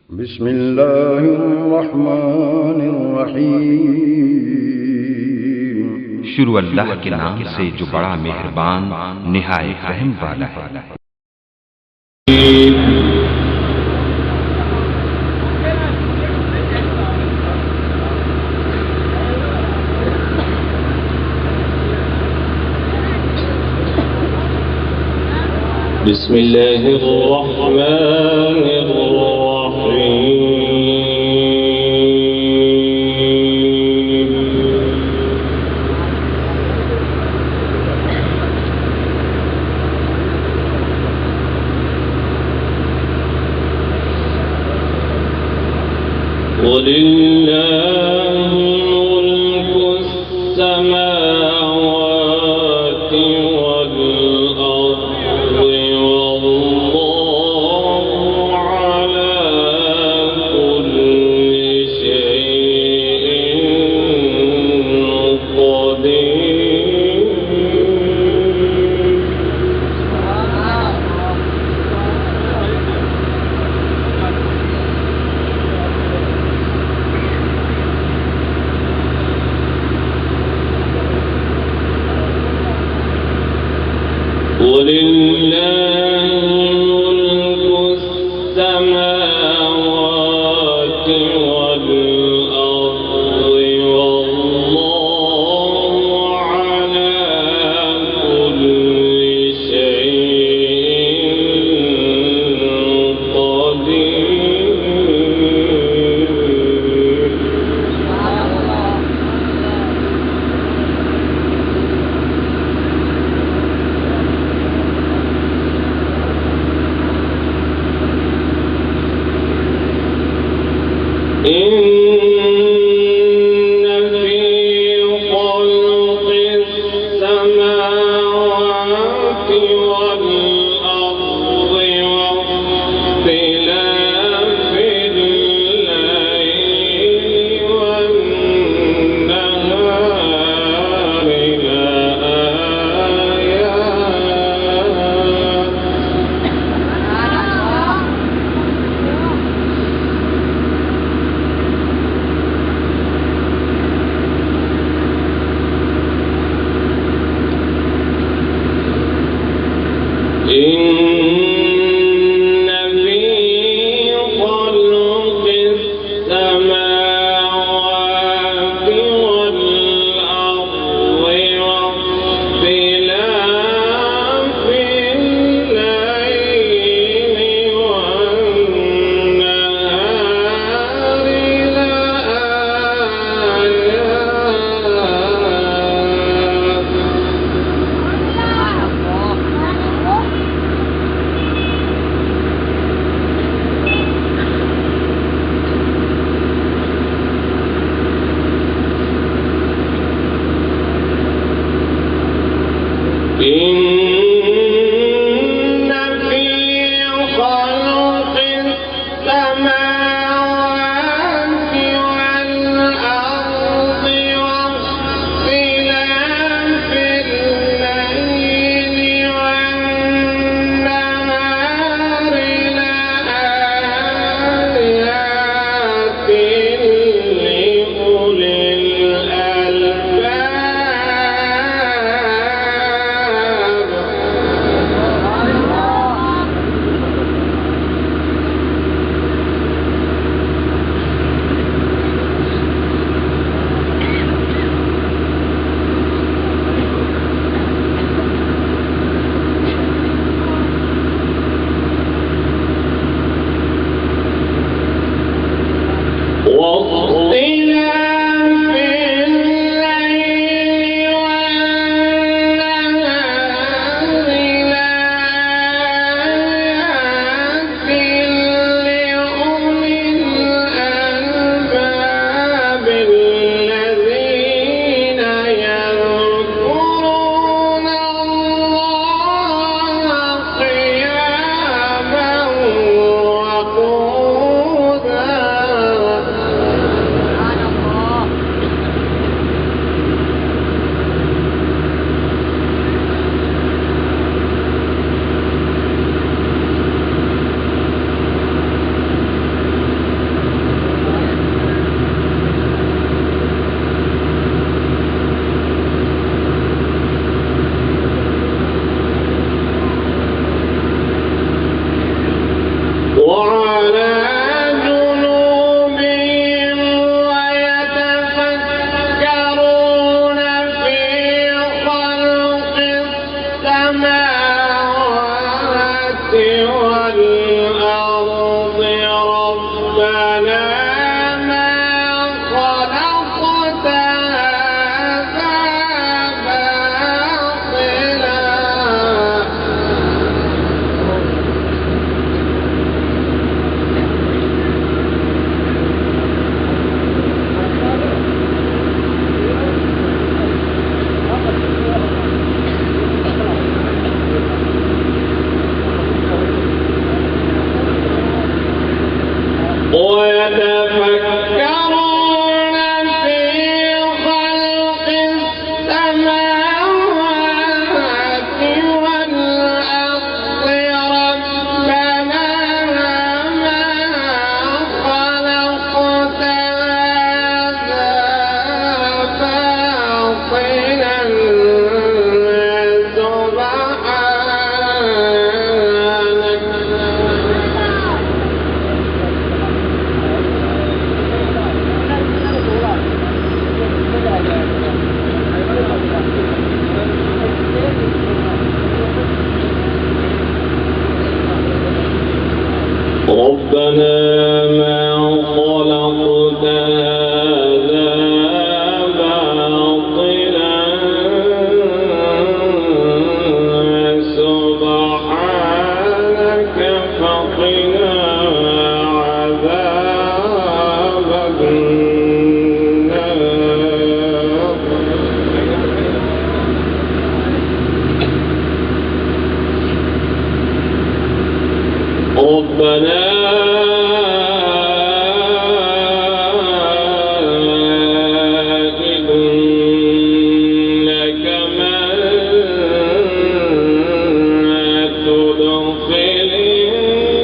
بسم اللہ الرحمن الرحیم۔ شروع اللہ کے نام سے جو بڑا مہربان نہایت رحم والا ہے۔ بسم اللہ الرحمن الرحیم۔ وَلِلَّهِ مُلْكُ السَّمَاوَاتِ وَالْأَرْضِ ربنا ما خلقت هذا باطلا سبحانك فقنا عذاب النار ربنا إنك من تدخل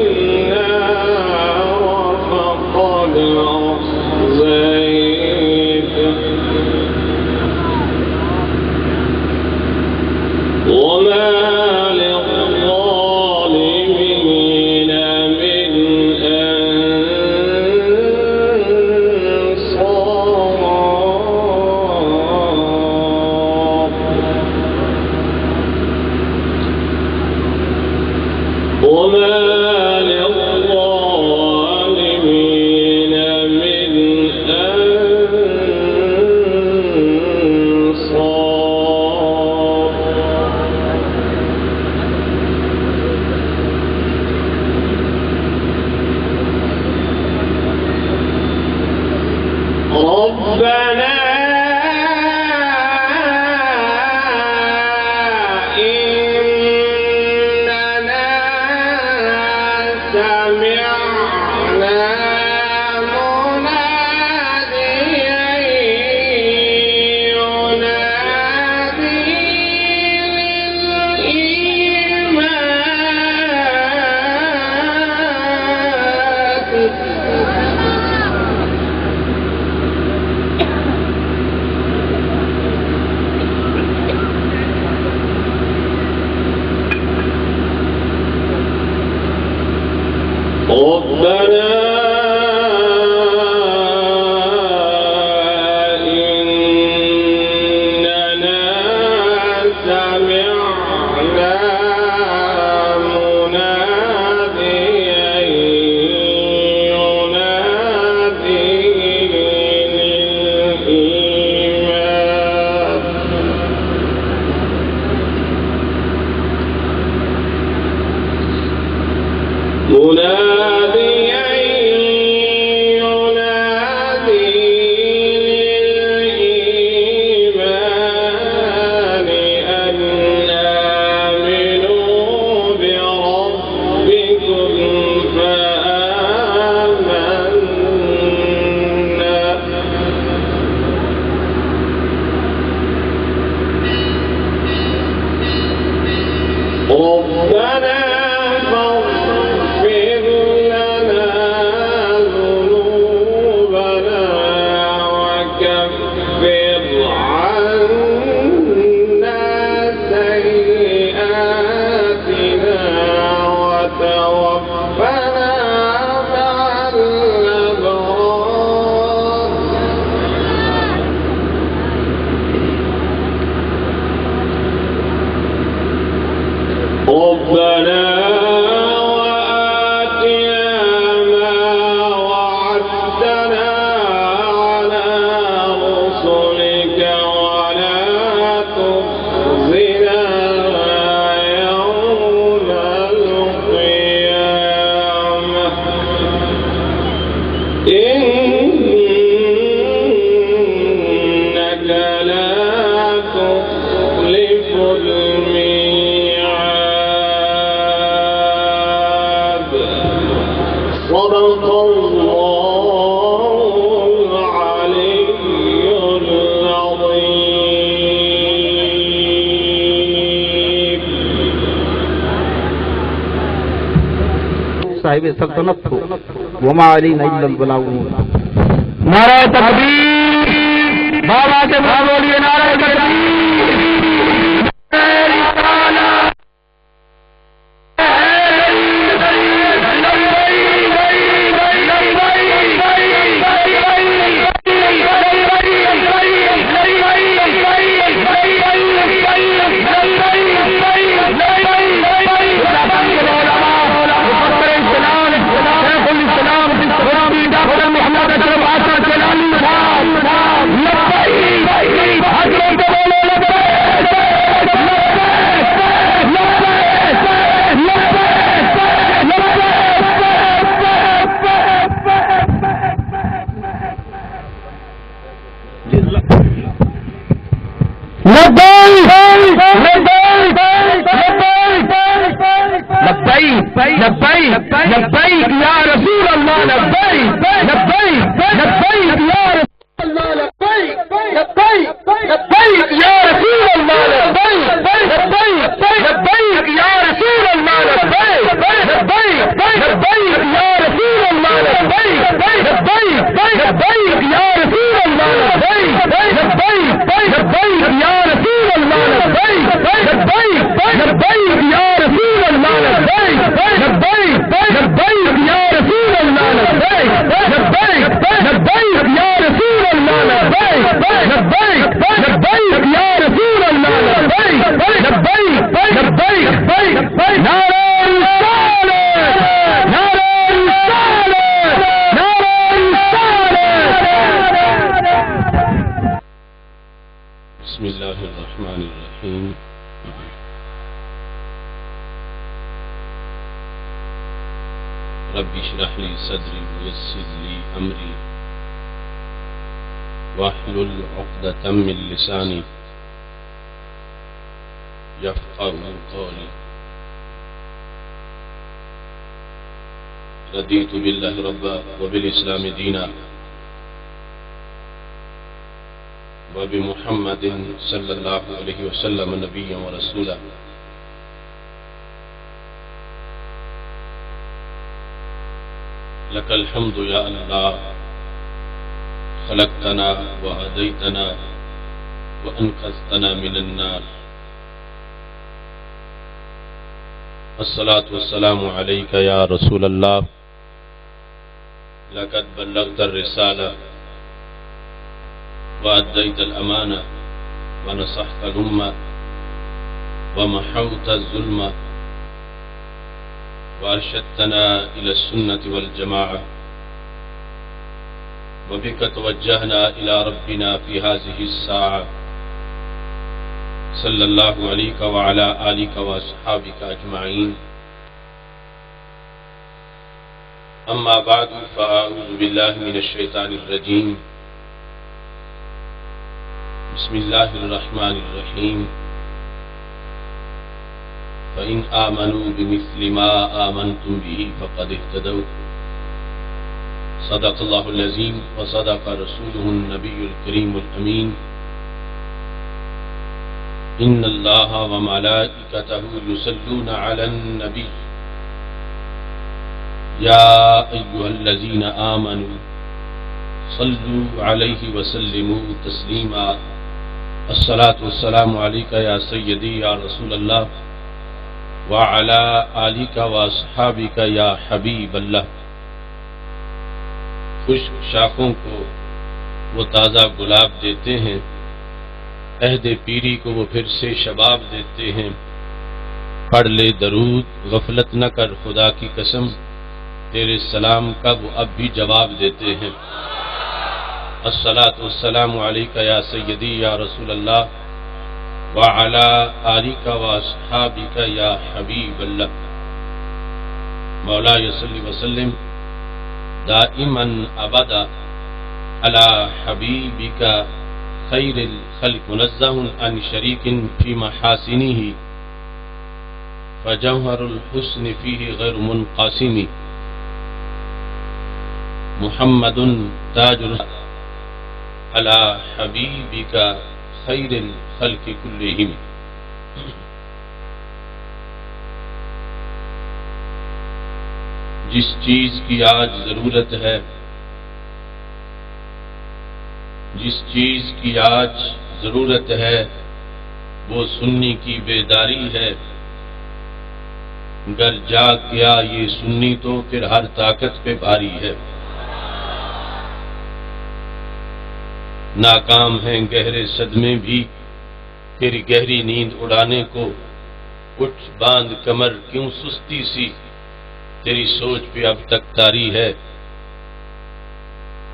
النار فقد أخزيته وما للظالمين من أنصار وما للظالمين من أنصار ربنا إننا سمعنا مناديا ينادي ربنا إننا سمعنا مناديا ينادي للإيمان مناديا ينادي للإيمان أن آمنوا بربكم فآمنا ربنا فاغفر لنا ذنوبنا وكفر عنا سيئاتنا وتوفنا مع الأبرار ربنا وآتنا ما وعدتنا على رسلك ولا تخزنا يوم القيامة إنك لا تخلف الميعاد صدق الله العلي العظيم صاحب سلطنت کو وما علینا الا البلاغ نعرہ تکبیر بابا سے بولئے نعرہ تکبیر لبیک یا رسول اللہ لبیک لبیک لبیک یا رسول اللہ لبیک لبیک لبیک یا رسول اللہ لبیک لبیک لبیک یا رسول اللہ لبیک لبیک لبیک یا رسول اللہ لبیک لبیک لبیک یا رسول اللہ لبیک لبیک لبیک یا رسول اللہ لبیک لبیک لبیک یا رسول اللہ لبیک لبیک لبیک یا رسول اللہ لبیک لبیک لبیک یا رسول اللہ لبیک لبیک لبیک یا رسول اللہ لبیک لبیک لبیک نعرہ رسالت نعرہ رسالت نعرہ رسالت. بسم اللہ الرحمن الرحیم. رب اشرح لي صدري ويسر لي امري واحلل عقدة من لساني يفقهوا قولي. رضيت بالله ربا وبالاسلام دينا وبمحمد صلى الله عليه وسلم نبيا ورسولا. لك الحمد يا الله خلقتنا وهديتنا وأنقذتنا من النار. الصلاة والسلام عليك يا رسول الله. لقد بلغت الرسالة وأديت الأمانة ونصحت الأمة ومحوت الظلم وأرشدتنا إلى السنة والجماعة وبك توجهنا إلى ربنا في هذه الساعة. صلى الله عليك وعلى آلك وأصحابك أجمعين. أما بعد فأعوذ بالله من الشيطان الرجيم. بسم الله الرحمن الرحيم. فإن آمنوا بمثل ما آمنتم به فقد اهتدوا. صدق الله العظيم وصدق رسوله النبي الكريم الأمين. إن الله وملائكته يصلون على النبي يا أيها الذين آمنوا صلوا عليه وسلموا تسليما. الصلاة والسلام عليك يا سيدي يا رسول الله وعلى آلك واصحابك یا حبیب اللہ. خشک شاخوں کو وہ تازہ گلاب دیتے ہیں، عہد پیری کو وہ پھر سے شباب دیتے ہیں. پڑھ لے درود غفلت نہ کر خدا کی قسم، تیرے سلام کا وہ اب بھی جواب دیتے ہیں. الصلاۃ والسلام علیک یا سیدی یا رسول اللہ وعلى آلك واصحابك يا حبيب الله. مولاي صل وسلم دائما ابدا على حبيبك خير الخلق منزه عن شريك في محاسنه فجوهر الحسن فيه غير منقسم. محمد تاج على حبيبك خیر الخلق کلہم. جس چیز کی آج ضرورت ہے، جس چیز کی آج ضرورت ہے وہ سنی کی بیداری ہے. گر جاگ گیا یہ سنی تو پھر ہر طاقت پہ بھاری ہے. ناکام ہیں گہرے صدمے بھی تیری گہری نیند اڑانے کو. اٹھ باندھ کمر کیوں سستی سی، تیری سوچ پہ اب تک طاری ہے.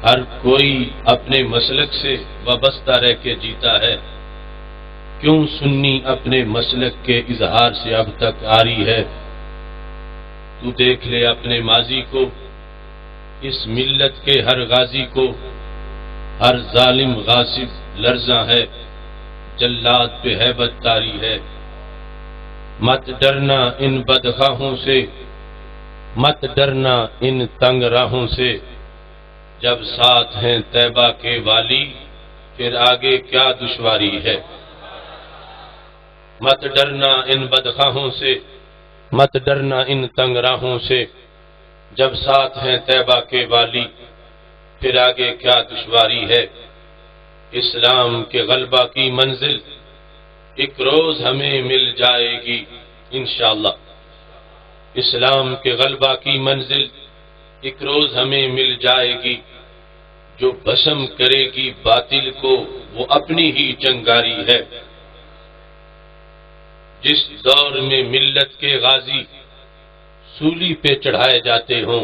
ہر کوئی اپنے مسلک سے وابستہ رہ کے جیتا ہے، کیوں سنی اپنے مسلک کے اظہار سے اب تک آری ہے. تو دیکھ لے اپنے ماضی کو، اس ملت کے ہر غازی کو. ہر ظالم غاصب لرزاں ہے، جلاد پہ ہیبت طاری ہے. مت ڈرنا ان بدخواہوں سے، مت ڈرنا ان تنگ راہوں سے، جب ساتھ ہیں طیبہ کے والی، پھر آگے کیا دشواری ہے۔ مت ڈرنا ان بدخواہوں سے، مت ڈرنا ان تنگ راہوں سے، جب ساتھ ہیں طیبہ کے والی، پھر آگے کیا دشواری ہے۔ اسلام کے غلبہ کی منزل ایک روز ہمیں مل جائے گی انشاءاللہ۔ اسلام کے غلبہ کی منزل ایک روز ہمیں مل جائے گی، جو بھسم کرے گی باطل کو وہ اپنی ہی چنگاری ہے۔ جس دور میں ملت کے غازی سولی پہ چڑھائے جاتے ہوں،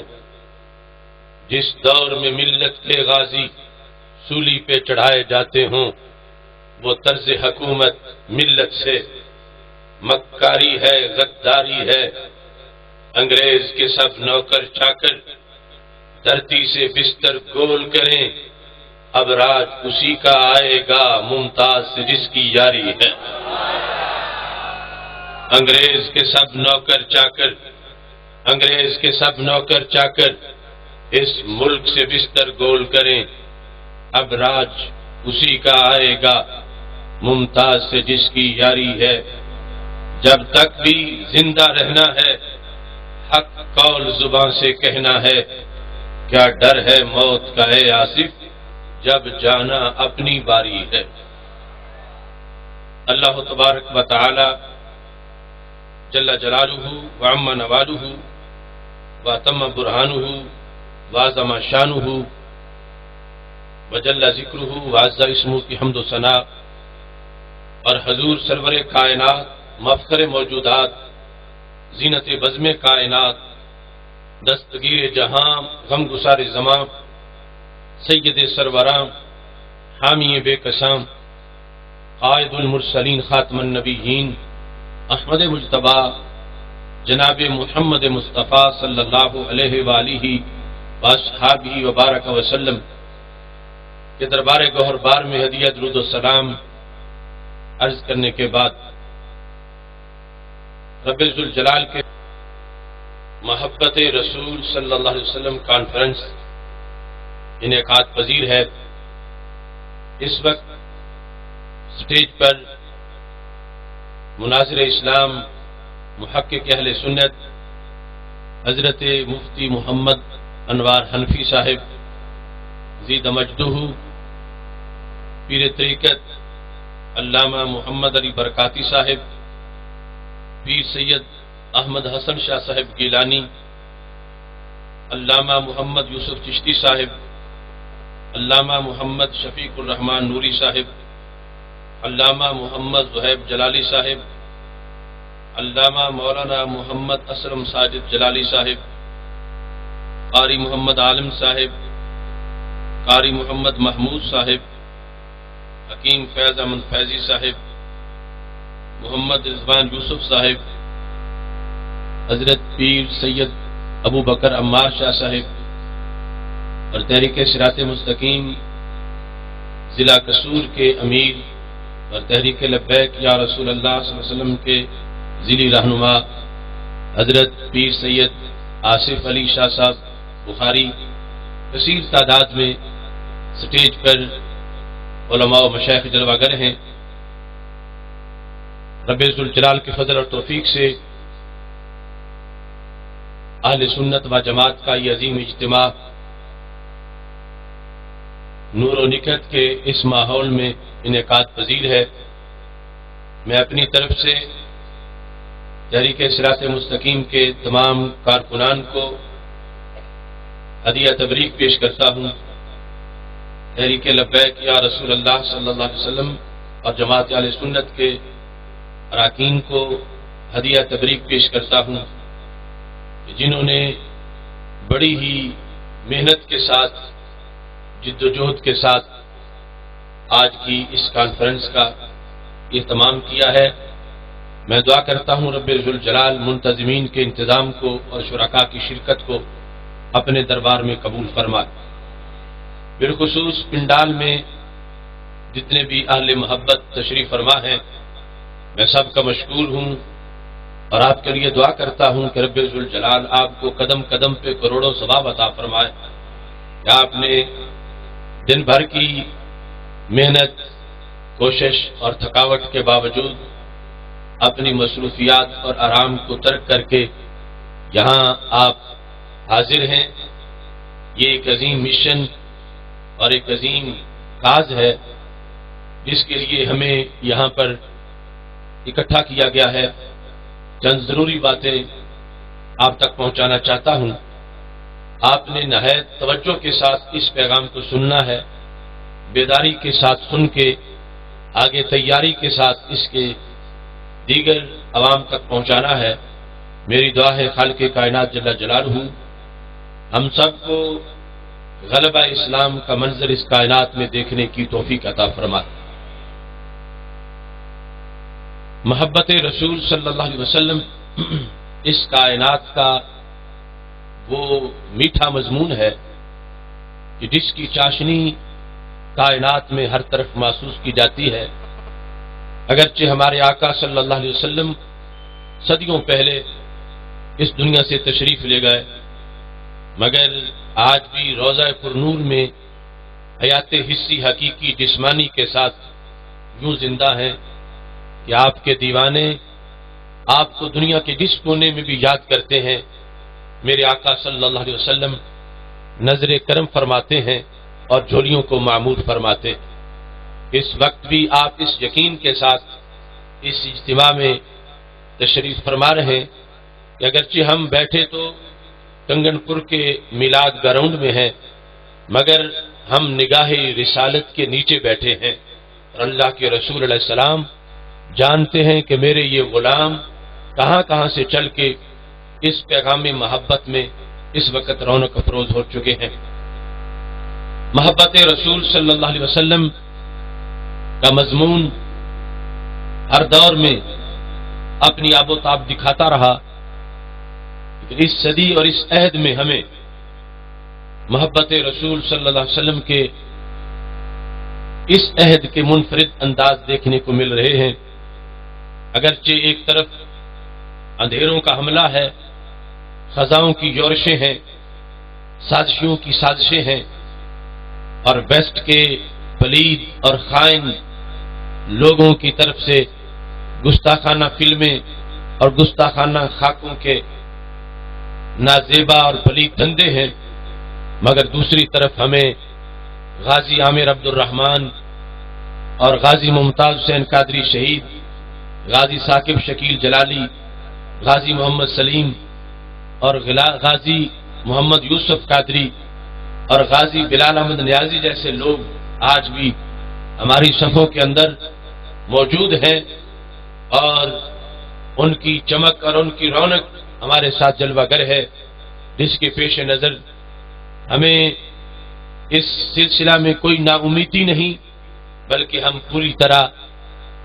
جس دور میں ملت کے غازی سولی پہ چڑھائے جاتے ہوں، وہ طرز حکومت ملت سے مکاری ہے، غداری ہے۔ انگریز کے سب نوکر چاکر دھرتی سے بستر گول کریں، اب راج اسی کا آئے گا ممتاز سے جس کی یاری ہے۔ انگریز کے سب نوکر چاکر، انگریز کے سب نوکر چاکر اس ملک سے بستر گول کریں، اب راج اسی کا آئے گا ممتاز سے جس کی یاری ہے۔ جب تک بھی زندہ رہنا ہے حق قول زبان سے کہنا ہے، کیا ڈر ہے موت کا اے آصف، جب جانا اپنی باری ہے۔ اللہ تبارک و تعالی جل جلالہ وعم نوالہ واتم برہانہ وعظم شانہ وجل ذکرہ وعز اسمہ کی حمد و ثنا، اور حضور سرور کائنات، مفخر موجودات، زینت بزم کائنات، دستگیر جہاں، غم گسار زماں، سید سروراں، حامی بے کساں، قائد المرسلین، خاتم النبیین، احمد مجتبیٰ جناب محمد مصطفیٰ صلی اللہ علیہ وآلہ واصحابہ وبارک وسلم کے دربار گوہر بار میں ہدیہ درود و سلام عرض کرنے کے بعد رب ذوالجلال کے محبت رسول صلی اللہ علیہ وسلم کانفرنس انعقاد پذیر ہے۔ اس وقت سٹیج پر مناظر اسلام، محقق اہل سنت حضرت مفتی محمد انوار حنفی صاحب زید مجدہ، پیر طریقت علامہ محمد علی برکاتی صاحب، پیر سید احمد حسن شاہ صاحب گیلانی، علامہ محمد یوسف چشتی صاحب، علامہ محمد شفیق الرحمن نوری صاحب، علامہ محمد زہیب جلالی صاحب، علامہ مولانا محمد اسلم ساجد جلالی صاحب، قاری محمد عالم صاحب، قاری محمد محمود صاحب، حکیم فیض احمد فیضی صاحب، محمد رضوان یوسف صاحب، حضرت پیر سید ابو بکر عمار شاہ صاحب، اور تحریک صراط مستقیم ضلع قصور کے امیر اور تحریک لبیک یا رسول اللہ صلی اللہ علیہ وسلم کے ضلعی رہنما حضرت پیر سید آصف علی شاہ صاحب بخاری، کثیر تعداد میں سٹیج پر علماء و مشائخ جلوہ گر ہیں۔ رب ذوالجلال کے فضل اور توفیق سے اہل سنت و جماعت کا یہ عظیم اجتماع نور و نکہت کے اس ماحول میں انعقاد پذیر ہے۔ میں اپنی طرف سے تحریک صراط مستقیم کے تمام کارکنان کو ہدیہ تبریک پیش کرتا ہوں۔ تحریک لبیک یا رسول اللہ صلی اللہ علیہ وسلم اور جماعت اہل سنت کے اراکین کو ہدیہ تبریک پیش کرتا ہوں، جنہوں نے بڑی ہی محنت کے ساتھ، جد و جہد کے ساتھ آج کی اس کانفرنس کا اہتمام کیا ہے۔ میں دعا کرتا ہوں رب ذوالجلال منتظمین کے انتظام کو اور شرکاء کی شرکت کو اپنے دربار میں قبول فرمائے۔ بالخصوص پنڈال میں جتنے بھی اہل محبت تشریف فرما ہیں، میں سب کا مشکور ہوں۔ اور آپ کے لیے دعا کرتا ہوں کہ رب ذوالجلال آپ کو قدم قدم پہ کروڑوں ثواب عطا فرمائے کہ آپ نے دن بھر کی محنت، کوشش اور تھکاوٹ کے باوجود اپنی مصروفیات اور آرام کو ترک کر کے یہاں آپ حاضر ہیں۔ یہ ایک عظیم مشن اور ایک عظیم کاز ہے جس کے لیے ہمیں یہاں پر اکٹھا کیا گیا ہے۔ چند ضروری باتیں آپ تک پہنچانا چاہتا ہوں۔ آپ نے نہایت توجہ کے ساتھ اس پیغام کو سننا ہے، بیداری کے ساتھ سن کے آگے تیاری کے ساتھ اس کے دیگر عوام تک پہنچانا ہے۔ میری دعا ہے خالق کائنات جل جلالہ ہم سب کو غلبہ اسلام کا منظر اس کائنات میں دیکھنے کی توفیق عطا فرمائے۔ محبت رسول صلی اللہ علیہ وسلم اس کائنات کا وہ میٹھا مضمون ہے کہ جس کی چاشنی کائنات میں ہر طرف محسوس کی جاتی ہے۔ اگرچہ ہمارے آقا صلی اللہ علیہ وسلم صدیوں پہلے اس دنیا سے تشریف لے گئے، مگر آج بھی روضہ پر نور میں حیات حسی حقیقی جسمانی کے ساتھ یوں زندہ ہیں کہ آپ کے دیوانے آپ کو دنیا کے جس کونے میں بھی یاد کرتے ہیں میرے آقا صلی اللہ علیہ وسلم نظر کرم فرماتے ہیں اور جھولیوں کو معمور فرماتے۔ اس وقت بھی آپ اس یقین کے ساتھ اس اجتماع میں تشریف فرما رہے ہیں کہ اگرچہ ہم بیٹھے تو کنگن پور کے میلاد گراؤنڈ میں ہیں، مگر ہم نگاہ رسالت کے نیچے بیٹھے ہیں اور اللہ کے رسول علیہ السلام جانتے ہیں کہ میرے یہ غلام کہاں کہاں سے چل کے اس پیغام محبت میں اس وقت رونق افروز ہو چکے ہیں۔ محبت رسول صلی اللہ علیہ وسلم کا مضمون ہر دور میں اپنی آب و تاب دکھاتا رہا، لیکن اس صدی اور اس عہد میں ہمیں محبت رسول صلی اللہ علیہ وسلم کے اس عہد کے منفرد انداز دیکھنے کو مل رہے ہیں۔ اگرچہ ایک طرف اندھیروں کا حملہ ہے، خزاؤں کی یورشیں ہیں، سازشیوں کی سازشیں ہیں، اور ویسٹ کے پلید اور خائن لوگوں کی طرف سے گستاخانہ فلمیں اور گستاخانہ خاکوں کے نازیبا اور پلید دھندے ہیں، مگر دوسری طرف ہمیں غازی عامر عبد الرحمن اور غازی ممتاز حسین قادری شہید، غازی ثاقب شکیل جلالی، غازی محمد سلیم اور غازی محمد یوسف قادری اور غازی بلال احمد نیازی جیسے لوگ آج بھی ہماری صفوں کے اندر موجود ہیں، اور ان کی چمک اور ان کی رونق ہمارے ساتھ جلوہ گر ہے، جس کے پیش نظر ہمیں اس سلسلہ میں کوئی نا امیدی نہیں، بلکہ ہم پوری طرح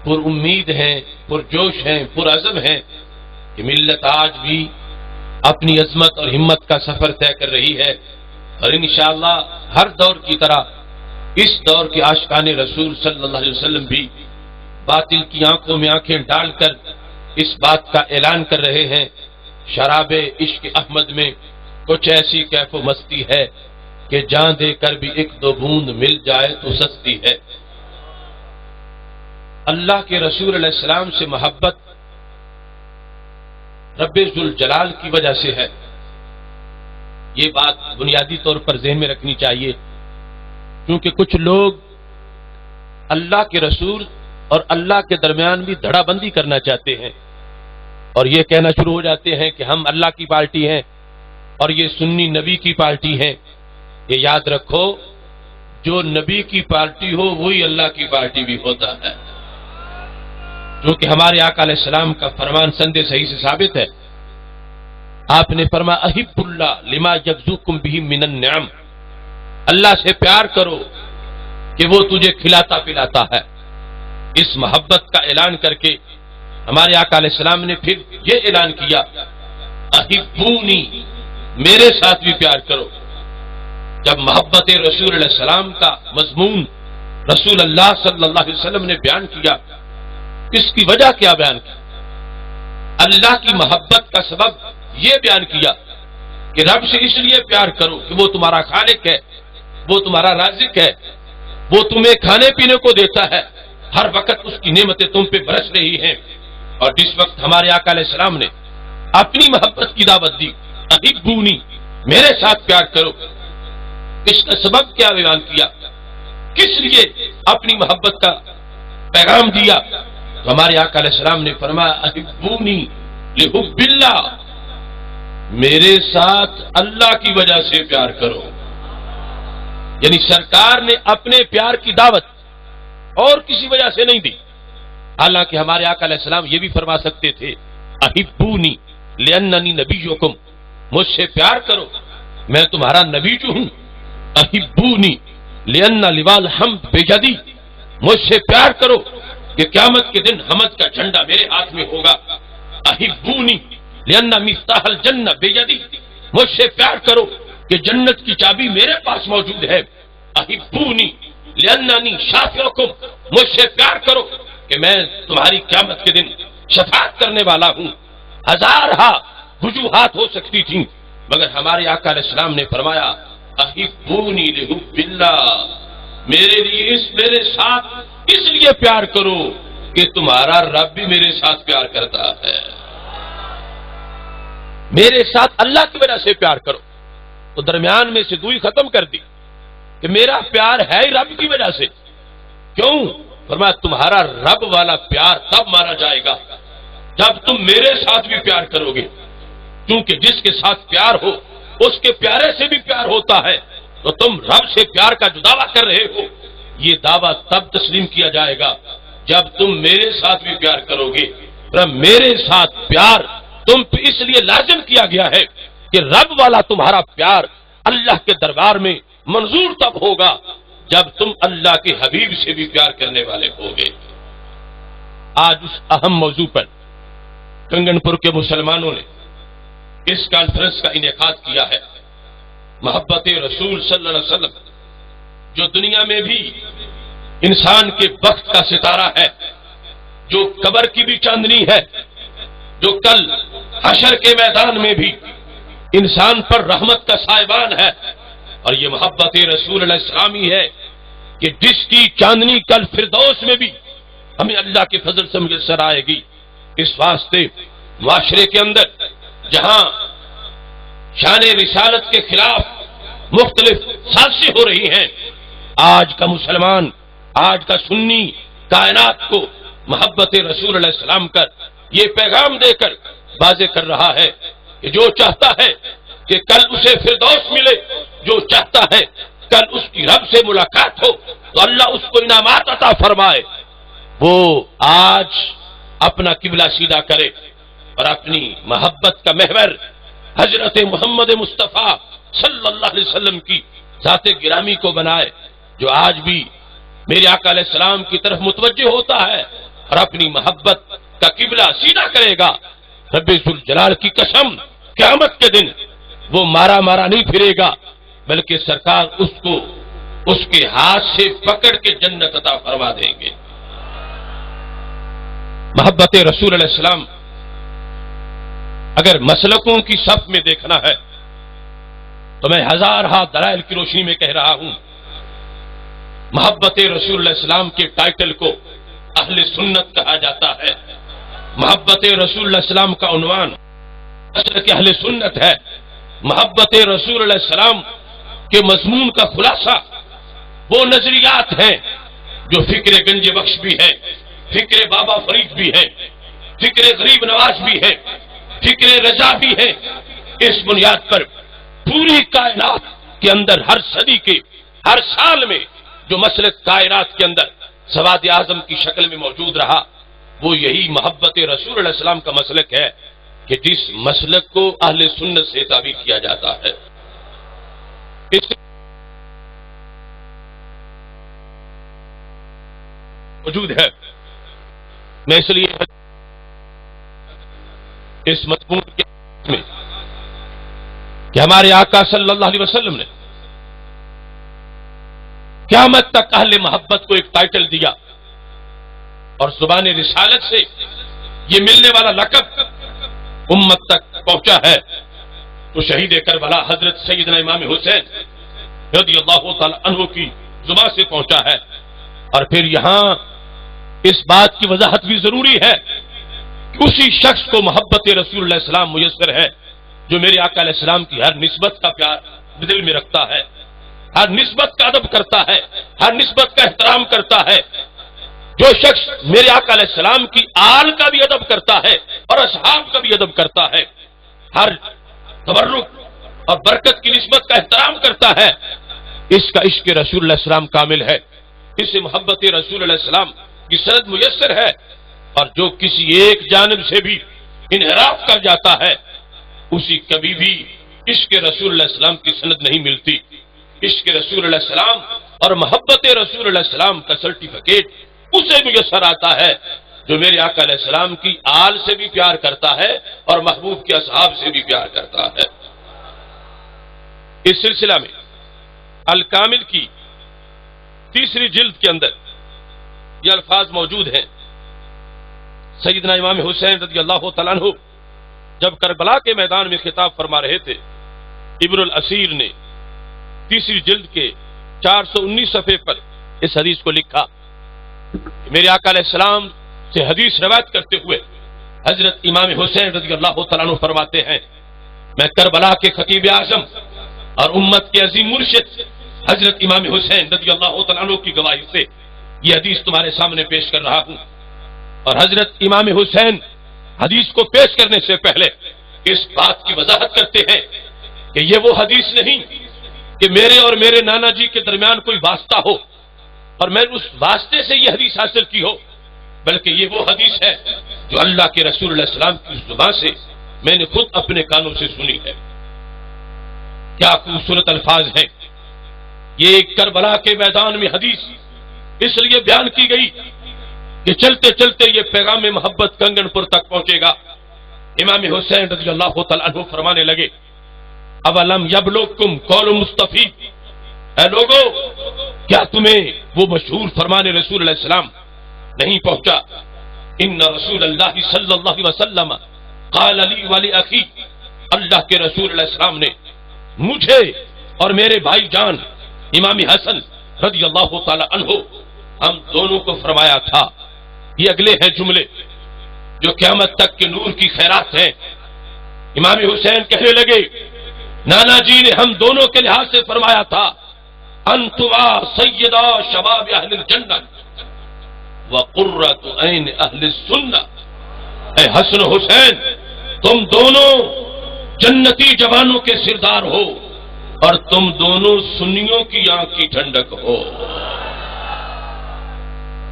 پر امید ہیں، پر جوش ہیں، پر عزم ہیں کہ ملت آج بھی اپنی عظمت اور ہمت کا سفر طے کر رہی ہے، اور انشاءاللہ ہر دور کی طرح اس دور کے عاشقان رسول صلی اللہ علیہ وسلم بھی باطل کی آنکھوں میں آنکھیں ڈال کر اس بات کا اعلان کر رہے ہیں، شراب عشق احمد میں کچھ ایسی کیف و مستی ہے کہ جان دے کر بھی ایک دو بوند مل جائے تو سستی ہے۔ اللہ کے رسول علیہ السلام سے محبت رب ذوالجلال کی وجہ سے ہے، یہ بات بنیادی طور پر ذہن میں رکھنی چاہیے، کیونکہ کچھ لوگ اللہ کے رسول اور اللہ کے درمیان بھی دھڑا بندی کرنا چاہتے ہیں، اور یہ کہنا شروع ہو جاتے ہیں کہ ہم اللہ کی پارٹی ہیں اور یہ سنی نبی کی پارٹی ہیں۔ یہ یاد رکھو، جو نبی کی پارٹی ہو وہی اللہ کی پارٹی بھی ہوتا ہے، کیونکہ ہمارے آقا علیہ السلام کا فرمان سند صحیح سے ثابت ہے۔ آپ نے فرمایا احب اللہ لما یغزوکم بہ من النعم، اللہ سے پیار کرو کہ وہ تجھے کھلاتا پلاتا ہے۔ اس محبت کا اعلان کر کے ہمارے آقا علیہ السلام نے پھر یہ اعلان کیا احبونی، میرے ساتھ بھی پیار کرو۔ جب محبت رسول علیہ السلام کا مضمون رسول اللہ صلی اللہ علیہ وسلم نے بیان کیا، اس کی وجہ کیا بیان کی؟ اللہ کی محبت کا سبب یہ بیان کیا کہ رب سے اس لیے پیار کرو کہ وہ تمہارا خالق ہے، وہ تمہارا رازق ہے، وہ تمہیں کھانے پینے کو دیتا ہے، ہر وقت اس کی نعمتیں تم پہ برس رہی ہیں۔ اور جس وقت ہمارے آقا علیہ السلام نے اپنی محبت کی دعوت دی، احبونی، میرے ساتھ پیار کرو، اس کا سبب کیا بیان کیا، کس لیے اپنی محبت کا پیغام دیا، تو ہمارے آقا علیہ السلام نے فرمایا احبونی لحب اللہ، میرے ساتھ اللہ کی وجہ سے پیار کرو۔ یعنی سرکار نے اپنے پیار کی دعوت اور کسی وجہ سے نہیں دی، حالانکہ ہمارے آقا علیہ السلام یہ بھی فرما سکتے تھے احبونی لأننی نبیکم، مجھ سے پیار کرو، میں تمہارا نبی جو ہوں۔ احبونی لأن لواء الحمد بیدی، مجھ سے پیار کرو کہ قیامت کے دن حمد کا جھنڈا میرے ہاتھ میں ہوگا۔ احبونی لأن مفتاح الجنہ بیدی، مجھ سے پیار کرو کہ جنت کی چابی میرے پاس موجود ہے۔ احبونی لأننی شافعکم، مجھ سے پیار کرو کہ میں تمہاری قیامت کے دن شفاعت کرنے والا ہوں۔ ہزارہا وجوہات ہو سکتی تھیں، مگر ہمارے آقا علیہ السلام نے فرمایا احبونی لحب اللہ، میرے ساتھ اس لیے پیار کرو کہ تمہارا رب بھی میرے ساتھ پیار کرتا ہے، میرے ساتھ اللہ کی وجہ سے پیار کرو۔ تو درمیان میں سے دوئی ختم کر دی کہ میرا پیار ہے ہی رب کی وجہ سے۔ کیوں؟ فرمایا تمہارا رب والا پیار تب مارا جائے گا جب تم میرے ساتھ بھی پیار کرو گے، کیونکہ جس کے ساتھ پیار ہو اس کے پیارے سے بھی پیار ہوتا ہے۔ تو تم رب سے پیار کا جو دعویٰ کر رہے ہو، یہ دعویٰ تب تسلیم کیا جائے گا جب تم میرے ساتھ بھی پیار کرو گے۔ میرے ساتھ پیار تم پہ اس لیے لازم کیا گیا ہے کہ رب والا تمہارا پیار اللہ کے دربار میں منظور تب ہوگا جب تم اللہ کے حبیب سے بھی پیار کرنے والے ہوگے۔ آج اس اہم موضوع پر کنگن پور کے مسلمانوں نے اس کانفرنس کا انعقاد کیا ہے۔ محبت رسول صلی اللہ علیہ وسلم جو دنیا میں بھی انسان کے بخت کا ستارہ ہے، جو قبر کی بھی چاندنی ہے، جو کل حشر کے میدان میں بھی انسان پر رحمت کا سائبان ہے، اور یہ محبت رسول علیہ السلام ہی ہے کہ جس کی چاندنی کل فردوس میں بھی ہمیں اللہ کے فضل سے میسر آئے گی۔ اس واسطے معاشرے کے اندر جہاں شان رسالت کے خلاف مختلف سازشیں ہو رہی ہیں، آج کا مسلمان، آج کا سنی کائنات کو محبت رسول علیہ السلام کر یہ پیغام دے کر واضح کر رہا ہے کہ جو چاہتا ہے کہ کل اسے فردوس ملے، جو چاہتا ہے کل اس کی رب سے ملاقات ہو تو اللہ اس کو انعامات عطا فرمائے، وہ آج اپنا قبلہ سیدھا کرے اور اپنی محبت کا محور حضرت محمد مصطفیٰ صلی اللہ علیہ وسلم کی ذات گرامی کو بنائے، جو آج بھی میرے آقا علیہ السلام کی طرف متوجہ ہوتا ہے اور اپنی محبت کا قبلہ سیدھا کرے گا۔ رب ذوالجلال کی قسم، قیامت کے دن وہ مارا نہیں پھرے گا، بلکہ سرکار اس کو اس کے ہاتھ سے پکڑ کے جنت عطا فرما دیں گے۔ محبت رسول علیہ السلام اگر مسلکوں کی صف میں دیکھنا ہے تو میں ہزارہا دلائل کی روشنی میں کہہ رہا ہوں، محبت رسول اللہ السلام کے ٹائٹل کو اہل سنت کہا جاتا ہے۔ محبت رسول اللہ السلام کا عنوان مسلک اہل سنت ہے۔ محبت رسول اللہ السلام کے مضمون کا خلاصہ وہ نظریات ہیں جو فکر گنج بخش بھی ہے، فکر بابا فرید بھی ہے، فکر غریب نواز بھی ہے، فکر رضا بھی ہے۔ اس بنیاد پر پوری کائنات کے اندر ہر صدی کے ہر سال میں جو مسلک کائنات کے اندر سواد اعظم کی شکل میں موجود رہا، وہ یہی محبت رسول علیہ السلام کا مسلک ہے کہ جس مسلک کو اہل سنت سے تعبیر کیا جاتا ہے۔ اس موجود ہے، میں اس لیے اس مضمون کے میں کہ ہمارے آقا صلی اللہ علیہ وسلم نے قیامت تک اہل محبت کو ایک ٹائٹل دیا، اور زبان رسالت سے یہ ملنے والا لقب امت تک پہنچا ہے تو شہید کربلا حضرت سیدنا امام حسین رضی اللہ تعالی عنہ کی زبان سے پہنچا ہے. اور پھر یہاں اس بات کی وضاحت بھی ضروری ہے کہ اسی شخص کو محبت رسول اللہ علیہ السلام میسر ہے جو میرے آقا علیہ السلام کی ہر نسبت کا پیار دل میں رکھتا ہے، ہر نسبت کا ادب کرتا ہے، ہر نسبت کا احترام کرتا ہے. جو شخص میرے آقا علیہ السلام کی آل کا بھی ادب کرتا ہے اور اصحاب کا بھی ادب کرتا ہے، ہر تبرک اور برکت کی نسبت کا احترام کرتا ہے، اس کا عشق رسول اللہ علیہ السلام کامل ہے، اسے محبت رسول اللہ علیہ السلام کی سند میسر ہے. اور جو کسی ایک جانب سے بھی انحراف کر جاتا ہے اسی کبھی بھی عشق رسول اللہ علیہ السلام کی سند نہیں ملتی. عشق رسول اللہ علیہ السلام اور محبت رسول اللہ علیہ السلام کا سرٹیفکیٹ اسے میسر آتا ہے جو میرے آقا علیہ السلام کی آل سے بھی پیار کرتا ہے اور محبوب کے اصحاب سے بھی پیار کرتا ہے. اس سلسلہ میں الکامل کی تیسری جلد کے اندر یہ الفاظ موجود ہیں. سیدنا امام حسین رضی اللہ تعالیٰ عنہ جب کربلا کے میدان میں خطاب فرما رہے تھے، ابن الاسیر نے تیسری جلد کے 419 صفحے پر اس حدیث کو لکھا. میرے آقا علیہ السلام سے حدیث روایت کرتے ہوئے حضرت امام حسین رضی اللہ تعالیٰ عنہ فرماتے ہیں، میں کربلا کے خطیب اعظم اور امت کے عظیم مرشد حضرت امام حسین رضی اللہ تعالیٰ عنہ کی گواہی سے یہ حدیث تمہارے سامنے پیش کر رہا ہوں. اور حضرت امام حسین حدیث کو پیش کرنے سے پہلے اس بات کی وضاحت کرتے ہیں کہ یہ وہ حدیث نہیں کہ میرے اور میرے نانا جی کے درمیان کوئی واسطہ ہو اور میں اس واسطے سے یہ حدیث حاصل کی ہو، بلکہ یہ وہ حدیث ہے جو اللہ کے رسول علیہ السلام کی زبان سے میں نے خود اپنے کانوں سے سنی ہے. کیا خوبصورت الفاظ ہیں. یہ کربلا کے میدان میں حدیث اس لیے بیان کی گئی کہ چلتے چلتے یہ پیغام محبت کنگن پور تک پہنچے گا. امام حسین رضی اللہ تعالیٰ عنہ فرمانے لگے، اولم یبلغکم قول مصطفی، اے لوگو کیا تمہیں وہ مشہور فرمان رسول علیہ السلام نہیں پہنچا؟ ان رسول اللہ صلی اللہ علیہ وسلم قال لی ولی اخی، اللہ کے رسول علیہ السلام نے مجھے اور میرے بھائی جان امام حسن رضی اللہ تعالی عنہ ہم دونوں کو فرمایا تھا. یہ اگلے ہیں جملے جو قیامت تک کے نور کی خیرات ہیں. امام حسین کہنے لگے، نانا جی نے ہم دونوں کے لحاظ سے فرمایا تھا، انتما سیدہ شباب اہل الجنہ وقرۃ عین اہل السنہ، اے حسن و حسین تم دونوں جنتی جوانوں کے سردار ہو اور تم دونوں سنیوں کی آنکھ کی ٹھنڈک ہو.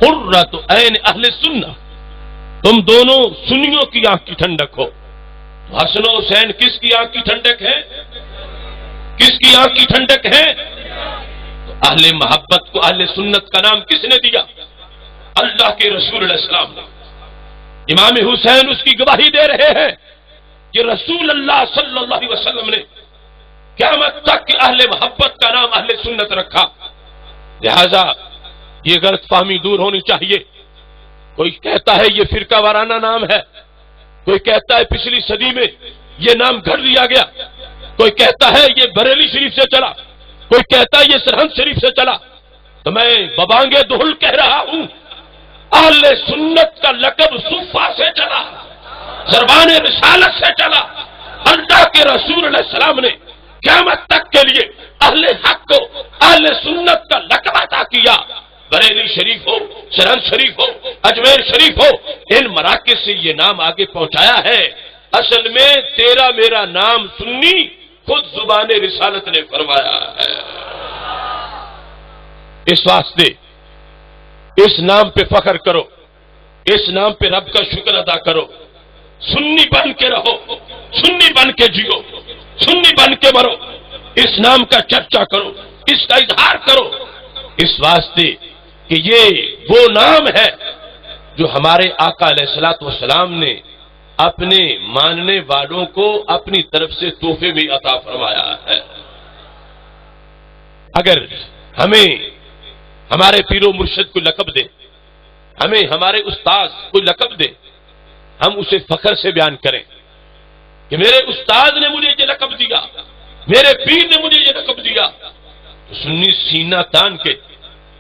قرۃ عین اہل السنہ، تم دونوں سنیوں کی آنکھ کی ٹھنڈک ہو. حسن و حسین کس کی آنکھ کی ٹھنڈک ہے؟ کس کی آنکھ کی ٹھنڈک ہے؟ تو اہل محبت کو اہل سنت کا نام کس نے دیا؟ اللہ کے رسول علیہ السلام نے. امام حسین اس کی گواہی دے رہے ہیں کہ رسول اللہ صلی اللہ علیہ وسلم نے قیامت تک اہل محبت کا نام اہل سنت رکھا. لہذا یہ غلط فہمی دور ہونی چاہیے. کوئی کہتا ہے یہ فرقہ وارانہ نام ہے، کوئی کہتا ہے پچھلی صدی میں یہ نام گھڑ لیا گیا، کوئی کہتا ہے یہ بریلی شریف سے چلا، کوئی کہتا ہے یہ سرہند شریف سے چلا. تو میں ببانگے دہل کہہ رہا ہوں، اہل سنت کا لقب صفا سے چلا، زربان رسالت سے چلا. اللہ کے رسول علیہ السلام نے قیامت تک کے لیے اہل حق کو اہل سنت کا لقب عطا کیا. بریلی شریف ہو، سرہند شریف ہو، اجمیر شریف ہو، ان مراکز سے یہ نام آگے پہنچایا ہے. اصل میں تیرا میرا نام سنی خود زبان رسالت نے فرمایا ہے. اس واسطے اس نام پہ فخر کرو، اس نام پہ رب کا شکر ادا کرو. سنی بن کے رہو، سنی بن کے جیو، سنی بن کے مرو. اس نام کا چرچا کرو، اس کا اظہار کرو، اس واسطے کہ یہ وہ نام ہے جو ہمارے آقا علیہ الصلوۃ والسلام نے اپنے ماننے والوں کو اپنی طرف سے تحفے میں عطا فرمایا ہے. اگر ہمیں ہمارے پیر و مرشد کو لقب دے، ہمیں ہمارے استاد کو لقب دے، ہم اسے فخر سے بیان کریں. کہ میرے استاد نے مجھے یہ لقب دیا، میرے پیر نے مجھے یہ لقب دیا، تو سنی سینہ تان کے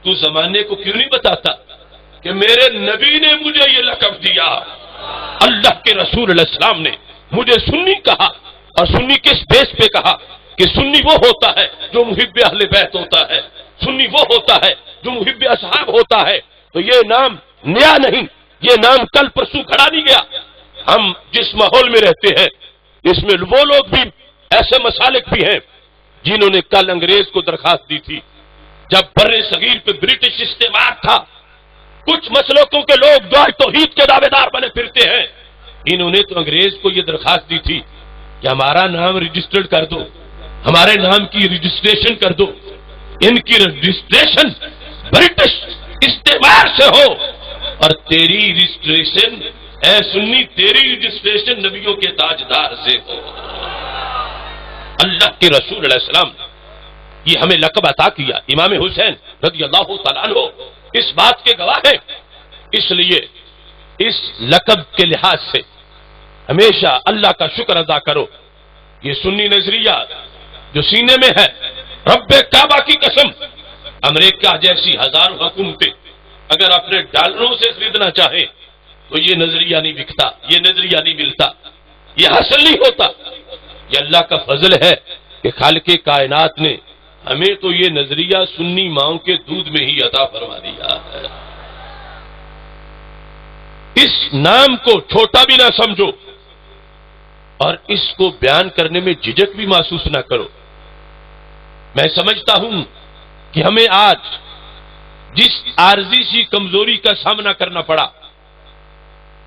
تو زمانے کو کیوں نہیں بتاتا کہ میرے نبی نے مجھے یہ لقب دیا، اللہ کے رسول علیہ السلام نے مجھے سنی کہا، اور سنی کس بیس پہ کہا کہ سنی وہ ہوتا ہے جو محب اہل بیت ہوتا ہے، سنی وہ ہوتا ہے جو محب اصحاب ہوتا ہے۔ تو یہ نام نیا نہیں، یہ نام کل پرسوں کھڑا نہیں گیا۔ ہم جس ماحول میں رہتے ہیں اس میں وہ لوگ بھی ایسے مسالک بھی ہیں جنہوں نے کل انگریز کو درخواست دی تھی جب بر صغیر پہ برٹش استعمار تھا، کچھ مسلکوں کے لوگ جو آج توحید کے دعوے دار بنے پھرتے ہیں، انہوں نے تو انگریز کو یہ درخواست دی تھی کہ ہمارا نام رجسٹرڈ کر دو، ہمارے نام کی رجسٹریشن کر دو۔ ان کی رجسٹریشن برٹش استعمار سے ہو اور تیری رجسٹریشن اے سنی، تیری رجسٹریشن نبیوں کے تاجدار سے ہو۔ اللہ کے رسول علیہ السلام یہ ہمیں لقب عطا کیا، امام حسین رضی اللہ تعالیٰ عنہ اس بات کے گواہ ہیں۔ اس لیے اس لقب کے لحاظ سے ہمیشہ اللہ کا شکر ادا کرو۔ یہ سنی نظریہ جو سینے میں ہے، رب کعبہ کی قسم، امریکہ جیسی ہزاروں حکومتیں اگر اپنے ڈالروں سے خریدنا چاہیں تو یہ نظریہ نہیں بکتا، یہ نظریہ نہیں ملتا، یہ حاصل نہیں ہوتا۔ یہ اللہ کا فضل ہے کہ خالق کائنات نے ہمیں تو یہ نظریہ سنی ماؤں کے دودھ میں ہی عطا فرما دیا ہے۔ اس نام کو چھوٹا بھی نہ سمجھو اور اس کو بیان کرنے میں جھجک بھی محسوس نہ کرو۔ میں سمجھتا ہوں کہ ہمیں آج جس عارضی سی کمزوری کا سامنا کرنا پڑا،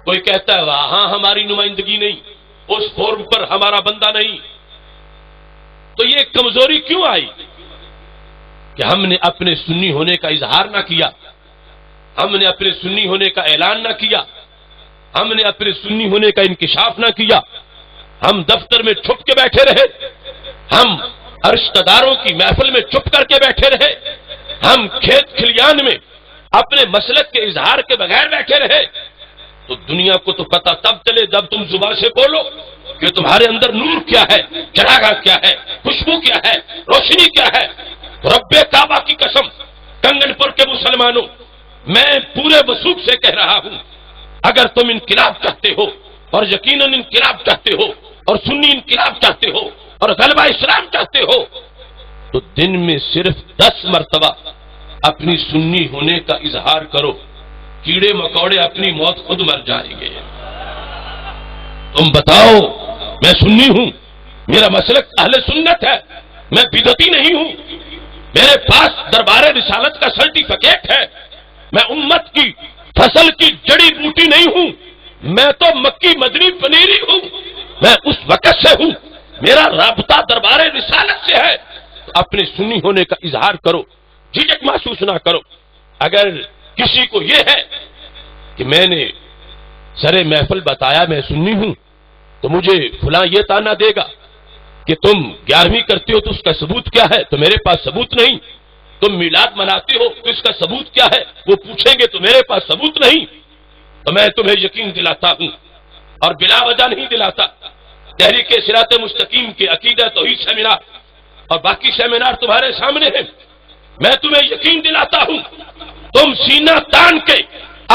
کوئی کہتا ہے وہاں ہماری نمائندگی نہیں، اس فورم پر ہمارا بندہ نہیں، تو یہ کمزوری کیوں آئی کہ ہم نے اپنے سنی ہونے کا اظہار نہ کیا، ہم نے اپنے سنی ہونے کا اعلان نہ کیا، ہم نے اپنے سنی ہونے کا انکشاف نہ کیا، ہم دفتر میں چھپ کے بیٹھے رہے، ہم رشتہ داروں کی محفل میں چھپ کر کے بیٹھے رہے، ہم کھیت کھلیان میں اپنے مسلک کے اظہار کے بغیر بیٹھے رہے، تو دنیا کو تو پتہ تب چلے جب تم زبان سے بولو کہ تمہارے اندر نور کیا ہے، چراغاں کیا ہے، خوشبو کیا ہے، روشنی کیا ہے۔ تو رب کعبہ کی قسم، کنگن پور کے مسلمانوں، میں پورے وثوق سے کہہ رہا ہوں، اگر تم انقلاب چاہتے ہو اور یقیناً انقلاب چاہتے ہو اور سنی انقلاب چاہتے ہو اور غلبہ اسلام چاہتے ہو تو دن میں صرف 10 مرتبہ اپنی سنی ہونے کا اظہار کرو، کیڑے مکوڑے اپنی موت خود مر جائیں گے۔ تم بتاؤ میں سنی ہوں، میرا مسلک اہل سنت ہے، میں بدعتی نہیں ہوں، میرے پاس دربار رسالت کا سرٹیفکیٹ ہے، میں امت کی فصل کی جڑی بوٹی نہیں ہوں، میں تو مکی مدنی پنیری ہوں، میں اس وقت سے ہوں، میرا رابطہ دربار رسالت سے ہے۔ اپنے سنی ہونے کا اظہار کرو، جھجک محسوس نہ کرو۔ اگر کسی کو یہ ہے کہ میں نے سر محفل بتایا میں سنی ہوں تو مجھے فلاں یہ تانا دے گا کہ تم 11ویں کرتے ہو تو اس کا ثبوت کیا ہے، تو میرے پاس ثبوت نہیں۔ تم میلاد مناتے ہو تو اس کا ثبوت کیا ہے، وہ پوچھیں گے تو میرے پاس ثبوت نہیں۔ تو میں تمہیں یقین دلاتا ہوں اور بلا وجہ نہیں دلاتا، تحریک صراط مستقیم کے عقیدہ توحید سیمینار اور باقی سیمینار تمہارے سامنے ہیں، میں تمہیں یقین دلاتا ہوں، تم سینہ تان کے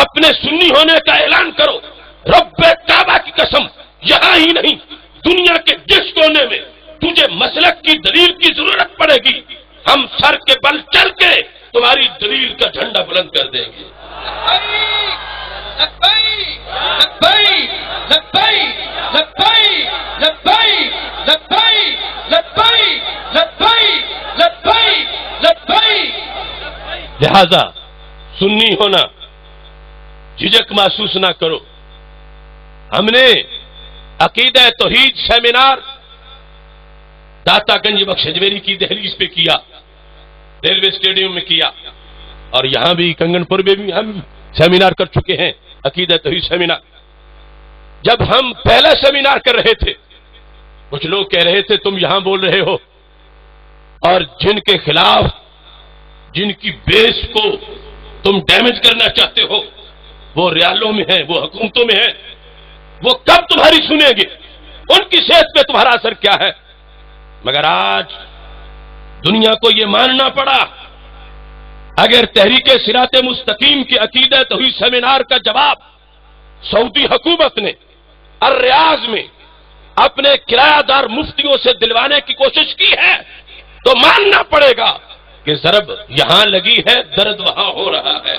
اپنے سنی ہونے کا اعلان کرو، رب کعبہ کی قسم یہاں ہی نہیں دنیا کے جس کونے میں تجھے مسلک کی دلیل کی ضرورت پڑے گی، ہم سر کے بل چل کے تمہاری دلیل کا جھنڈا بلند کر دیں گے۔ لہذا سنی ہونا جھجک محسوس نہ کرو۔ ہم نے عقیدہ توحید سیمینار داتا گنج بخشجویری کی دہلیز پہ کیا، ریلوے اسٹیڈیم میں کیا، اور یہاں بھی کنگن پور میں بھی ہم سیمینار کر چکے ہیں عقیدہ توحید سیمینار۔ جب ہم پہلا سیمینار کر رہے تھے کچھ لوگ کہہ رہے تھے تم یہاں بول رہے ہو، اور جن کے خلاف جن کی بیس کو تم ڈیمیج کرنا چاہتے ہو وہ ریالوں میں ہیں، وہ حکومتوں میں ہیں، وہ کب تمہاری سنیں گے؟ ان کی صحت پہ تمہارا اثر کیا ہے؟ مگر آج دنیا کو یہ ماننا پڑا اگر تحریک صراط مستقیم کے عقیدہ توحید سیمینار کا جواب سعودی حکومت نے الریاض میں اپنے کرایہ دار مفتیوں سے دلوانے کی کوشش کی ہے تو ماننا پڑے گا کہ ضرب یہاں لگی ہے، درد وہاں ہو رہا ہے،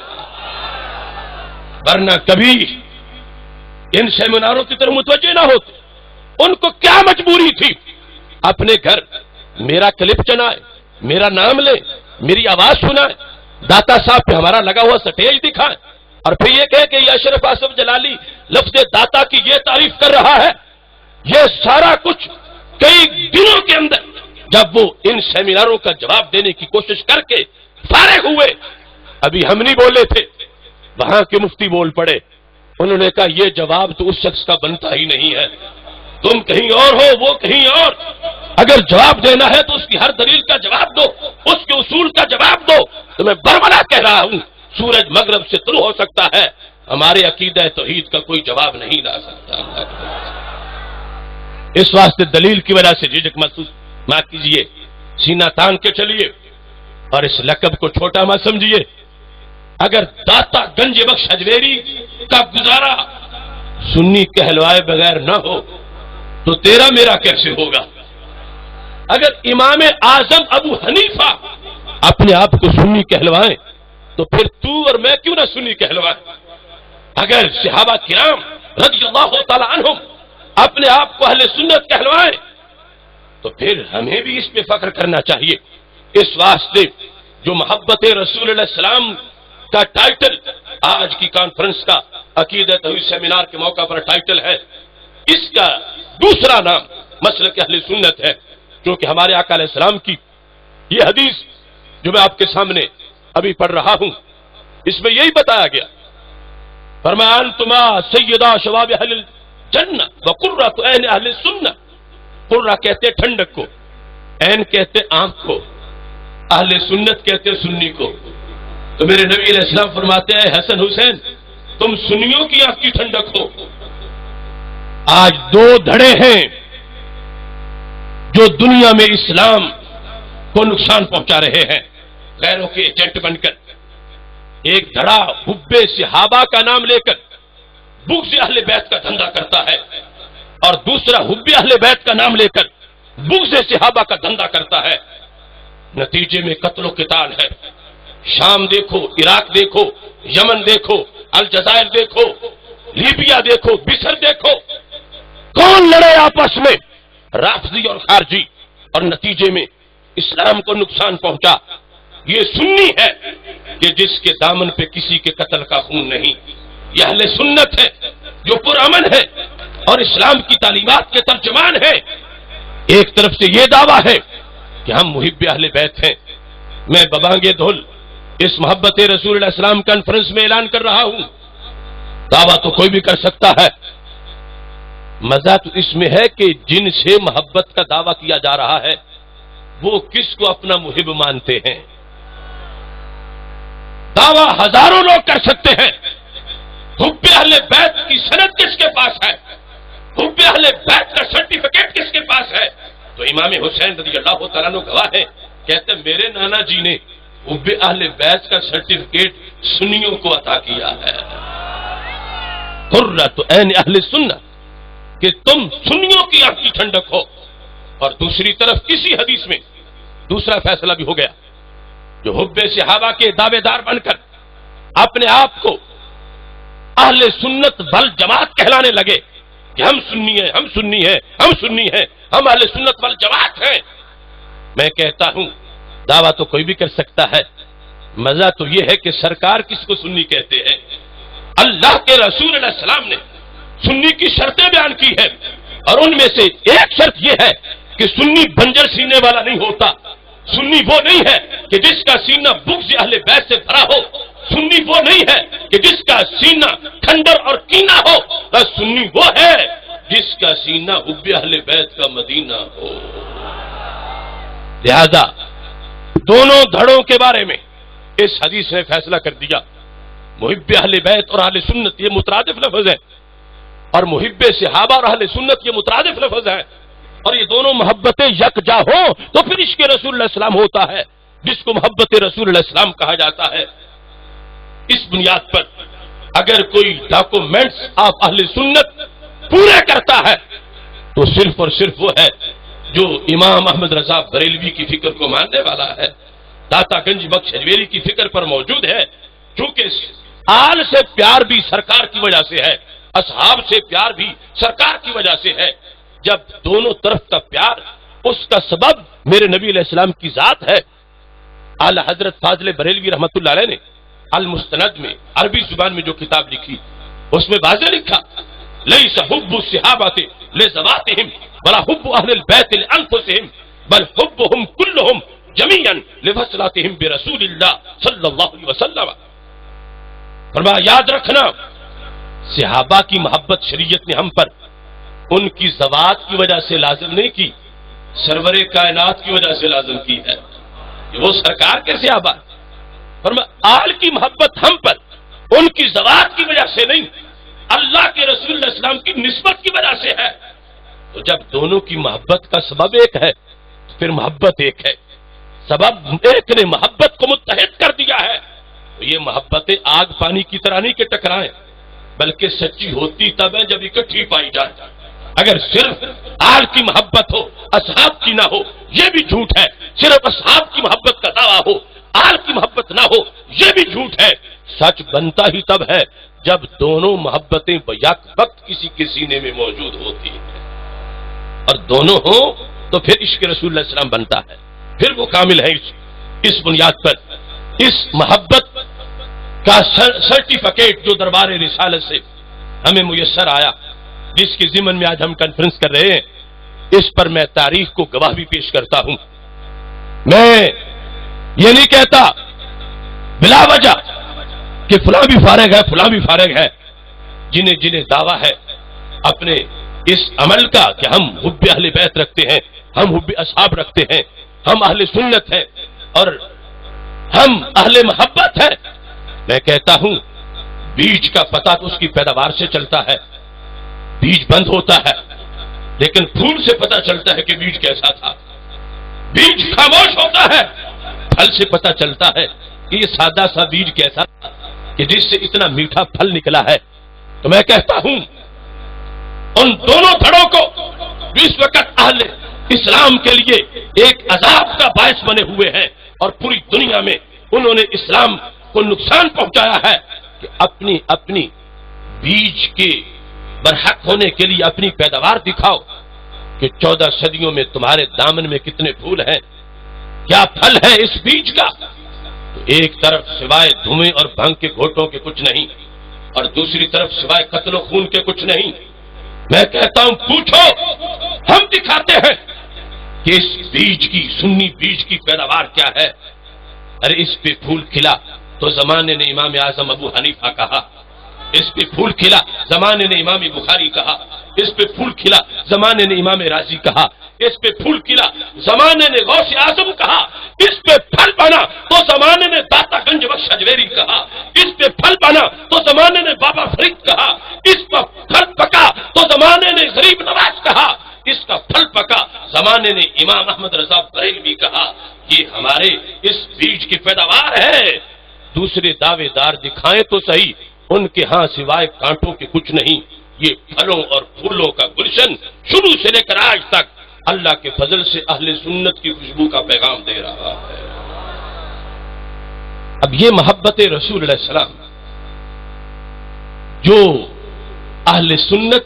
ورنہ کبھی ان سیمیناروں کی طرف متوجہ نہ ہوتے۔ ان کو کیا مجبوری تھی؟ اپنے گھر میرا کلپ چنائے، میرا نام لے، میری آواز سنائے، داتا صاحب پہ ہمارا لگا ہوا سٹیج دکھائے، اور پھر یہ کہے کہ یہ اشرف آصف جلالی لفظ داتا کی یہ تعریف کر رہا ہے۔ یہ سارا کچھ کئی دنوں کے اندر جب وہ ان سیمیناروں کا جواب دینے کی کوشش کر کے فارغ ہوئے، ابھی ہم نہیں بولے تھے، وہاں کے مفتی بول پڑے، انہوں نے کہا یہ جواب تو اس شخص کا بنتا ہی نہیں ہے، تم کہیں اور ہو، وہ کہیں اور، اگر جواب دینا ہے تو اس کی ہر دلیل کا جواب دو، اس کے اصول کا جواب دو۔ تو میں برملا کہہ رہا ہوں، سورج مغرب سے طلوع ہو سکتا ہے، ہمارے عقیدہ توحید کا کوئی جواب نہیں لا سکتا۔ اس واسطے دلیل کی وجہ سے جھجک محسوس نہ کیجیے، سینہ تان کے چلیے اور اس لقب کو چھوٹا مت سمجھیے۔ اگر داتا گنج بخش اجمیری کا گزارا سنی کہلوائے بغیر نہ ہو تو تیرا میرا کیسے ہوگا؟ اگر امام اعظم ابو حنیفہ اپنے آپ کو سنی کہلوائیں تو پھر تو اور میں کیوں نہ سنی کہلوائیں؟ اگر صحابہ کرام رضی اللہ تعالی عنہم اپنے آپ کو اہل سنت کہلوائیں تو پھر ہمیں بھی اس پہ فخر کرنا چاہیے۔ اس واسطے جو محبت رسول اللہ علیہ السلام کا ٹائٹل آج کی کانفرنس کا عقیدہ توحید سیمینار کے موقع پر ٹائٹل ہے، اس کا دوسرا نام مسلک اہل سنت ہے، کیونکہ ہمارے آقا علیہ السلام کی یہ حدیث جو میں آپ کے سامنے ابھی پڑھ رہا ہوں، اس میں یہی بتایا گیا، فرمایا انتما سیدہ شباب اہل الجنہ وقرۃ عین اہل السنہ۔ قرہ کہتے ٹھنڈک کو، عین کہتے آنکھ کو، اہل سنت کہتے سنی کو۔ تو میرے نبی علیہ السلام فرماتے ہیں حسن حسین تم سنیوں کی آنکھ کی ٹھنڈک ہو۔ آج دو دھڑے ہیں جو دنیا میں اسلام کو نقصان پہنچا رہے ہیں غیروں کے ایجنٹ بن کر۔ ایک دھڑا حب صحابہ کا نام لے کر بغض اہل بیت کا دھندا کرتا ہے، اور دوسرا حب اہل بیت کا نام لے کر بغض صحابہ کا دھندا کرتا ہے۔ نتیجے میں قتل و قتال ہے۔ شام دیکھو، عراق دیکھو، یمن دیکھو، الجزائر دیکھو، لیبیا دیکھو، مصر دیکھو، کون لڑے آپس میں؟ رافضی اور خارجی، اور نتیجے میں اسلام کو نقصان پہنچا۔ یہ سنی ہے کہ جس کے دامن پہ کسی کے قتل کا خون نہیں، یہ اہل سنت ہے جو پرامن ہے اور اسلام کی تعلیمات کے ترجمان ہے۔ ایک طرف سے یہ دعویٰ ہے کہ ہم محب اہل بیت ہیں۔ میں ببانگے دھول اس محبت رسول اللہ علیہ السلام کانفرنس میں اعلان کر رہا ہوں، دعویٰ تو کوئی بھی کر سکتا ہے، مزہ تو اس میں ہے کہ جن سے محبت کا دعویٰ کیا جا رہا ہے وہ کس کو اپنا محب مانتے ہیں۔ دعویٰ ہزاروں لوگ کر سکتے ہیں، حب اہل بیت کی سند کس کے پاس ہے؟ حب اہل بیت کا سرٹیفکیٹ کس کے پاس ہے؟ تو امام حسین رضی اللہ تعالیٰ عنہ گواہ ہے، کہتے ہیں میرے نانا جی نے حب اہل بیت کا سرٹیفکیٹ سنیوں کو عطا کیا ہے۔ قرۃ عین اہل سنہ، کہ تم سنیوں کی آنکھ کی ٹھنڈک ہو۔ اور دوسری طرف کسی حدیث میں دوسرا فیصلہ بھی ہو گیا، جو حب صحابہ کے دعوے دار بن کر اپنے آپ کو اہل سنت والجماعت کہلانے لگے کہ ہم سنی ہیں، ہم سنی ہیں، ہم سنی ہیں، ہم اہل سنت والجماعت ہیں۔ میں کہتا ہوں دعویٰ تو کوئی بھی کر سکتا ہے، مزہ تو یہ ہے کہ سرکار کس کو سنی کہتے ہیں۔ اللہ کے رسول علیہ السلام نے سنی کی شرطیں بیان کی ہے، اور ان میں سے ایک شرط یہ ہے کہ سنی بنجر سینے والا نہیں ہوتا۔ سنی وہ نہیں ہے کہ جس کا سینہ بغض اہل بیت سے بھرا ہو، سنی وہ نہیں ہے کہ جس کا سینہ ٹھنڈر اور کینہ ہو، بس سنی وہ ہے جس کا سینہ حب اہل بیت کا مدینہ ہو۔ لہذا دونوں دھڑوں کے بارے میں اس حدیث نے فیصلہ کر دیا، محب اہل بیت اور اہل سنت یہ مترادف لفظ ہے۔ اور محب صحابہ اور اہل سنت یہ مترادف لفظ ہیں، اور یہ دونوں محبتیں یکجا ہوں تو پھر عشق رسول اللہ السلام ہوتا ہے، جس کو محبت رسول اللہ السلام کہا جاتا ہے۔ اس بنیاد پر اگر کوئی ڈاکومنٹس آپ اہل سنت پورے کرتا ہے تو صرف اور صرف وہ ہے جو امام احمد رضا بریلوی کی فکر کو ماننے والا ہے، داتا گنج بخش اجمیری کی فکر پر موجود ہے۔ چونکہ آل سے پیار بھی سرکار کی وجہ سے ہے، اصحاب سے پیار بھی سرکار کی وجہ سے ہے۔ جب دونوں طرف کا پیار، اس کا سبب میرے نبی علیہ السلام کی ذات ہے۔ اعلی حضرت فاضل بریلوی رحمۃ اللہ علیہ نے المستند میں عربی زبان میں جو کتاب لکھی اس میں واضح لکھا، لیس حب الصحابۃ لذواتہم ولا حب اہل البیت لانفسہم بل حبہم کلہم جمیعا لوصلاتہم برسول اللہ صلی اللہ علیہ وسلم۔ فرمایا یاد رکھنا، صحابہ کی محبت شریعت نے ہم پر ان کی ذوات کی وجہ سے لازم نہیں کی، سرور کائنات کی وجہ سے لازم کی ہے، وہ سرکار کے صحابہ۔ فرمایا آل کی محبت ہم پر ان کی ذوات کی وجہ سے نہیں، اللہ کے رسول علیہ السلام کی نسبت کی وجہ سے ہے۔ تو جب دونوں کی محبت کا سبب ایک ہے تو پھر محبت ایک ہے، سبب ایک نے محبت کو متحد کر دیا ہے، تو یہ محبتیں آگ پانی کی طرح نہیں کہ ٹکرائیں، بلکہ سچی ہوتی تب ہے جب اکٹھی پائی جائے۔ اگر صرف آل کی محبت ہو اصحاب کی نہ ہو یہ بھی جھوٹ ہے، صرف اصحاب کی محبت کا دعویٰ ہو آل کی محبت نہ ہو یہ بھی جھوٹ ہے۔ سچ بنتا ہی تب ہے جب دونوں محبتیں بیک وقت کسی کے سینے میں موجود ہوتی ہیں، اور دونوں ہوں تو پھر عشق رسول اللہ علیہ وسلم بنتا ہے، پھر وہ کامل ہے۔ اس بنیاد پر اس محبت کا سرٹیفکیٹ جو دربار رسالت سے ہمیں میسر آیا، جس کے ضمن میں آج ہم کانفرنس کر رہے ہیں، اس پر میں تاریخ کو گواہ بھی پیش کرتا ہوں۔ میں یہ نہیں کہتا بلا وجہ کہ فلاں بھی فارغ ہے فلاں بھی فارغ ہے، جنہیں جنہیں دعویٰ ہے اپنے اس عمل کا کہ ہم حب اہل بیت رکھتے ہیں، ہم حب اصحاب رکھتے ہیں، ہم اہل سنت ہیں اور ہم اہل محبت ہیں، میں کہتا ہوں بیج کا پتہ تو اس کی پیداوار سے چلتا ہے، بیج بند ہوتا ہے لیکن پھول سے پتہ چلتا ہے کہ بیج کیسا تھا، بیج خاموش ہوتا ہے پھل سے پتہ چلتا ہے کہ یہ سادہ سا بیج کیسا تھا کہ جس سے اتنا میٹھا پھل نکلا ہے۔ تو میں کہتا ہوں ان دونوں دھڑوں کو جو اس وقت اہل اسلام کے لیے ایک عذاب کا باعث بنے ہوئے ہیں اور پوری دنیا میں انہوں نے اسلام کو نقصان پہنچایا ہے، کہ اپنی اپنی بیج کے برحق ہونے کے لیے اپنی پیداوار دکھاؤ کہ 14 صدیوں میں تمہارے دامن میں کتنے پھول ہیں، کیا پھل ہے اس بیج کا؟ تو ایک طرف سوائے دھوئیں اور بھنگ کے گھوٹوں کے کچھ نہیں، اور دوسری طرف سوائے قتل و خون کے کچھ نہیں۔ میں کہتا ہوں پوچھو، ہم دکھاتے ہیں کہ اس بیج کی سنی بیج کی پیداوار کیا ہے۔ ارے اس پہ پھول کھلا تو زمانے نے امام اعظم ابو حنیفہ کہا، اس پہ پھول کھلا زمانے نے امام بخاری کہا، اس پہ پھول کھلا زمانے نے امام رازی کہا، اس پہ پھول کھلا زمانے نے غوث اعظم کہا، اس پہ پھل بنا تو زمانے نے داتا گنج بخش اجمیری کہا، اس پہ پھل بنا تو زمانے نے بابا فرید کہا، اس پر پھل پکا تو زمانے نے غریب نواز کہا، اس کا پھل پکا زمانے نے امام احمد رضا بریلوی کہا۔ یہ ہمارے اس بیج کی پیداوار ہے۔ دوسرے دعوے دار دکھائیں تو صحیح، ان کے ہاں سوائے کانٹوں کے کچھ نہیں۔ یہ پھلوں اور پھولوں کا گلشن شروع سے لے کر آج تک اللہ کے فضل سے اہل سنت کی خوشبو کا پیغام دے رہا ہے۔ اب یہ محبت رسول علیہ السلام جو اہل سنت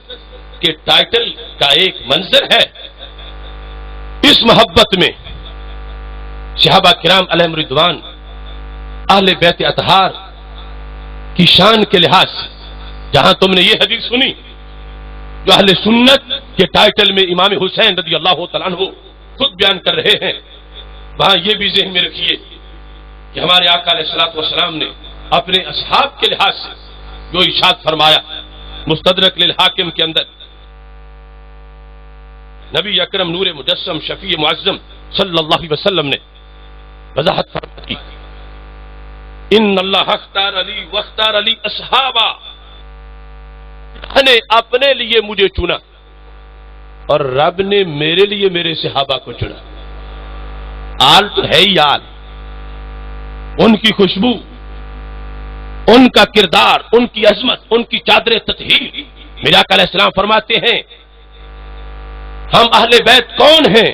کے ٹائٹل کا ایک منظر ہے، اس محبت میں صحابہ کرام علیہم رضوان اہل بیت اطہار کی شان کے لحاظ سے، جہاں تم نے یہ حدیث سنی جو اہل سنت کے ٹائٹل میں امام حسین رضی اللہ تعالیٰ عنہ خود بیان کر رہے ہیں، وہاں یہ بھی ذہن میں رکھیے کہ ہمارے آقا علیہ الصلوۃ والسلام نے اپنے اصحاب کے لحاظ سے جو ارشاد فرمایا مستدرک للحاکم کے اندر، نبی اکرم نور مجسم شفیع معظم صلی اللہ علیہ وسلم نے وضاحت فرمائی، ان اللہ اختار علی واختار علی اصحابہ نے اپنے لیے مجھے چنا اور رب نے میرے لیے میرے صحابہ کو چنا. آل تو ہے ہی آل، ان کی خوشبو، ان کا کردار، ان کی عظمت، ان کی چادر تطہیر. میرا آقا علیہ السلام فرماتے ہیں ہم اہل بیت کون ہیں؟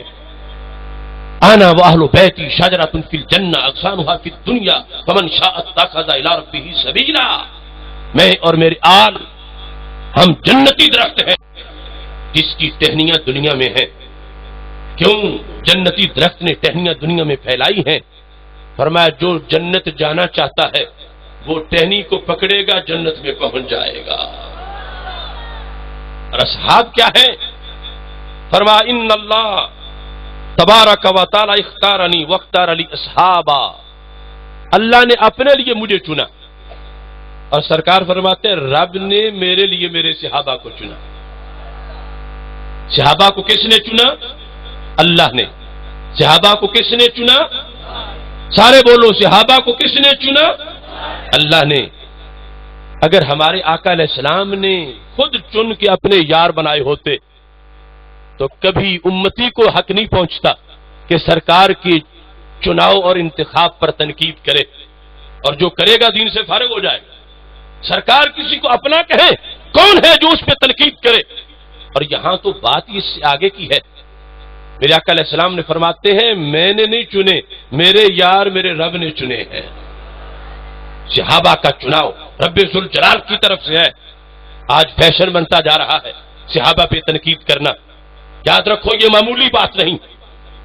انا واہل بیتی شجرۃ فی الجنہ اغصانها فی الدنیا فمن شاء اتخذ الی ربہ سبیلا. میں اور میرے آل ہم جنتی درخت ہیں جس کی ٹہنیاں دنیا میں ہیں. کیوں جنتی درخت نے ٹہنیاں دنیا میں پھیلائی ہیں؟ فرمایا جو جنت جانا چاہتا ہے وہ ٹہنی کو پکڑے گا جنت میں پہنچ جائے گا. اور اصحاب کیا ہے؟ فرمایا ان اللہ تبارک و تعالی اختارنی واختار علی اصحابا. اللہ نے اپنے لیے مجھے چنا اور سرکار فرماتے ہیں رب نے میرے لیے میرے صحابہ کو چنا. صحابہ کو کس نے چنا؟ اللہ نے. صحابہ کو کس نے چنا؟ سارے بولو صحابہ کو کس نے چنا؟ اللہ نے. اگر ہمارے آقا علیہ السلام نے خود چن کے اپنے یار بنائے ہوتے تو کبھی امتی کو حق نہیں پہنچتا کہ سرکار کی چناؤ اور انتخاب پر تنقید کرے، اور جو کرے گا دین سے فارغ ہو جائے گا. سرکار کسی کو اپنا کہے، کون ہے جو اس پہ تنقید کرے؟ اور یہاں تو بات اس سے آگے کی ہے. میرے آقا علیہ السلام نے فرماتے ہیں میں نے نہیں چنے، میرے یار میرے رب نے چنے ہیں. صحابہ کا چناؤ رب ذوالجلال کی طرف سے ہے. آج فیشن بنتا جا رہا ہے صحابہ پہ تنقید کرنا. یاد رکھو یہ معمولی بات نہیں.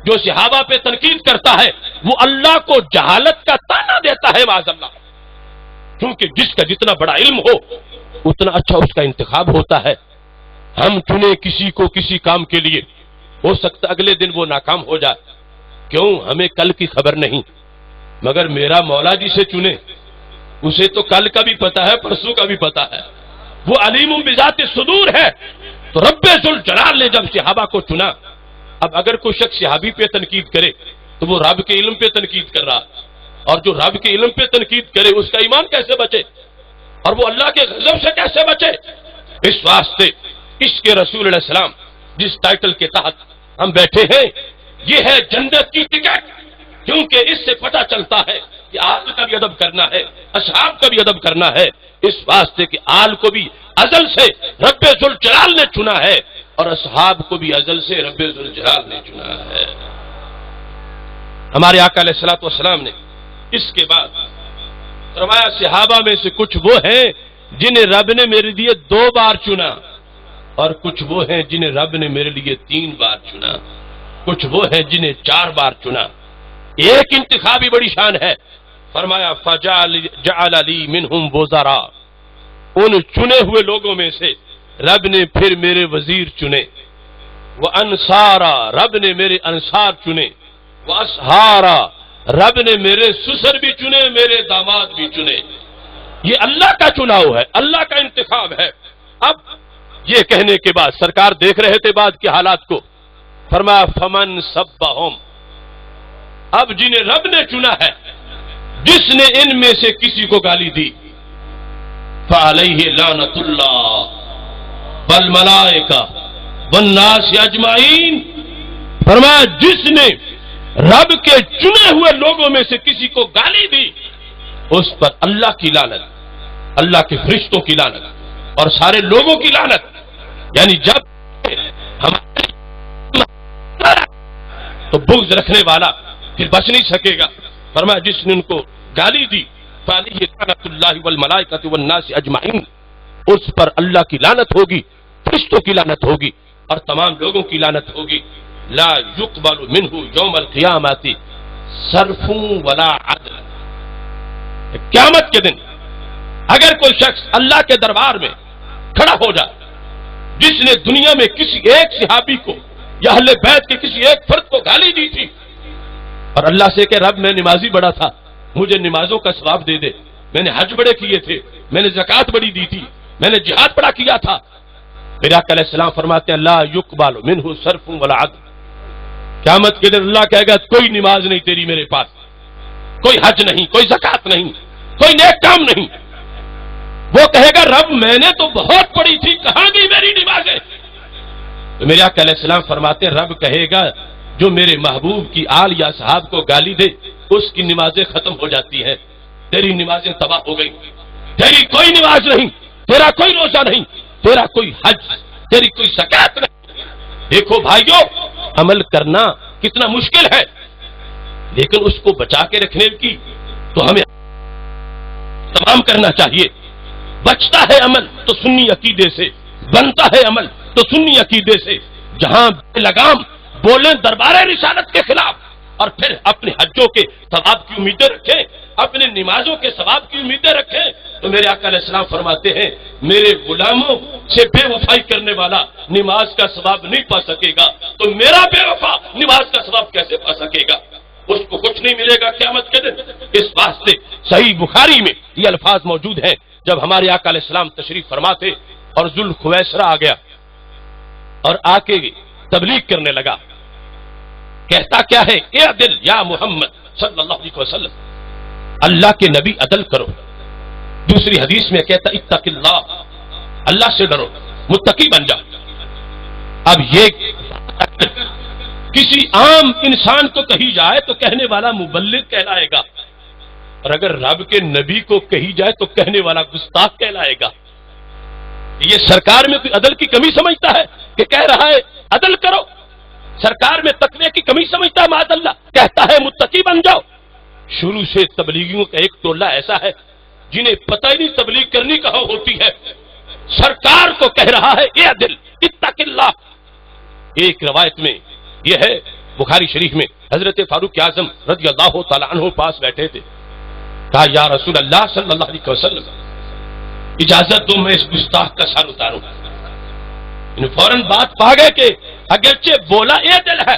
جو صحابہ پہ تنقید کرتا ہے وہ اللہ کو جہالت کا طعنہ دیتا ہے معاذ اللہ. کیونکہ جس کا جتنا بڑا علم ہو اتنا اچھا اس کا انتخاب ہوتا ہے. ہم چنے کسی کو کسی کام کے لیے، ہو سکتا اگلے دن وہ ناکام ہو جائے. کیوں؟ ہمیں کل کی خبر نہیں. مگر میرا مولا جسے چنے اسے تو کل کا بھی پتا ہے، پرسوں کا بھی پتا ہے. وہ علیم بذات الصدور ہے. تو رب ذوالجلال نے جب صحابہ کو چنا، اب اگر کوئی شخص صحابی پہ تنقید کرے تو وہ رب کے علم پہ تنقید کر رہا، اور جو رب کے علم پہ تنقید کرے اس کا ایمان کیسے بچے اور وہ اللہ کے غضب سے کیسے بچے؟ اس واسطے عشق رسول علیہ السلام جس ٹائٹل کے تحت ہم بیٹھے ہیں یہ ہے جنت کی ٹکٹ. کیونکہ اس سے پتہ چلتا ہے کہ آل کا بھی ادب کرنا ہے، اصحاب کا بھی ادب کرنا ہے. اس واسطے کہ آل کو بھی ازل سے رب ذوالجلال نے چنا ہے اور اصحاب کو بھی ازل سے رب ذوالجلال نے چنا ہے. ہمارے آقا علیہ الصلوۃ والسلام نے اس کے بعد فرمایا صحابہ میں سے کچھ وہ ہیں جنہیں رب نے میرے لیے 2 بار چنا، اور کچھ وہ ہیں جنہیں رب نے میرے لیے 3 بار چنا، کچھ وہ ہیں جنہیں 4 بار چنا. ایک انتخابی بڑی شان ہے. فرمایا فجعل لی منہم وزراء. ان چنے ہوئے لوگوں میں سے رب نے پھر میرے وزیر چنے. وانصارا، رب نے میرے انصار چنے. واصہارا، رب نے میرے سسر بھی چنے، میرے داماد بھی چنے. یہ اللہ کا چناؤ ہے، اللہ کا انتخاب ہے. اب یہ کہنے کے بعد سرکار دیکھ رہے تھے بعد کے حالات کو. فرمایا فمن سبہم، اب جنہیں رب نے چنا ہے جس نے ان میں سے کسی کو گالی دی فعلیہ لعنت اللہ والملائکہ والناس اجمعین. فرمایا جس نے رب کے چنے ہوئے لوگوں میں سے کسی کو گالی دی اس پر اللہ کی لعنت، اللہ کے فرشتوں کی لعنت اور سارے لوگوں کی لعنت. یعنی جب تو بغض رکھنے والا پھر بچ نہیں سکے گا. فرمایا جس نے ان کو گالی دی فعلیہ لعنت اللہ والملائکۃ والناس اجمعین، اس پر اللہ کی لعنت ہوگی، فرشتوں کی لعنت ہوگی اور تمام لوگوں کی لعنت ہوگی. لا يقبل منه یوم القیامت صرف ولا عدل. قیامت کے دن اگر کوئی شخص اللہ کے دربار میں کھڑا ہو جائے جس نے دنیا میں کسی ایک صحابی کو یا اہل بیت کے کسی ایک فرد کو گالی دی تھی اور اللہ سے کہ رب میں نمازی بڑا تھا، مجھے نمازوں کا ثواب دے دے، میں نے حج بڑے کیے تھے، میں نے زکات بڑی دی تھی، میں نے جہاد بڑا کیا تھا. پھر آقا علیہ السلام فرماتے ہیں لا يقبل منه صرف ولا عدل. قیامت کے دن اللہ کہے گا کوئی نماز نہیں تیری میرے پاس، کوئی حج نہیں، کوئی زکات نہیں، کوئی نیک کام نہیں. وہ کہے گا رب میں نے تو بہت پڑھی تھی، کہاں گئی میری نمازیں؟ تو میرے آقا علیہ السلام فرماتے رب کہے گا جو میرے محبوب کی آل یا صحاب کو گالی دے اس کی نمازیں ختم ہو جاتی ہیں، تیری نمازیں تباہ ہو گئی، تیری کوئی نماز نہیں، تیرا کوئی روزہ نہیں، تیرا کوئی حج، تیری کوئی زکات نہیں۔ دیکھو بھائیو، عمل کرنا کتنا مشکل ہے، لیکن اس کو بچا کے رکھنے کی تو ہمیں تمام کرنا چاہیے۔ بچتا ہے عمل تو سنی عقیدے سے، بنتا ہے عمل تو سنی عقیدے سے، جہاں بے لگام بولیں دربار رسالت کے خلاف اور پھر اپنے حجوں کے ثواب کی امیدیں رکھیں، اپنے نمازوں کے ثواب کی امیدیں رکھیں، تو میرے آقا علیہ السلام فرماتے ہیں میرے غلاموں سے بے وفائی کرنے والا نماز کا ثواب نہیں پا سکے گا، تو میرا بے وفا نماز کا ثواب کیسے پا سکے گا؟ اس کو کچھ نہیں ملے گا قیامت کے دن۔ اس واسطے صحیح بخاری میں یہ الفاظ موجود ہیں، جب ہمارے آقا علیہ السلام تشریف فرماتے اور ذوالخویسرہ آ گیا اور آ کے تبلیغ کرنے لگا، کہتا کیا ہے؟ اعدل یا محمد صلی اللہ علیہ وسلم، اللہ کے نبی عدل کرو۔ دوسری حدیث میں کہتا اتق اللہ، اللہ سے ڈرو، متقی بن جا۔ اب یہ کسی عام انسان کو کہی جائے تو کہنے والا مبلغ کہلائے گا، اور اگر رب کے نبی کو کہی جائے تو کہنے والا گستاخ کہلائے گا۔ یہ سرکار میں کوئی عدل کی کمی سمجھتا ہے کہ کہہ رہا ہے عدل کرو؟ سرکار میں تقوی کی کمی سمجھتا ہے معاذ اللہ، کہتا ہے متقی بن جاؤ۔ شروع سے تبلیغیوں کا ایک ٹولہ ایسا ہے جنہیں پتہ ہی نہیں تبلیغ کرنی کہاں ہوتی ہے، سرکار کو کہہ رہا ہے اعدل اتق اللہ۔ ایک روایت میں یہ ہے بخاری شریف میں، حضرت فاروق اعظم رضی اللہ تعالیٰ عنہ پاس بیٹھے تھے، کہا یا رسول اللہ صلی اللہ علیہ وسلم اجازت دو میں اس گستاخ کا سر اتاروں۔ فوراً بات پا گئے کہ اگرچہ بولا اعدل ہے،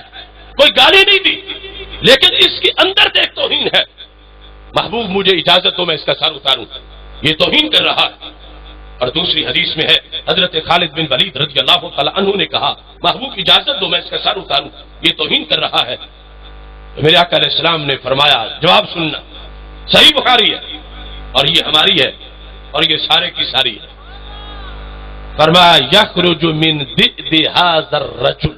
کوئی گالی نہیں دی، لیکن اس کے اندر دیکھ توہین ہے۔ محبوب مجھے اجازت دو میں اس کا سر اتاروں، یہ توہین کر رہا ہے۔ اور دوسری حدیث میں ہے حضرت خالد بن ولید رضی اللہ تعالیٰ عنہ نے کہا محبوب اجازت دو میں اس کا سر اتاروں، یہ توہین کر رہا ہے۔ تو میرے آقا علیہ السلام نے فرمایا جواب سننا، صحیح بخاری ہے اور یہ ہماری ہے اور یہ سارے کی ساری ہے۔ فرمایا یخرج من ذئب ھذا الرجل،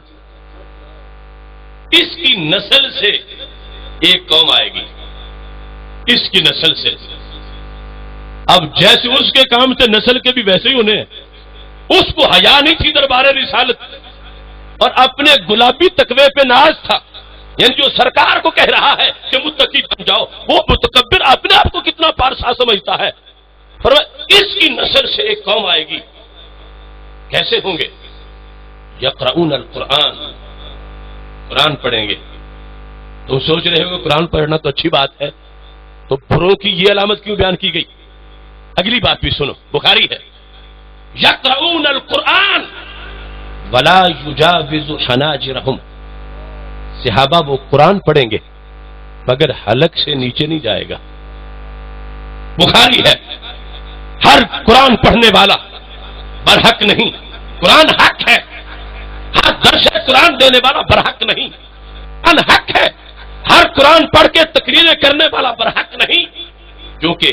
اس کی نسل سے ایک قوم آئے گی، اس کی نسل سے۔ اب جیسے اس کے کام سے نسل کے بھی ویسے ہی ہونے ہیں۔ اس کو حیا نہیں تھی دربار رسالت اور اپنے گلابی تقوی پہ ناز تھا، یعنی جو سرکار کو کہہ رہا ہے کہ متقی بن جاؤ، وہ متکبر اپنے آپ کو کتنا پارسا سمجھتا ہے۔ اس کی نسل سے ایک قوم آئے گی، کیسے ہوں گے؟ یقرؤون القرآن، قرآن پڑھیں گے۔ تم سوچ رہے ہو کہ قرآن پڑھنا تو اچھی بات ہے، تو بروں کی یہ علامت کیوں بیان کی گئی؟ اگلی بات بھی سنو، بخاری ہے یقرؤون القرآن ولا یجاوز حناجرہم، صحابہ وہ قرآن پڑھیں گے مگر حلق سے نیچے نہیں جائے گا۔ بخاری ہے ہر قرآن پڑھنے والا برحق نہیں، قرآن حق ہے، ہر درس قرآن دینے والا برحق نہیں، قرآن حق ہے، ہر قرآن پڑھ کے تقریریں کرنے والا برحق نہیں، کیونکہ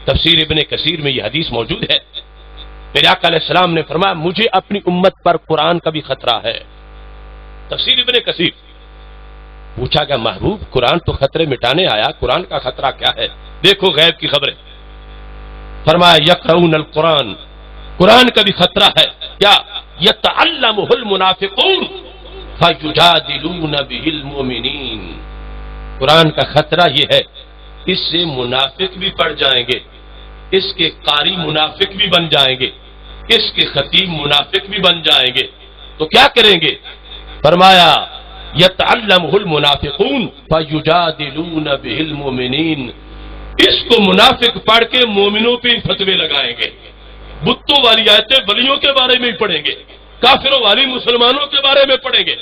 تفسیر ابن کثیر میں یہ حدیث موجود ہے۔ میرے آقا علیہ السلام نے فرمایا مجھے اپنی امت پر قرآن کا بھی خطرہ ہے۔ تفسیر ابن کثیر، پوچھا کہ محبوب قرآن تو خطرے مٹانے آیا، قرآن کا خطرہ کیا ہے؟ دیکھو غیب کی خبریں۔ فرمایا یقرؤون القرآن، قرآن کا بھی خطرہ ہے، کیا؟ یتعلمہ المنافقون فیجادلون بہ المؤمنین، قرآن کا خطرہ یہ ہے اس سے منافق بھی پڑھ جائیں گے، اس کے قاری منافق بھی بن جائیں گے، اس کے خطیب منافق بھی بن جائیں گے، تو کیا کریں گے؟ فرمایا یتعلمہ المنافقون فیجادلون بہ المؤمنین، اس کو منافق پڑھ کے مومنوں پہ ہی فتوے لگائیں گے، بتوں والی آیتیں ولیوں کے بارے میں ہی پڑھیں گے، کافروں والی مسلمانوں کے بارے میں پڑھیں گے۔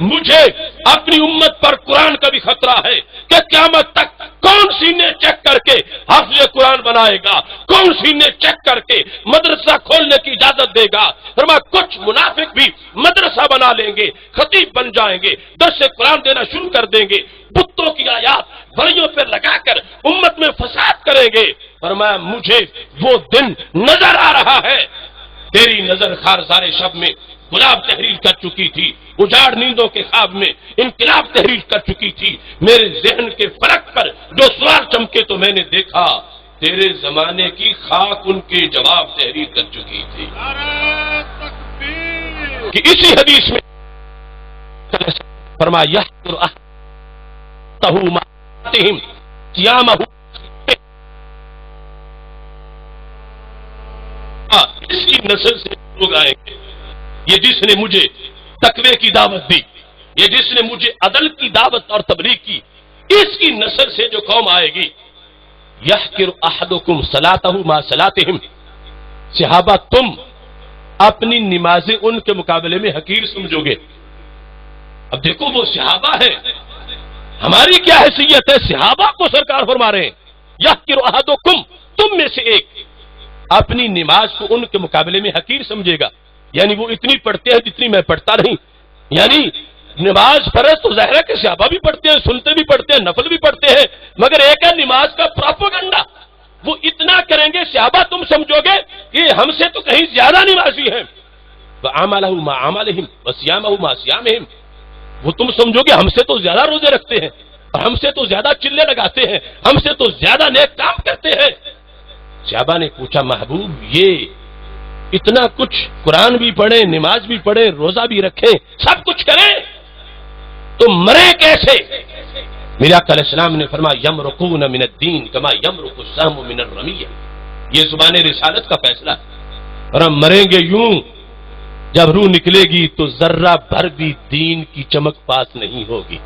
مجھے اپنی امت پر قرآن کا بھی خطرہ ہے کہ قیامت تک کون سینے چیک کر کے حافظ قرآن بنائے گا، کون سینے چیک کر کے مدرسہ کھولنے کی اجازت دے گا۔ فرمایا کچھ منافق بھی مدرسہ بنا لیں گے، خطیب بن جائیں گے، درس قرآن دینا شروع کر دیں گے، بتوں کی آیات ولیوں پر لگا کر امت میں فساد کریں گے۔ فرمایا مجھے وہ دن نظر آ رہا ہے، تیری نظر خارزار شب میں گلاب تحریر کر چکی تھی، اجاڑ نیندوں کے خواب میں انقلاب تحریر کر چکی تھی، میرے ذہن کے فلک پر جو سوال چمکے تو میں نے دیکھا تیرے زمانے کی خاک ان کے جواب تحریر کر چکی تھی۔ کہ اسی حدیث میں فرمایا اس کی نسل سے لوگ آئیں گے، یہ جس نے مجھے تقوی کی دعوت دی، یہ جس نے مجھے عدل کی دعوت اور تبلیغ کی، اس کی نسل سے جو قوم آئے گی، یحقر احدکم صلاتہ ما صلاتہم، صحابہ تم اپنی نمازیں ان کے مقابلے میں حقیر سمجھو گے۔ اب دیکھو وہ صحابہ ہیں، ہماری کیا حیثیت ہے؟ صحابہ کو سرکار فرما رہے ہیں یحقر احدکم، تم میں سے ایک اپنی نماز کو ان کے مقابلے میں حقیر سمجھے گا، یعنی وہ اتنی پڑھتے ہیں جتنی میں پڑھتا نہیں، یعنی نماز فرض تو ظاہر ہے کہ صحابہ بھی پڑھتے ہیں، سنتے بھی پڑھتے ہیں، نفل بھی پڑھتے ہیں، مگر ایک ہے نماز کا پروپیگنڈا، وہ اتنا کریں گے صحابہ تم سمجھو گے کہ ہم سے تو کہیں زیادہ نمازی ہیں، وَعَمَلَهُ مَا عَمَلِهِمْ وَصِيَامَهُ مَا صِيَامِهِمْ، وہ تم سمجھو گے ہم سے تو زیادہ روزے رکھتے ہیں اور ہم سے تو زیادہ چلے لگاتے ہیں، ہم سے تو زیادہ نیک کام کرتے ہیں۔ صحابہ نے پوچھا محبوب یہ اتنا کچھ قرآن بھی پڑھیں، نماز بھی پڑھیں، روزہ بھی رکھیں، سب کچھ کریں تو مرے کیسے؟ میرے آقا علیہ السلام نے فرمایا یمرقون من الدین کما یمرق السهم من الرمیہ، یہ زبان رسالت کا فیصلہ ہے، اور ہم مریں گے یوں جب روح نکلے گی تو ذرہ بھر بھی دین کی چمک پاس نہیں ہوگی،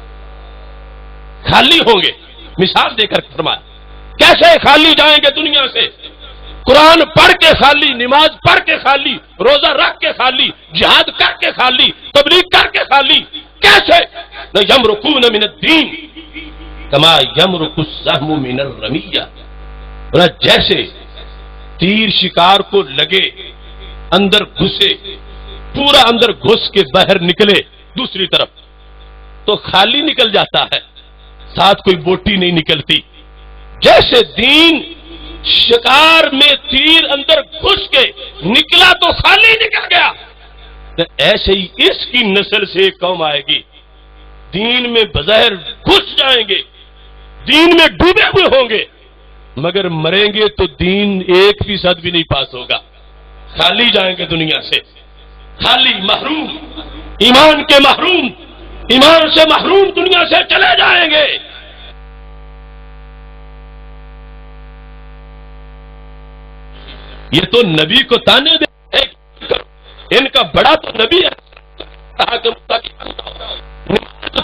خالی ہوں گے۔ مثال دے کر فرمایا کیسے خالی جائیں گے دنیا سے؟ قرآن پڑھ کے خالی، نماز پڑھ کے خالی، روزہ رکھ کے خالی، جہاد کر کے خالی، تبلیغ کر کے خالی، کیسے؟ یمرقون من الدین کما یمرق السهم من الرمیہ، جیسے تیر شکار کو لگے اندر گھسے، پورا اندر گھس کے باہر نکلے دوسری طرف تو خالی نکل جاتا ہے، ساتھ کوئی بوٹی نہیں نکلتی، جیسے دین شکار میں تیر اندر گھس کے نکلا تو خالی نکل گیا، تو ایسے ہی اس کی نسل سے ایک قوم آئے گی، دین میں بظاہر گھس جائیں گے، دین میں ڈوبے ہوئے ہوں گے، مگر مریں گے تو دین 1% بھی نہیں پاس ہوگا، خالی جائیں گے دنیا سے، خالی، محروم، ایمان کے محروم، ایمان سے محروم دنیا سے چلے جائیں گے۔ یہ تو نبی کو تانے دے، ان کا بڑا تو نبی ہے،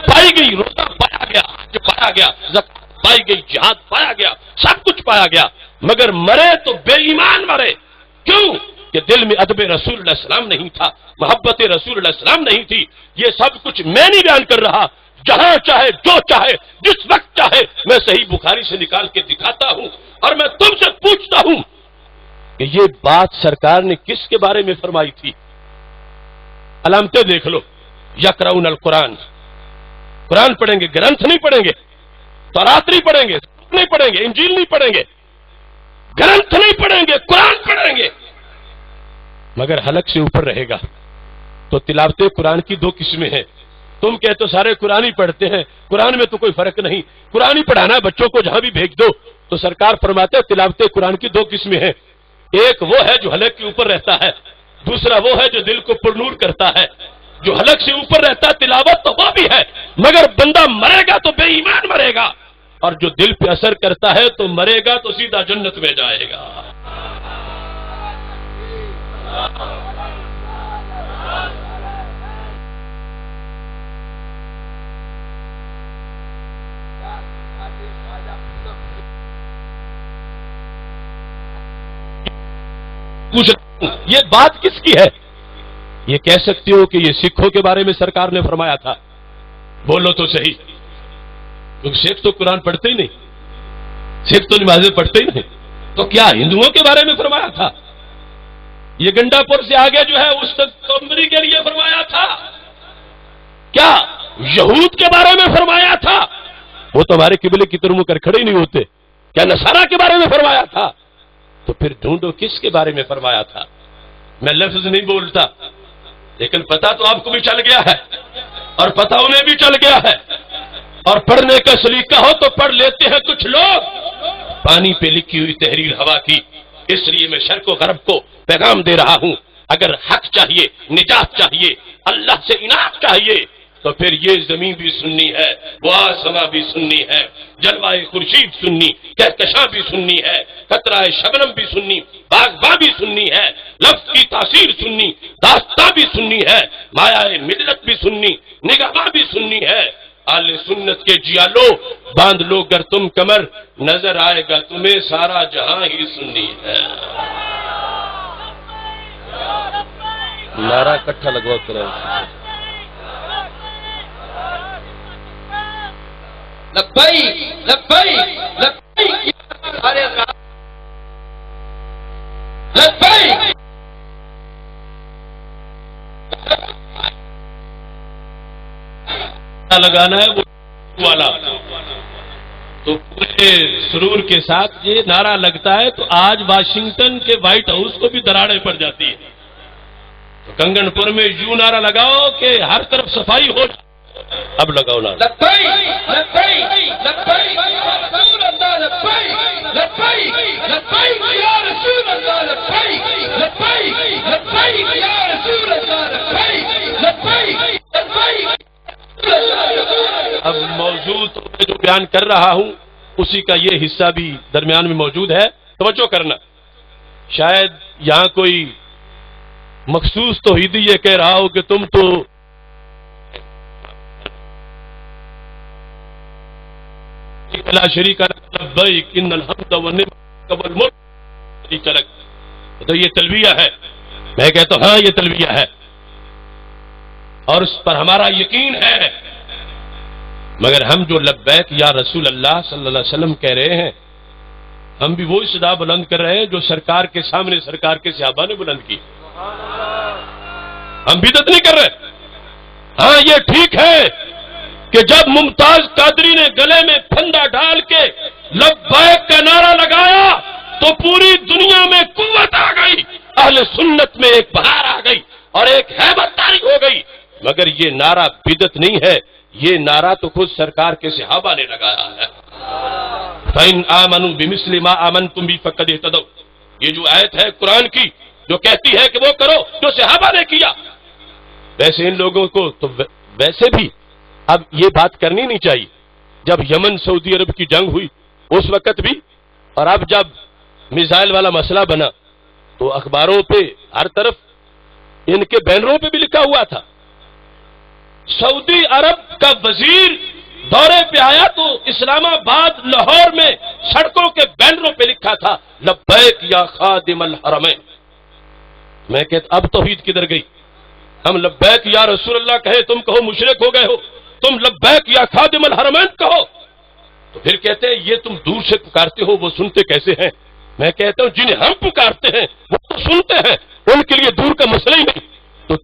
پائی گئی، روزہ پایا گیا، حج پایا گیا، زکات پائی گئی، جہاد پایا گیا، سب کچھ پایا گیا، مگر مرے تو بے ایمان مرے، کیوں؟ کہ دل میں ادب رسول اللہ السلام نہیں تھا، محبت رسول اللہ السلام نہیں تھی۔ یہ سب کچھ میں نہیں بیان کر رہا، جہاں چاہے جو چاہے جس وقت چاہے میں صحیح بخاری سے نکال کے دکھاتا ہوں، اور میں تم سے پوچھتا ہوں کہ یہ بات سرکار نے کس کے بارے میں فرمائی تھی؟ علامتیں دیکھ لو، یقرؤون القرآن، قرآن پڑھیں گے، گرنتھ نہیں پڑھیں گے، تورات نہیں پڑھیں گے، نہیں پڑھیں گے، انجیل نہیں پڑھیں گے، گرنتھ نہیں پڑھیں گے، قرآن پڑھیں گے، مگر حلق سے اوپر رہے گا۔ تو تلاوت قرآن کی 2 قسمیں ہیں، تم کہتے تو سارے قرآن ہی پڑھتے ہیں، قرآن میں تو کوئی فرق نہیں، قرآن ہی پڑھانا ہے بچوں کو جہاں بھی بھیج دو، تو سرکار فرماتے ہیں تلاوت قرآن کی 2 قسمیں ہیں، ایک وہ ہے جو حلق کے اوپر رہتا ہے، دوسرا وہ ہے جو دل کو پرنور کرتا ہے۔ جو حلق سے اوپر رہتا ہے تلاوت تو وہ بھی ہے، مگر بندہ مرے گا تو بے ایمان مرے گا، اور جو دل پہ اثر کرتا ہے تو مرے گا تو سیدھا جنت میں جائے گا۔ یہ بات کس کی ہے؟ یہ کہہ سکتے ہو کہ یہ سکھوں کے بارے میں سرکار نے فرمایا تھا، بولو تو صحیح، کیونکہ سکھ تو قرآن پڑھتے ہی نہیں، سکھ تو نمازیں پڑھتے ہی نہیں، تو کیا ہندوؤں کے بارے میں فرمایا تھا؟ یہ گنڈا پور سے آگے جو ہے اس کمبری کے لیے فرمایا تھا؟ کیا یہود کے بارے میں فرمایا تھا؟ وہ تو ہمارے قبلے کی طرف کر کھڑے ہی نہیں ہوتے۔ کیا نصارہ کے بارے میں فرمایا تھا؟ تو پھر ڈھونڈو کس کے بارے میں فرمایا تھا. میں لفظ نہیں بولتا، لیکن پتہ تو آپ کو بھی چل گیا ہے اور پتہ انہیں بھی چل گیا ہے. اور پڑھنے کا سلیقہ ہو تو پڑھ لیتے ہیں کچھ لوگ پانی پہ لکھی ہوئی تحریر ہوا کی. اس لیے میں شرق و غرب کو پیغام دے رہا ہوں، اگر حق چاہیے، نجات چاہیے، اللہ سے انعام چاہیے، تو پھر یہ زمین بھی سننی ہے، وہ آسماں بھی سننی ہے، جلوائے خورشید سننی، کہکشاں بھی سننی ہے، قطرہ شبنم بھی سننی، باغباں بھی سننی ہے، لفظ کی تاثیر سننی، داستاں بھی سننی ہے، مایا ملت بھی سننی، نگہباں بھی سننی ہے. اہل سنت کے جیالو باندھ لو گر تم کمر، نظر آئے گا تمہیں سارا جہاں ہی سننی ہے. نعرہ کٹھا لگوا کرے لبیک لبیک لبیک سارے لبیک لگانا ہے وہ والا. تو پورے سرور کے ساتھ یہ نعرہ لگتا ہے تو آج واشنگٹن کے وائٹ ہاؤس کو بھی دراڑیں پڑ جاتی ہے. تو کنگن پور میں یوں نعرہ لگاؤ کہ ہر طرف صفائی ہو جائے. اب لگاؤ نعرہ. لبیک لبیک لبیک یا رسول اللہ، لبیک لبیک لبیک یا رسول اللہ، لبیک لبیک لبیک یا رسول اللہ، لبیک لبیک لبیک. اب موضوع تو میں جو بیان کر رہا ہوں اسی کا یہ حصہ بھی درمیان میں موجود ہے، توجہ کرنا. شاید یہاں کوئی مخصوص توحیدی یہ کہہ رہا ہو کہ تم تو لا شریک لبیک ان الحمد والنعمت والملک شریک لک. تو یہ تلبیہ ہے. میں کہتا ہوں ہاں یہ تلبیہ ہے اور اس پر ہمارا یقین ہے، مگر ہم جو لبیک یا رسول اللہ صلی اللہ علیہ وسلم کہہ رہے ہیں، ہم بھی وہی صدا بلند کر رہے ہیں جو سرکار کے سامنے سرکار کے صحابہ نے بلند کی. ہم بدعت نہیں کر رہے. ہاں یہ ٹھیک ہے کہ جب ممتاز قادری نے گلے میں پھندا ڈال کے لبیک کا نعرہ لگایا تو پوری دنیا میں قوت آ گئی، اہل سنت میں ایک بہار آ گئی اور ایک ہیبت طاری ہو گئی. مگر یہ نعرہ بدعت نہیں ہے، یہ نعرہ تو خود سرکار کے صحابہ نے لگایا ہے. فَإِنْ آمَنُوا بِمِثْلِ مَا آمَنْتُمْ بِهِ فَقَدِ اهْتَدَوْا. یہ جو آیت ہے قرآن کی جو کہتی ہے کہ وہ کرو جو صحابہ نے کیا. ویسے ان لوگوں کو تو ویسے بھی اب یہ بات کرنی نہیں چاہیے. جب یمن سعودی عرب کی جنگ ہوئی اس وقت بھی، اور اب جب میزائل والا مسئلہ بنا تو اخباروں پہ ہر طرف ان کے بینروں پہ بھی لکھا ہوا تھا. سعودی عرب کا وزیر دورے پہ آیا تو اسلام آباد لاہور میں سڑکوں کے بینروں پہ لکھا تھا لبیک یا خادم الحرمین. میں کہتا اب توحید کدھر گئی؟ ہم لبیک یا رسول اللہ کہے تم کہو مشرک ہو گئے ہو، تم لبیک یا خادم الحرمین کہو. تو پھر کہتے ہیں یہ تم دور سے پکارتے ہو وہ سنتے کیسے ہیں؟ میں کہتا ہوں جنہیں ہم پکارتے ہیں وہ تو سنتے ہیں، ان کے لیے دور کا مسئلہ ہی نہیں. تو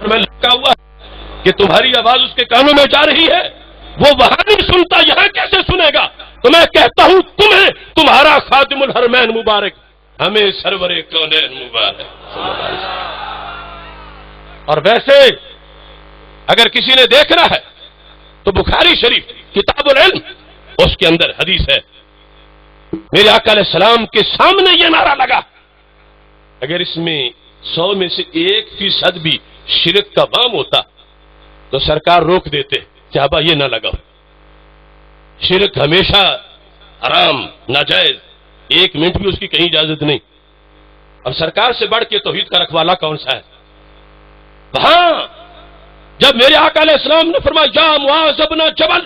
میں لگا ہوا کہ تمہاری آواز اس کے کانوں میں جا رہی ہے، وہ وہاں نہیں سنتا یہاں کیسے سنے گا؟ تو میں کہتا ہوں تمہیں تمہارا خادم الحرمین مبارک، ہمیں سرور کونین مبارک. اور ویسے اگر کسی نے دیکھنا ہے تو بخاری شریف کتاب العلم اس کے اندر حدیث ہے، میرے آقا علیہ السلام کے سامنے یہ نعرہ لگا. اگر اس میں 100 میں سے 1% بھی شرک کا وام ہوتا تو سرکار روک دیتے، صحابہ یہ نہ لگاؤ. شرک ہمیشہ حرام ناجائز، 1 منٹ بھی اس کی کہیں اجازت نہیں. اور سرکار سے بڑھ کے توحید کا رکھوالا کون سا ہے؟ وہاں جب میرے آقا علیہ السلام نے فرمایا یا معاذ بن جبل،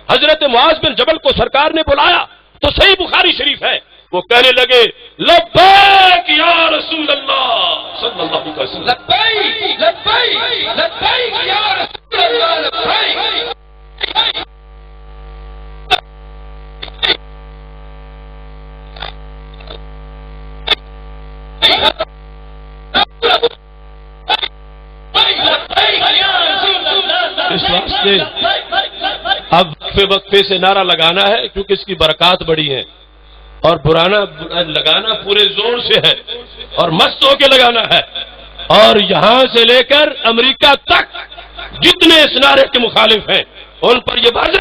حضرت معاذ بن جبل کو سرکار نے بلایا تو صحیح بخاری شریف ہے، وہ کہنے لگے لبیک یا رسول اللہ صلی اللہ علیہ وسلم. لبیک لبیک لبیک یا رسول اللہ، لبیک. اس واسطے اب وقفے وقفے سے نعرہ لگانا ہے کیونکہ اس کی برکات بڑی ہیں، اور پرانا لگانا پورے زور سے ہے اور مست ہو کے لگانا ہے، اور یہاں سے لے کر امریکہ تک جتنے اس نعرے کے مخالف ہیں ان پر یہ بات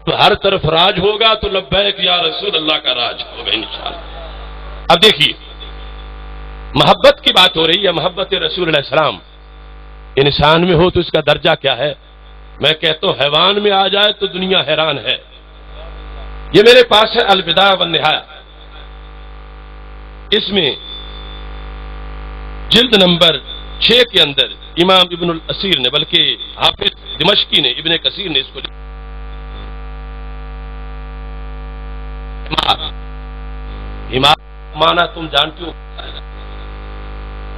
تو ہر طرف راج ہوگا تو لبیک یا رسول اللہ کا راج ہوگا انشاءاللہ۔ اب دیکھیے محبت کی بات ہو رہی ہے، محبت رسول علیہ السلام انسان میں ہو تو اس کا درجہ کیا ہے؟ میں کہتا ہوں حیوان میں آ جائے تو دنیا حیران ہے۔ یہ میرے پاس ہے البدایہ والنہایہ، اس میں جلد نمبر 6 کے اندر امام ابن الاسیر نے، بلکہ حافظ دمشقی نے، ابن کثیر نے اس کو حمار مانا تم جانتے ہو،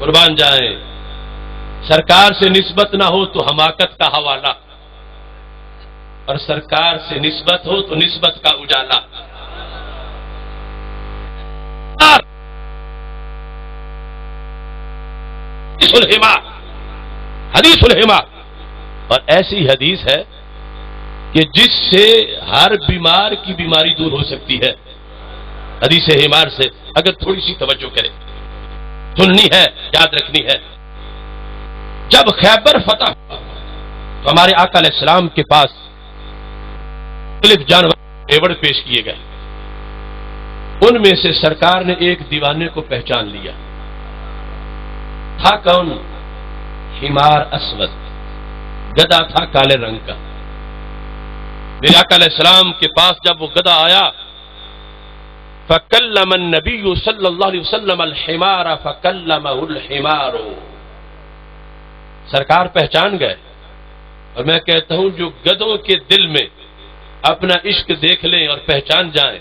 قربان جائیں، سرکار سے نسبت نہ ہو تو حماقت کا حوالہ، اور سرکار سے نسبت ہو تو نسبت کا اجالا۔ حدیث الحمار، اور ایسی حدیث ہے کہ جس سے ہر بیمار کی بیماری دور ہو سکتی ہے، حدیث حمار سے اگر تھوڑی سی توجہ کرے، سننی ہے، یاد رکھنی ہے۔ جب خیبر فتح تو ہمارے آقا علیہ السلام کے پاس مختلف جانور ایوڑ پیش کیے گئے، ان میں سے سرکار نے ایک دیوانے کو پہچان لیا، تھا کون؟ حمار اسود، گدھا تھا کالے رنگ کا۔ میرے آقا علیہ السلام کے پاس جب وہ گدھا آیا، فَكَلَّمَ النَّبِيُّ صلی اللہ علیہ وسلم الحمار فَكَلَّمَهُ الحمار، سرکار پہچان گئے۔ اور میں کہتا ہوں جو گدھوں کے دل میں اپنا عشق دیکھ لیں اور پہچان جائیں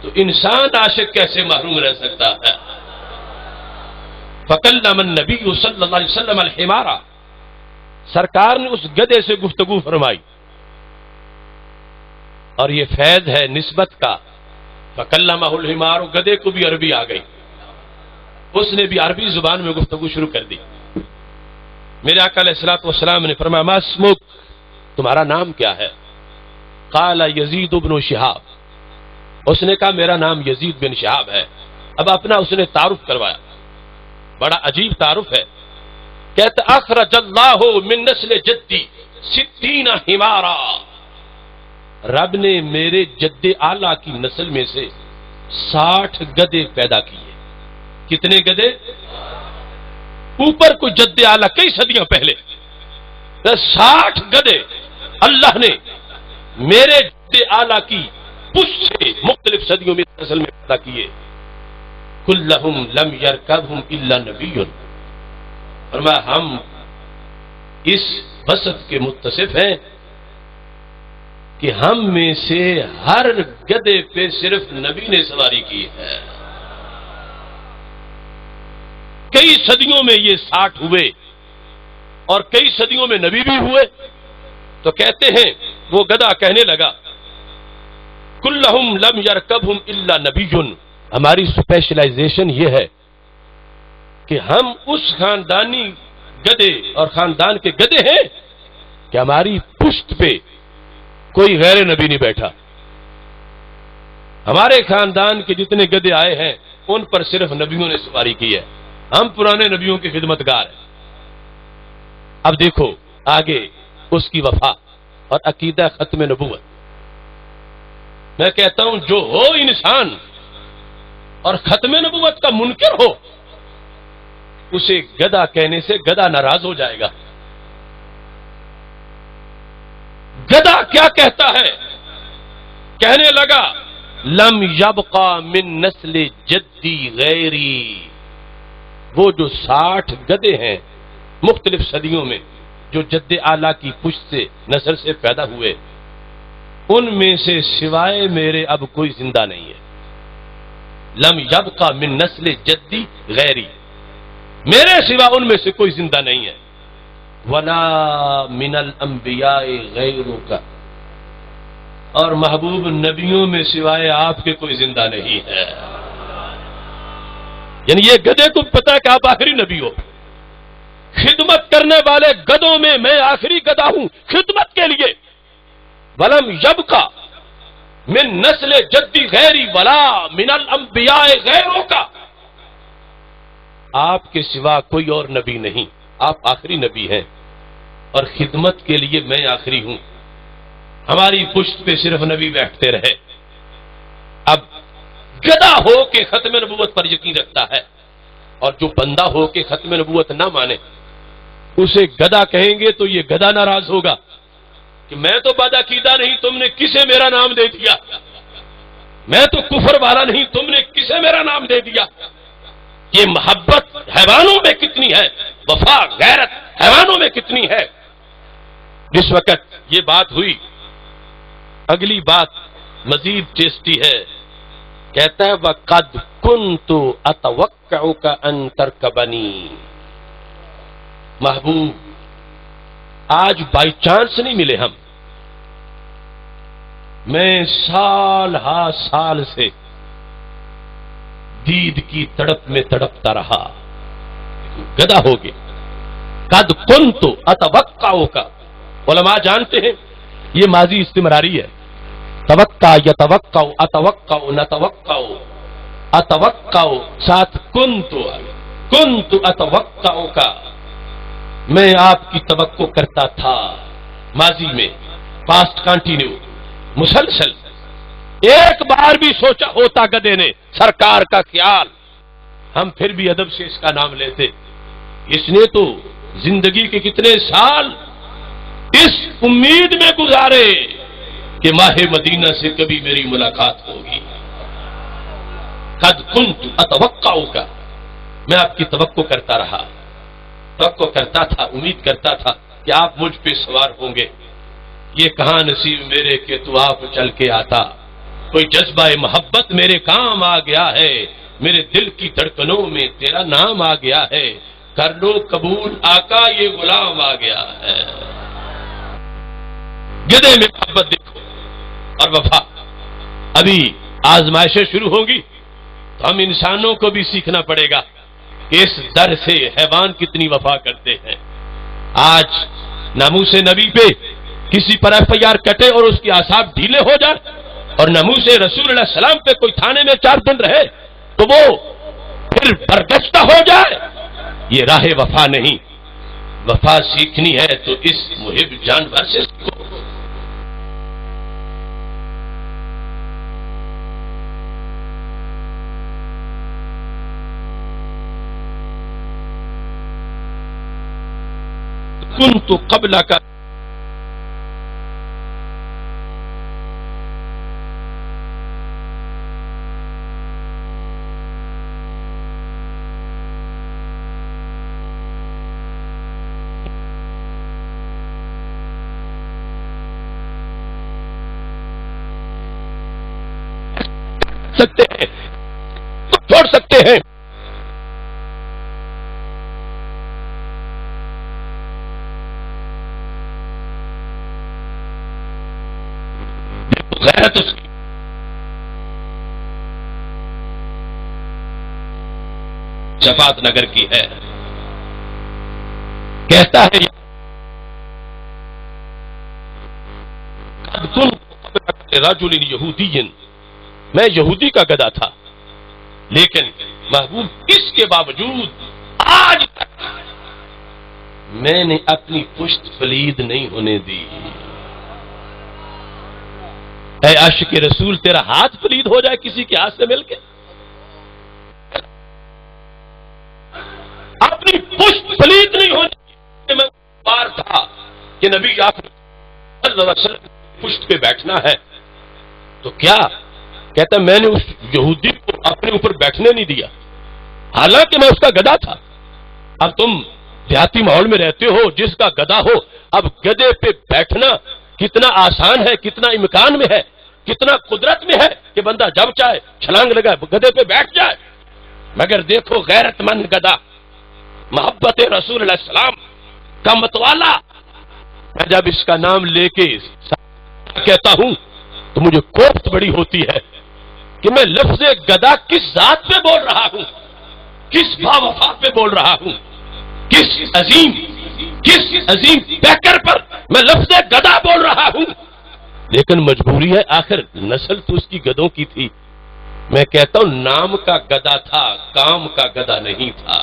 تو انسان عاشق کیسے محروم رہ سکتا ہے؟ فَكَلَّمَ النَّبِيُّ صلی اللہ علیہ وسلم الحمار، سرکار نے اس گدھے سے گفتگو فرمائی، اور یہ فیض ہے نسبت کا۔ فَكَلَّمَهُ الحمار، گدھے کو بھی عربی آ گئی، اس نے بھی عربی زبان میں گفتگو شروع کر دی۔ میرے آقا علیہ الصلوۃ والسلام نے فرمایا ما اسمک، تمہارا نام کیا ہے؟ قال یزید بن شہاب، اس نے کہا میرا نام یزید بن شہاب ہے۔ اب اپنا اس نے تعارف کروایا، بڑا عجیب تعارف ہے، کہتا اخرج اللہ من نسل جدی 60 حمارا، رب نے میرے جد اعلیٰ کی نسل میں سے 60 گدھے پیدا کیے۔ کتنے گدھے؟ اوپر کو جد اعلیٰ کئی صدیاں پہلے 60 گدھے اللہ نے میرے جد اعلیٰ کی پشت سے مختلف صدیوں میں نسل میں پیدا کیے۔ کلہم لم یرکبہم الا نبی، فرمایا ہم اس وصف کے متصف ہیں کہ ہم میں سے ہر گدھے پہ صرف نبی نے سواری کی ہے۔ کئی صدیوں میں یہ 60 ہوئے اور کئی صدیوں میں نبی بھی ہوئے، تو کہتے ہیں وہ گدھا کہنے لگا کلہم لم یرکبہم الا نبی، ہماری اسپیشلائزیشن یہ ہے کہ ہم اس خاندانی گدھے اور خاندان کے گدھے ہیں کہ ہماری پشت پہ کوئی غیر نبی نہیں بیٹھا۔ ہمارے خاندان کے جتنے گدھے آئے ہیں ان پر صرف نبیوں نے سواری کی ہے، ہم پرانے نبیوں کے خدمتگار ہیں۔ اب دیکھو آگے اس کی وفا اور عقیدہ ختم نبوت۔ میں کہتا ہوں جو ہو انسان اور ختم نبوت کا منکر ہو، اسے گدھا کہنے سے گدھا ناراض ہو جائے گا۔ گدھا کیا کہتا ہے؟ کہنے لگا لم یبقى من نسل جدی غیری، وہ جو 60 گدھے ہیں مختلف صدیوں میں جو جد اعلیٰ کی پشت سے نسل سے پیدا ہوئے، ان میں سے سوائے میرے اب کوئی زندہ نہیں ہے۔ لم یبقى من نسل جدی غیری، میرے سوا ان میں سے کوئی زندہ نہیں ہے۔ ولا من الانبیاء غیرک، اور محبوب نبیوں میں سوائے آپ کے کوئی زندہ نہیں ہے۔ یعنی یہ گدھے کو پتا ہے کہ آپ آخری نبی ہو، خدمت کرنے والے گدھوں میں میں آخری گدھا ہوں خدمت کے لیے۔ ولم یبقى من نسل جدی غیری ولا من الانبیاء غیروں کا، آپ کے سوا کوئی اور نبی نہیں، آپ آخری نبی ہیں اور خدمت کے لیے میں آخری ہوں۔ ہماری پشت پہ صرف نبی بیٹھتے رہے۔ اب گدھا ہو کے ختم نبوت پر یقین رکھتا ہے، اور جو بندہ ہو کے ختم نبوت نہ مانے اسے گدھا کہیں گے تو یہ گدھا ناراض ہوگا کہ میں تو بدعقیدہ نہیں، تم نے کسے میرا نام دے دیا، میں تو کفر والا نہیں، تم نے کسے میرا نام دے دیا۔ یہ محبت حیوانوں میں کتنی ہے، وفا غیرت حیوانوں میں کتنی ہے۔ جس وقت یہ بات ہوئی، اگلی بات مزید ٹیسٹی ہے، کہتا ہے وَقَدْ كُنْتُ أَتَوَقَّعُكَ أَن تَرْكَبَنِي، محبوب آج بائی چانس نہیں ملے ہم، میں سال ہا سال سے دید کی تڑپ میں تڑپتا رہا، گدھا ہو گیا۔ قد كنت اتوقعك، علماء جانتے ہیں یہ ماضی استمراری ہے، توقع یتوقع اتوقع نتوقع اتوقع ساتھ كنت اتوقعك، میں آپ کی توقع کرتا تھا، ماضی میں پاسٹ کنٹینیو مسلسل۔ ایک بار بھی سوچا ہوتا گدھے نے سرکار کا خیال، ہم پھر بھی ادب سے اس کا نام لیتے۔ اس نے تو زندگی کے کتنے سال اس امید میں گزارے کہ ماہ مدینہ سے کبھی میری ملاقات ہوگی۔ قد كنت اتوقعك، میں آپ کی توقع کرتا رہا، توقع کرتا تھا، امید کرتا تھا کہ آپ مجھ پہ سوار ہوں گے۔ یہ کہاں نصیب میرے کہ تو آپ چل کے آتا، کوئی جذبہ محبت میرے کام آ گیا ہے، میرے دل کی دھڑکنوں میں تیرا نام آ گیا ہے، کر لو قبول آقا یہ غلام آ گیا ہے۔ گدھے میں محبت دیکھو اور وفا۔ ابھی آزمائشیں شروع ہوں گی تو ہم انسانوں کو بھی سیکھنا پڑے گا کہ اس در سے حیوان کتنی وفا کرتے ہیں۔ آج ناموس نبی پہ کسی پر ایف آئی آر کٹے اور اس کی اعصاب ڈھیلے ہو جائے، اور ناموس رسول اللہ السلام پہ کوئی تھانے میں 4 دن رہے تو وہ پھر برگشتہ ہو جائے، یہ راہ وفا نہیں۔ وفا سیکھنی ہے تو اس محب جانور سے سیکھو۔ كنت قبلك سکتے ہیں، چھوڑ سکتے ہیں۔ غیرت اس کی شفاعت نگر کی ہے، کہتا ہے قد كنت رجل یہودی، میں یہودی کا گدھا تھا، لیکن محبوب اس کے باوجود آج تک میں نے اپنی پشت پلید نہیں ہونے دی۔ اے عاشق رسول تیرا ہاتھ پلید ہو جائے کسی کے ہاتھ سے مل کے؟ اپنی پشت پلید نہیں ہونے میں بار تھا کہ نبی آپ صلی اللہ علیہ وسلم پشت پہ بیٹھنا ہے تو کیا کہتا میں نے اس یہودی کو اپنے اوپر بیٹھنے نہیں دیا، حالانکہ میں اس کا گدھا تھا۔ اب تم دیہاتی ماحول میں رہتے ہو، جس کا گدھا ہو، اب گدھے پہ بیٹھنا کتنا آسان ہے، کتنا امکان میں ہے، کتنا قدرت میں ہے کہ بندہ جب چاہے چھلانگ لگائے گدھے پہ بیٹھ جائے۔ مگر دیکھو غیرت مند گدھا، محبت رسول اللہ السلام کا متوالا، میں جب اس کا نام لے کے کہتا ہوں تو مجھے کوفت بڑی ہوتی ہے کہ میں لفظ گدھا کس ذات پہ بول رہا ہوں، کس با وفا پہ بول رہا ہوں، کس عظیم پیکر پر میں لفظ گدھا بول رہا ہوں۔ لیکن مجبوری ہے، آخر نسل تو اس کی گدوں کی تھی۔ میں کہتا ہوں نام کا گدا تھا، کام کا گدا نہیں تھا۔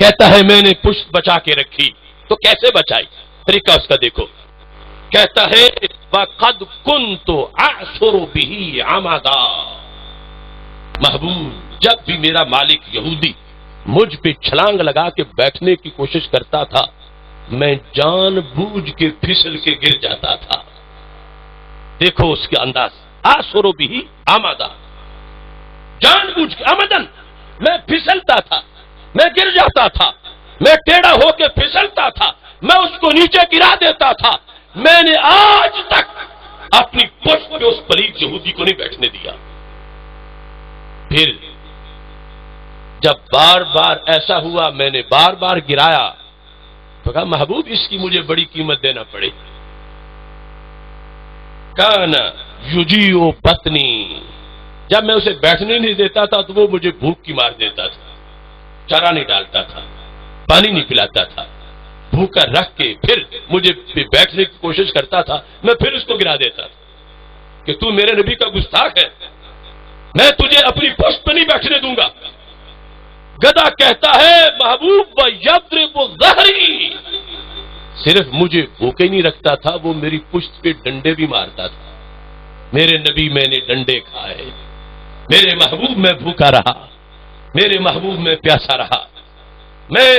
کہتا ہے میں نے پشت بچا کے رکھی، تو کیسے بچائی؟ طریقہ اس کا دیکھو۔ کہتا ہے وَقَدْ كُنْتُ أَعْصُرُ بِهِ عَمَدًا، محبوب جب بھی میرا مالک یہودی مجھ پہ چھلانگ لگا کے بیٹھنے کی کوشش کرتا تھا، میں جان بوجھ کے پھسل کے گر جاتا تھا۔ دیکھو اس کے انداز، آسرو بھی آمادہ، جان بوجھ کے آمدن میں پھسلتا تھا، میں گر جاتا تھا، میں ٹیڑھا ہو کے پھسلتا تھا، میں اس کو نیچے گرا دیتا تھا۔ میں نے آج تک اپنی پشت پہ اس پلید یہودی کو نہیں بیٹھنے دیا۔ پھر جب بار بار ایسا ہوا، میں نے بار بار گرایا، تو کہا محبوب اس کی مجھے بڑی قیمت دینا پڑے۔ کانا یجیع بطنی، جب میں اسے بیٹھنے نہیں دیتا تھا تو وہ مجھے بھوک کی مار دیتا تھا، چارہ نہیں ڈالتا تھا، پانی نہیں پلاتا تھا، بھوکا رکھ کے پھر مجھے بیٹھنے کی کوشش کرتا تھا، میں پھر اس کو گرا دیتا تھا کہ تو میرے نبی کا گستاخ ہے، میں تجھے اپنی پشت پہ نہیں بیٹھنے دوں گا۔ گدھا کہتا ہے محبوب یضرب ظہری، صرف مجھے بھوکے نہیں رکھتا تھا، وہ میری پشت پہ ڈنڈے بھی مارتا تھا۔ میرے نبی میں نے ڈنڈے کھائے، میرے محبوب میں بھوکا رہا، میرے محبوب میں پیاسا رہا، میں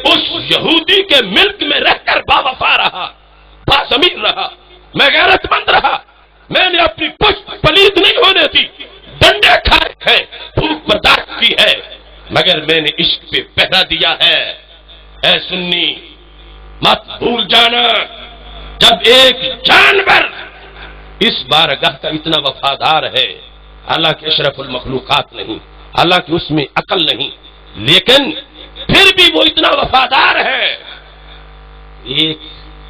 اس یہودی کے ملک میں رہ کر باوفا رہا، باضمیر رہا، میں غیرت مند رہا، میں نے اپنی پشت پلید نہیں ہونے دی، ڈنڈے کھائے ہیں، بھوک برداشت کی ہے، مگر میں نے عشق پہ پہرا دیا ہے۔ اے سنی مت بھول جانا، جب ایک جانور اس بارگاہ کا اتنا وفادار ہے، حالانکہ اشرف المخلوقات نہیں، حالانکہ اس میں عقل نہیں، لیکن پھر بھی وہ اتنا وفادار ہے۔ ایک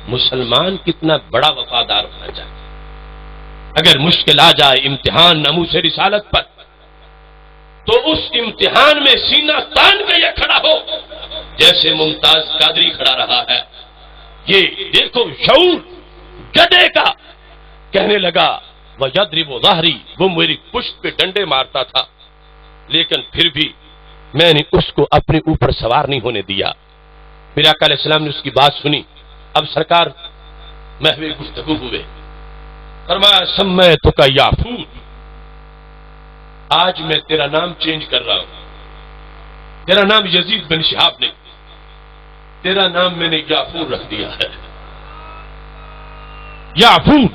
مسلمان کتنا بڑا وفادار ہونا چاہیے۔ اگر مشکل آ جائے امتحان ناموس رسالت پر، تو اس امتحان میں سینہ تان کے یہ کھڑا ہو جیسے ممتاز قادری کھڑا رہا ہے۔ یہ دیکھو شعور گدھے کا، کہنے لگا وَيَضْرِبُ ظَهْرِي، وہ میری پشت پہ ڈنڈے مارتا تھا، لیکن پھر بھی میں نے اس کو اپنے اوپر سوار نہیں ہونے دیا۔ میرے آقا علیہ السلام نے اس کی بات سنی۔ اب سرکار محو گفتگو ہوئے، فرمایا سمیتک یافور، آج میں تیرا نام چینج کر رہا ہوں، تیرا نام یزید بن شہاب نہیں، تیرا نام میں نے یافور رکھ دیا ہے۔ یافور،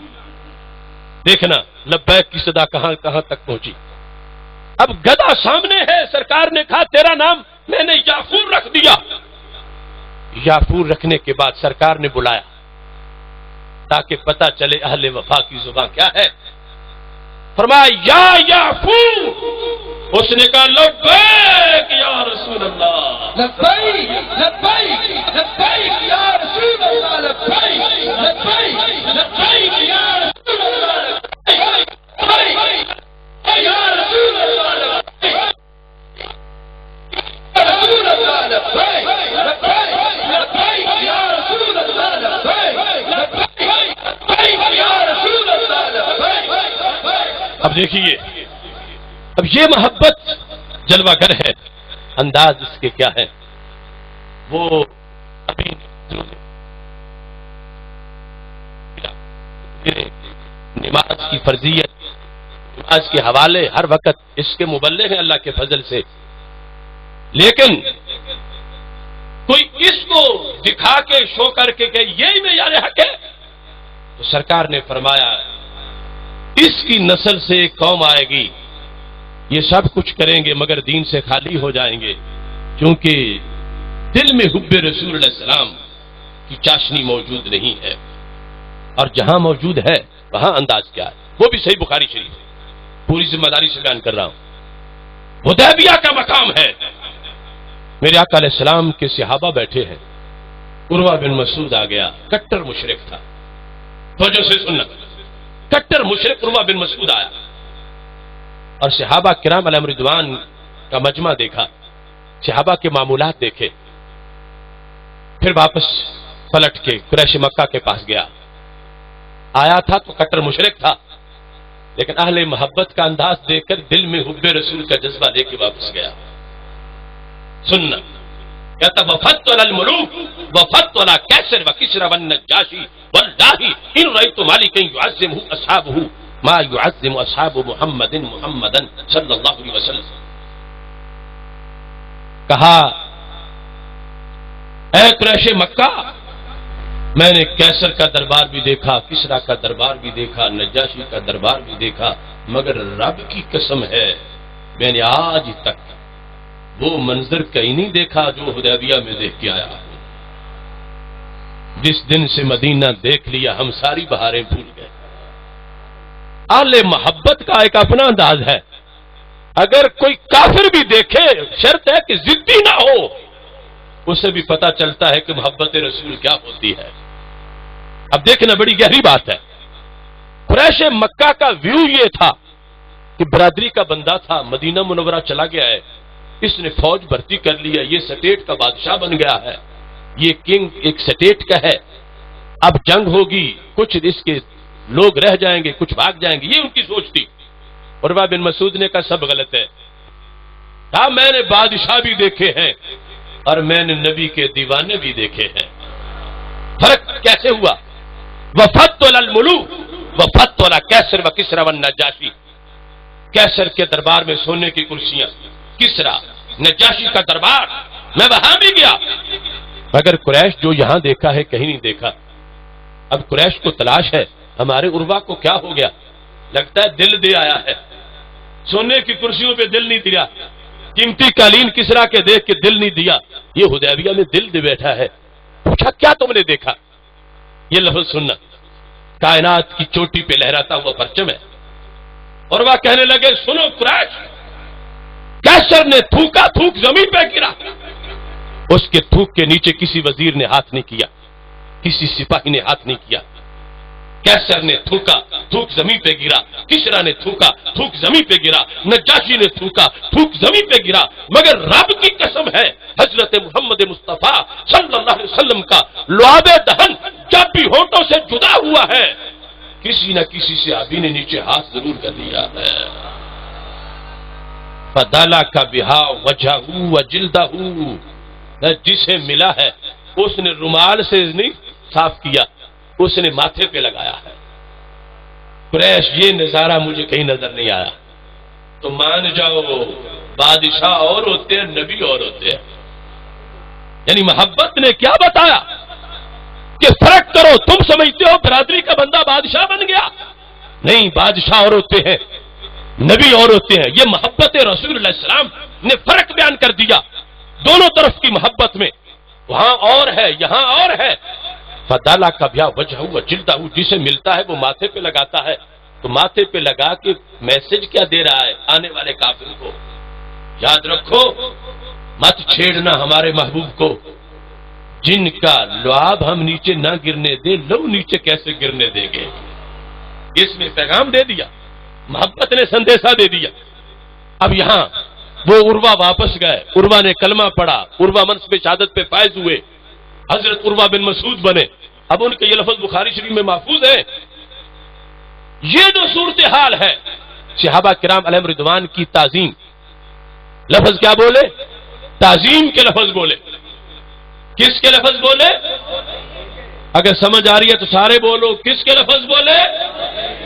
دیکھنا لبیک کی صدا کہاں کہاں تک پہنچی۔ اب گدھا سامنے ہے، سرکار نے کہا تیرا نام میں نے یافور رکھ دیا۔ یافور رکھنے کے بعد سرکار نے بلایا تاکہ پتہ چلے اہل وفا کی زبان کیا ہے۔ فرمایا یا یافور، اس نے کہا لبیک یا رسول اللہ، لبیک لبیک لبیک یا رسول اللہ، لبیک لبیک لبیک یا رسول اللہ، لبیک یا رسول اللہ، رسول اللہ، لبیک لبیک لبیک یا رسول اللہ، لبیک لبیک یا رسول اللہ، لبیک۔ اب دیکھیے، اب یہ محبت جلوہ گر ہے، انداز اس کے کیا ہے۔ وہ ابھی نماز کی فرضیت، نماز کے حوالے ہر وقت اس کے مبلغ ہیں اللہ کے فضل سے، لیکن کوئی اس کو دکھا کے شو کر کے کہ یہی معیار حق ہے، تو سرکار نے فرمایا اس کی نسل سے ایک قوم آئے گی، یہ سب کچھ کریں گے مگر دین سے خالی ہو جائیں گے، کیونکہ دل میں حب رسول علیہ السلام کی چاشنی موجود نہیں ہے، اور جہاں موجود ہے وہاں انداز کیا ہے، وہ بھی صحیح بخاری شریف ہے، پوری ذمہ داری سے بیان کر رہا ہوں۔ حدیبیہ کا مقام ہے، میرے آقا علیہ السلام کے صحابہ بیٹھے ہیں، عروہ بن مسعود آ گیا، کٹر مشرک تھا، توجہ سے سننا، کٹر مشرک عروہ بن مسعود آیا اور صحابہ کرام علیہم رضوان کا مجمع دیکھا، صحابہ کے معمولات دیکھے، پھر واپس پلٹ کے قریش مکہ کے پاس گیا، آیا تھا تو کٹر مشرک تھا، لیکن اہل محبت کا انداز دیکھ کر دل میں حب رسول کا جذبہ لے کے واپس گیا۔ سننا کہتا وفدت علی الملوک وفدت علی کیسر وکسرى والنجاشی واللہ ان رأیت مالکا يعظمہ اصحابہ ما يعظم اصحاب محمد محمدا صلی اللہ علیہ وسلم۔ کہا اے قریش مکہ، میں نے کیسر کا دربار بھی دیکھا، کسرا کا دربار بھی دیکھا، نجاشی کا دربار بھی دیکھا، مگر رب کی قسم ہے میں نے آج تک وہ منظر کہیں نہیں دیکھا جو حدیبیہ میں دیکھ کے آیا۔ جس دن سے مدینہ دیکھ لیا ہم ساری بہاریں بھول گئے۔ اہل محبت کا ایک اپنا انداز ہے، اگر کوئی کافر بھی دیکھے شرط ہے کہ ضدی نہ ہو، اسے بھی پتا چلتا ہے کہ محبت رسول کیا ہوتی ہے۔ اب دیکھنا بڑی گہری بات ہے۔ قریش مکہ کا ویو یہ تھا کہ برادری کا بندہ تھا، مدینہ منورہ چلا گیا ہے، اس نے فوج بھرتی کر لیا، یہ سٹیٹ کا بادشاہ بن گیا ہے، یہ کنگ ایک سٹیٹ کا ہے، اب جنگ ہوگی، کچھ اس کے لوگ رہ جائیں گے، کچھ بھاگ جائیں گے، یہ ان کی سوچ تھی۔ عروہ بن مسعود نے کہا سب غلط ہے، کہا میں نے بادشاہ بھی دیکھے ہیں اور میں نے نبی کے دیوانے بھی دیکھے ہیں۔ فرق کیسے ہوا؟ وفدت علی الملوک وفدت علی کیسر وکسرى والنجاشی، کیسر کے دربار میں سونے کی کرسیاں، کسرا نجاشی کا دربار، میں وہاں بھی گیا، مگر قریش جو یہاں دیکھا ہے کہیں نہیں دیکھا۔ اب قریش کو تلاش ہے ہمارے عروہ کو کیا ہو گیا، لگتا ہے دل دے آیا ہے، سونے کی کرسیوں پہ دل نہیں دیا، قیمتی قالین کسرا کے دیکھ کے دل نہیں دیا، یہ حدیبیہ میں دل دے بیٹھا ہے۔ پوچھا کیا تم نے دیکھا؟ یہ لفظ سننا، کائنات کی چوٹی پہ لہراتا ہوا پرچم ہے۔ اور وہ کہنے لگے سنو قریش، کیسر نے تھوکا، تھوک زمین پہ گرا، اس کے تھوک کے نیچے کسی وزیر نے ہاتھ نہیں کیا، کسی سپاہی نے ہاتھ نہیں کیا۔ کیسر نے تھوکا، تھوک زمین پہ گرا، کسرا نے تھوکا، تھوک زمین پہ گرا، نجاشی نے تھوکا، تھوک زمین پہ گرا، مگر رب کی قسم ہے حضرت محمد مصطفیٰ صلی اللہ علیہ وسلم کا لعاب دہن جب بھی ہونٹوں سے جدا ہوا ہے، کسی نہ کسی صحابی نے نیچے ہاتھ ضرور کر دیا ہے۔ فَدَلَكَ بِهَا وَجْهَهُ وَجِلْدَهُ، جسے ملا ہے اس نے رومال سے نہیں صاف کیا، اس نے ماتھے پہ لگایا ہے۔ قریش یہ نظارہ مجھے کہیں نظر نہیں آیا۔ تو مان جاؤ بادشاہ اور ہوتے ہیں، نبی اور ہوتے ہیں۔ یعنی محبت نے کیا بتایا کہ فرق کرو، تم سمجھتے ہو برادری کا بندہ بادشاہ بن گیا، نہیں، بادشاہ اور ہوتے ہیں، نبی اور ہوتے ہیں۔ یہ محبت رسول اللہ علیہ السلام نے فرق بیان کر دیا دونوں طرف کی محبت میں، وہاں اور ہے یہاں اور ہے۔ فَدَلَكَ بِهَا وَجْهَهُ وَجِلْدَهُ، جسے ملتا ہے وہ ماتھے پہ لگاتا ہے، تو ماتھے پہ لگا کے میسج کیا دے رہا ہے آنے والے کافر کو؟ یاد رکھو مت چھیڑنا ہمارے محبوب کو، جن کا لعاب ہم نیچے نہ گرنے دے، لو نیچے کیسے گرنے دیں گے۔ اس میں پیغام دے دیا، محبت نے سندیشہ دے دیا۔ اب یہاں وہ عروہ واپس گئے، عروہ نے کلمہ پڑھا، عروہ منصب شہادت پہ فائز ہوئے، حضرت عروہ بن مسعود بنے۔ اب ان کے یہ لفظ بخاری شریف میں محفوظ ہے۔ یہ جو صورتحال ہے، صحابہ کرام علیہم رضوان کی تعظیم، لفظ کیا بولے؟ تعظیم کے لفظ بولے۔ کس کے لفظ بولے؟ اگر سمجھ آ رہی ہے تو سارے بولو، کس کے لفظ بولے؟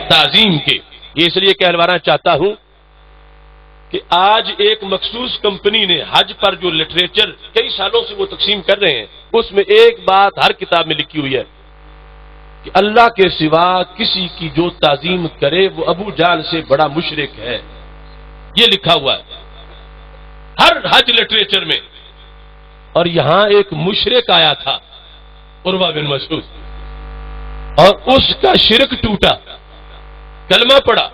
تعظیم کے۔ یہ اس لیے کہلوانا چاہتا ہوں کہ آج ایک مخصوص کمپنی نے حج پر جو لٹریچر کئی سالوں سے وہ تقسیم کر رہے ہیں، اس میں ایک بات ہر کتاب میں لکھی ہوئی ہے کہ اللہ کے سوا کسی کی جو تعظیم کرے وہ ابو جہل سے بڑا مشرک ہے، یہ لکھا ہوا ہے ہر حج لٹریچر میں۔ اور یہاں ایک مشرک آیا تھا عروہ بن مسعود، اور اس کا شرک ٹوٹا، کلمہ پڑا،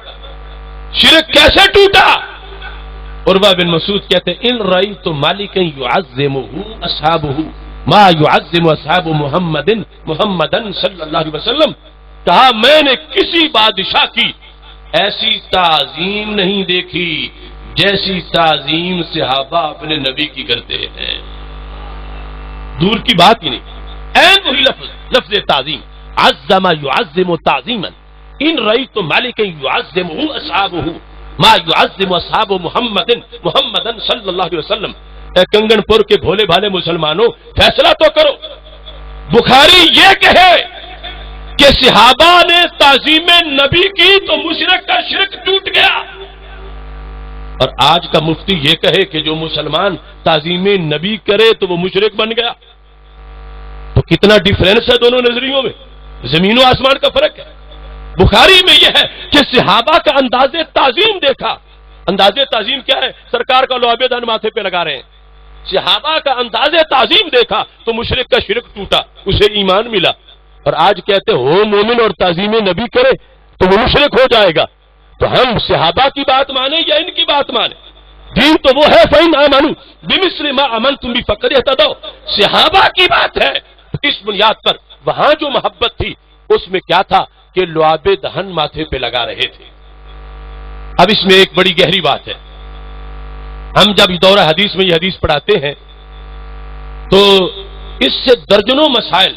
شرک کیسے ٹوٹا؟ عروہ بن مسعود کہتے ہیں ان رأیت مالکا یعظمہ اصحابہ ما یعظم اصحاب محمدن صلی اللہ علیہ وسلم، کہا میں نے کسی بادشاہ کی ایسی تعظیم نہیں دیکھی جیسی تعظیم صحابہ اپنے نبی کی کرتے ہیں۔ دور کی بات ہی نہیں، عین وہی لفظ تعظیم۔ عظم يعظم تعظیما ان رأيت مالکا يعظمه اصحابه ما يعظم اصحاب محمدا صلی اللہ علیہ وسلم۔ اے کنگن پور کے بھولے بھالے مسلمانوں، فیصلہ تو کرو۔ بخاری یہ کہے کہ صحابہ نے تعظیم نبی کی تو مشرک کا شرک ٹوٹ گیا، اور آج کا مفتی یہ کہے کہ جو مسلمان تعظیم نبی کرے تو وہ مشرک بن گیا۔ تو کتنا ڈیفرنس ہے دونوں نظریوں میں، زمین و آسمان کا فرق ہے۔ بخاری میں یہ ہے کہ صحابہ کا انداز تعظیم دیکھا۔ انداز تعظیم کیا ہے؟ سرکار کا لعاب دہن ماتھے پہ لگا رہے ہیں۔ صحابہ کا انداز تعظیم دیکھا تو مشرک کا شرک ٹوٹا، اسے ایمان ملا۔ اور آج کہتے ہو مومن اور تعظیم نبی کرے تو وہ مشرک ہو جائے گا۔ تو ہم صحابہ کی بات مانیں یا ان کی بات مانیں؟ دین تو وہ ہے فَإِنْ آمَنُوا بِمِثْلِ مَا آمَنْتُمْ بِهِ فَقَدِ اهْتَدَوْا، صحابہ کی بات ہے۔ اس بنیاد پر وہاں جو محبت تھی اس میں کیا تھا کہ لعاب دہن ماتھے پہ لگا رہے تھے۔ اب اس میں ایک بڑی گہری بات ہے۔ ہم جب دورہ حدیث میں یہ حدیث پڑھاتے ہیں تو اس سے درجنوں مسائل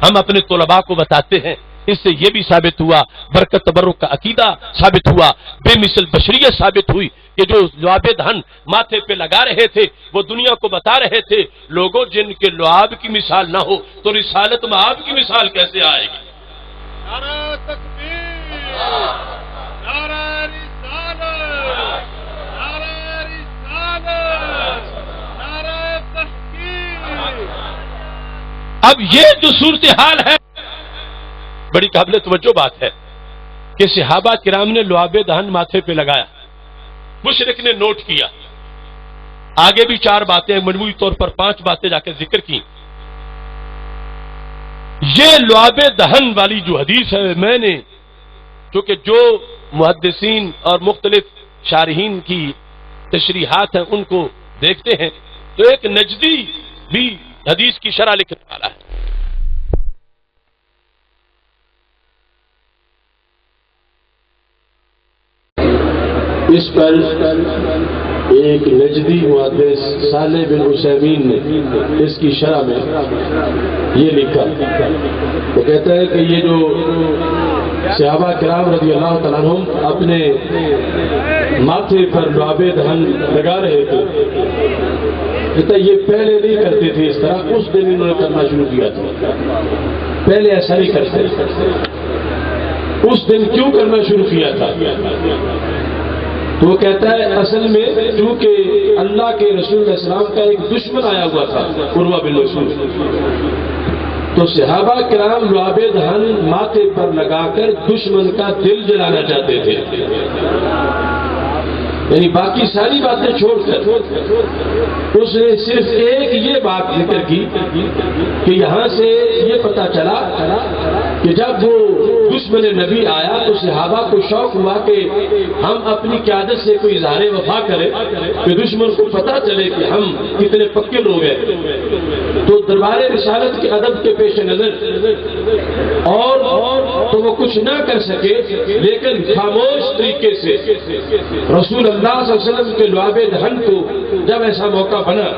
ہم اپنے طلباء کو بتاتے ہیں۔ اس سے یہ بھی ثابت ہوا، برکت تبرک کا عقیدہ ثابت ہوا، بے مثل بشریت ثابت ہوئی کہ جو لعاب دہن ماتھے پہ لگا رہے تھے وہ دنیا کو بتا رہے تھے لوگوں جن کے لعاب کی مثال نہ ہو تو رسالت مآب کی مثال کیسے آئے گی؟ نعرہ تکبیر، نعرہ رسالت، نعرہ رسالت، نعرہ تحقیق۔ اب یہ جو صورتحال ہے بڑی قابل توجہ بات ہے کہ صحابہ کرام نے لعاب دہن ماتھے پہ لگایا، مشرک نے نوٹ کیا۔ آگے بھی 4 باتیں، مجموعی طور پر 5 باتیں جا کے ذکر کی۔ یہ لعاب دہن والی جو حدیث ہے، میں نے چونکہ جو محدثین اور مختلف شارحین کی تشریحات ہیں ان کو دیکھتے ہیں تو ایک نجدی بھی حدیث کی شرح لکھنے والا ہے۔ اس پر ایک نجدی محدث صالح بن عثیمین نے اس کی شرح میں یہ لکھا، وہ کہتا ہے کہ یہ جو صحابہ کرام رضی اللہ تعالیٰ عنہم اپنے ماتھے پر لعاب دہن لگا رہے تھے، کہتا ہے یہ پہلے نہیں کرتے تھے اس طرح، اس دن انہوں نے کرنا شروع کیا تھا، پہلے ایسا نہیں کرتے۔ اس دن کیوں کرنا شروع کیا تھا؟ تو وہ کہتا ہے اصل میں کیونکہ اللہ کے رسول علیہ السلام کا ایک دشمن آیا ہوا تھا، عروہ بن مسعود، تو صحابہ کرام لعاب دہن ماتھے پر لگا کر دشمن کا دل جلانا چاہتے تھے، یعنی باقی ساری باتیں چھوڑ کر اس نے صرف ایک یہ بات ذکر کی کہ یہاں سے یہ پتہ چلا کہ جب وہ دشمن نبی آیا تو صحابہ کو شوق ہوا کہ ہم اپنی قیادت سے کوئی اظہار وفا کریں کہ دشمن کو پتہ چلے کہ ہم کتنے پکے لوگ ہیں۔ تو دربار رسالت کے ادب کے پیش نظر اور تو وہ کچھ نہ کر سکے، لیکن خاموش طریقے سے رسول اللہ صلی اللہ علیہ وسلم کے لعاب دہن کو جب ایسا موقع بنا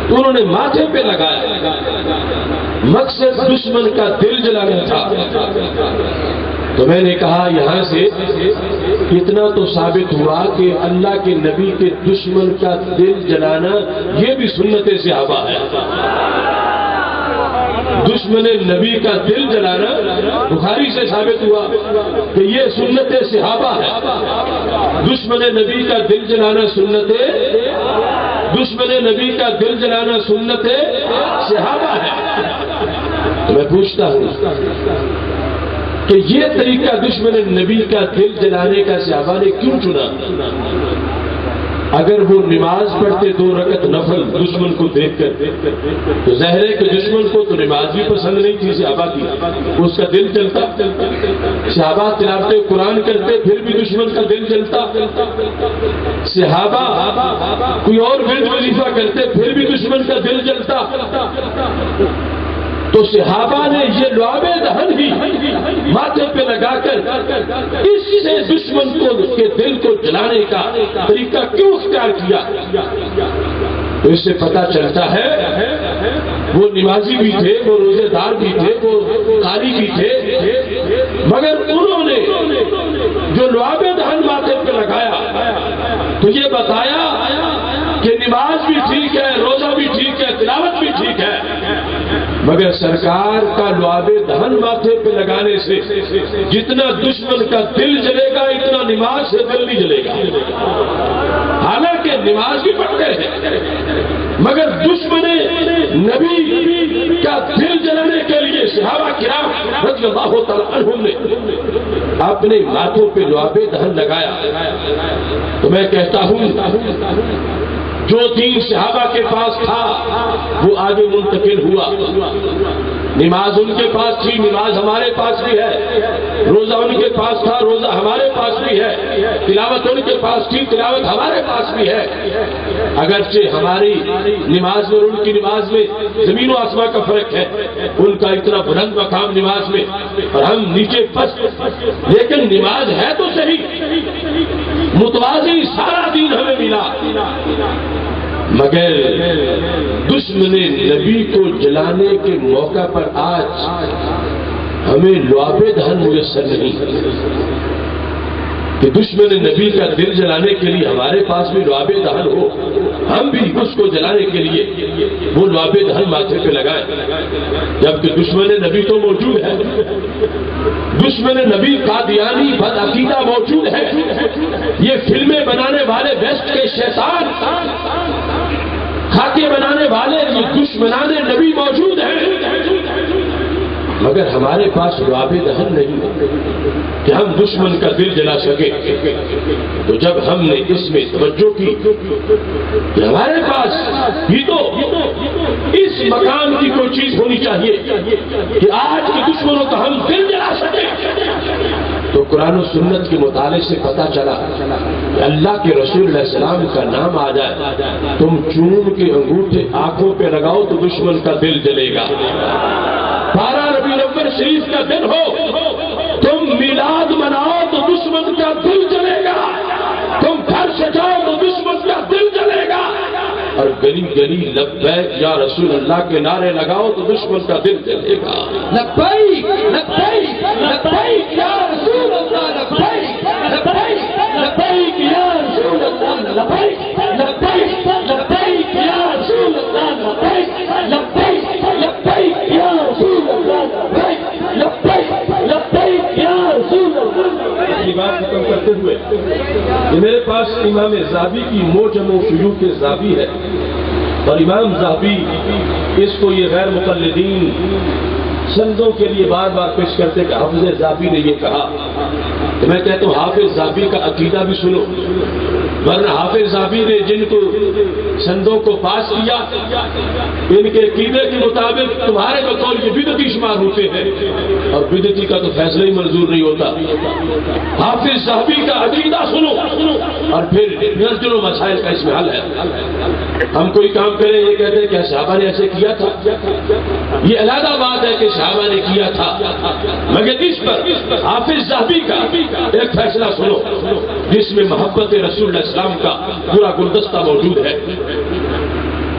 تو انہوں نے ماتھے پہ لگایا، مقصد دشمن کا دل جلانا تھا۔ تو میں نے کہا یہاں سے اتنا تو ثابت ہوا کہ اللہ کے نبی کے دشمن کا دل جلانا یہ بھی سنت صحابہ ہے۔ دشمن نبی کا دل جلانا بخاری سے ثابت ہوا کہ یہ سنت صحابہ ہے۔ دشمن نبی کا دل جلانا سنت، دشمن نبی کا دل جلانا سنت صحابہ ہے۔ میں پوچھتا ہوں کہ یہ طریقہ دشمن نبی کا دل جلانے کا صحابہ نے کیوں چنا؟ اگر وہ نماز پڑھتے 2 رکعت نفل دشمن کو دیکھ کر تو ظاہر ہے کہ دشمن کو تو نماز بھی پسند نہیں تھی صحابہ کی، اس کا دل چلتا۔ صحابہ تلاوت قرآن کرتے پھر بھی دشمن کا دل چلتا، صحابہ کوئی اور ورد وظیفہ کرتے پھر بھی دشمن کا دل چلتا۔ تو صحابہ نے یہ لعاب دہن ہی ماتھے پہ لگا کر اس سے دشمن کے دل کو جلانے کا طریقہ کیوں اختیار کیا؟ تو اس سے پتہ چلتا ہے وہ نمازی بھی تھے، وہ روزے دار بھی تھے، وہ قاری بھی تھے، مگر انہوں نے جو لعاب دہن ماتھے پہ لگایا تو یہ بتایا کہ نماز بھی ٹھیک ہے، روزہ بھی ٹھیک ہے، تلاوت بھی ٹھیک ہے، مگر سرکار کا لعاب دہن ماتھے پہ لگانے سے جتنا دشمن کا دل جلے گا اتنا نماز سے دل نہیں جلے گا۔ حالانکہ نماز بھی پڑھتے ہیں مگر دشمن نبی کا دل جلانے کے لیے صحابہ کرام رضی اللہ تعالی عنہم نے اپنے ماتھوں پہ لعاب دہن لگایا۔ تو میں کہتا ہوں جو دین صحابہ کے پاس تھا وہ آگے منتقل ہوا۔ نماز ان کے پاس تھی، نماز ہمارے پاس بھی ہے، روزہ ان کے پاس تھا، روزہ ہمارے پاس بھی ہے، تلاوت ان کے پاس تھی، تلاوت ہمارے پاس بھی ہے۔ اگرچہ ہماری نماز میں اور ان کی نماز میں زمین و آسمان کا فرق ہے، ان کا اتنا بلند مقام نماز میں اور ہم نیچے پس، لیکن نماز ہے تو صحیح، متوازی سارا دین ہمیں ملا، مگر دشمن نبی کو جلانے کے موقع پر آج ہمیں لعاب دہن میسر نہیں کہ دشمن نبی کا دل جلانے کے لیے ہمارے پاس بھی لعاب دہن ہو، ہم بھی اس کو جلانے کے لیے وہ لعاب دہن ماتھے پہ لگائیں، جبکہ دشمن نبی تو موجود ہے، دشمن نبی قادیانی بد عقیدہ موجود ہے، یہ فلمیں بنانے والے ویسٹ کے شیطان، خاکے بنانے والے یہ دشمنان نبی موجود ہیں، مگر ہمارے پاس لعاب دہن نہیں کہ ہم دشمن کا دل جلا سکے۔ تو جب ہم نے اس میں توجہ کی کہ ہمارے پاس بھی تو اس مقام کی کوئی چیز ہونی چاہیے کہ آج کے دشمنوں کا ہم دل جلا سکیں، تو قرآن و سنت کے مطالعے سے پتا چلا کہ اللہ کے رسول علیہ السلام کا نام آ جائے، تم چوم کے انگوٹھے آنکھوں پہ لگاؤ تو دشمن کا دل جلے گا۔ 12 ربیع الاول شریف کا دن ہو، تم میلاد مناؤ تو دشمن کا دل جلے گا، تم گھر سجاؤ تو دشمن کا دل جلے گا، اور گلی گلی لبیک یا رسول اللہ کے نعرے لگاؤ تو دشمن کا دل جلے گا۔ لبیک لبیک لبیک یا رسول اللہ، لبیک لبیک لبیک یا رسول اللہ، لبیک لبیک لبیک یا رسول اللہ، لبیک لبیک لبیک یا رسول اللہ، لبیک لبیک لبیک یا رسول اللہ۔ اپنی بات ختم کرتے ہوئے کہ میرے پاس امام ذہبی کی موجم و شیوخ ذہبی ہے، اور امام ذہبی اس کو یہ غیر مقلدین سندوں کے لیے بار بار پیش کرتے کہ حافظ ذہبی نے یہ کہا، تو میں کہتا ہوں حافظ ذہبی کا عقیدہ بھی سنو، ورنہ حافظ ذہبی نے جن کو سندوں کو پاس کیا ان کے عقیدے کے مطابق تمہارے بقول یہ بدعتی شمار ہوتے ہیں، اور بدعتی کا تو فیصلہ ہی منظور نہیں ہوتا۔ حافظ ذہبی کا عقیدہ سنو اور پھر درجنوں مسائل کا اس میں حل ہے۔ ہم کوئی کام کریں یہ کہتے ہیں کہ صحابہ نے ایسے کیا تھا، یہ علیحدہ بات ہے کہ صحابہ نے کیا تھا، مگر اس پر حافظ ذہبی کا ایک فیصلہ سنو جس میں محبت رسول اللہ السلام کا پورا گلدستہ موجود ہے۔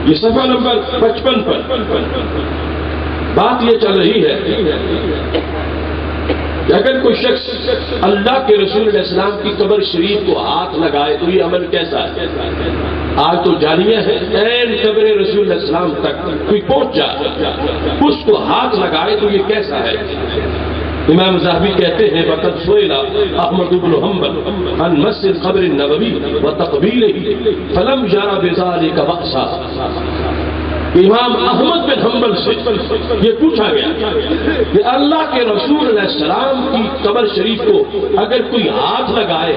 یہ صفحہ نمبر 55 پر بات یہ چل رہی ہے کہ اگر کوئی شخص اللہ کے رسول علیہ السلام کی قبر شریف کو ہاتھ لگائے تو یہ عمل کیسا ہے؟ آج تو جاریہ ہے، این قبر رسول اللہ علیہ السلام تک کوئی پہنچ جائے اس کو ہاتھ لگائے تو یہ کیسا ہے؟ امام ذہبی کہتے ہیں وقد سئل احمد بن حنبل عن مس القبر النبوی وتقبیلہ فلم یرى بذلک بأسا۔ امام احمد بن حنبل سے یہ پوچھا گیا کہ اللہ کے رسول علیہ السلام کی قبر شریف کو اگر کوئی ہاتھ لگائے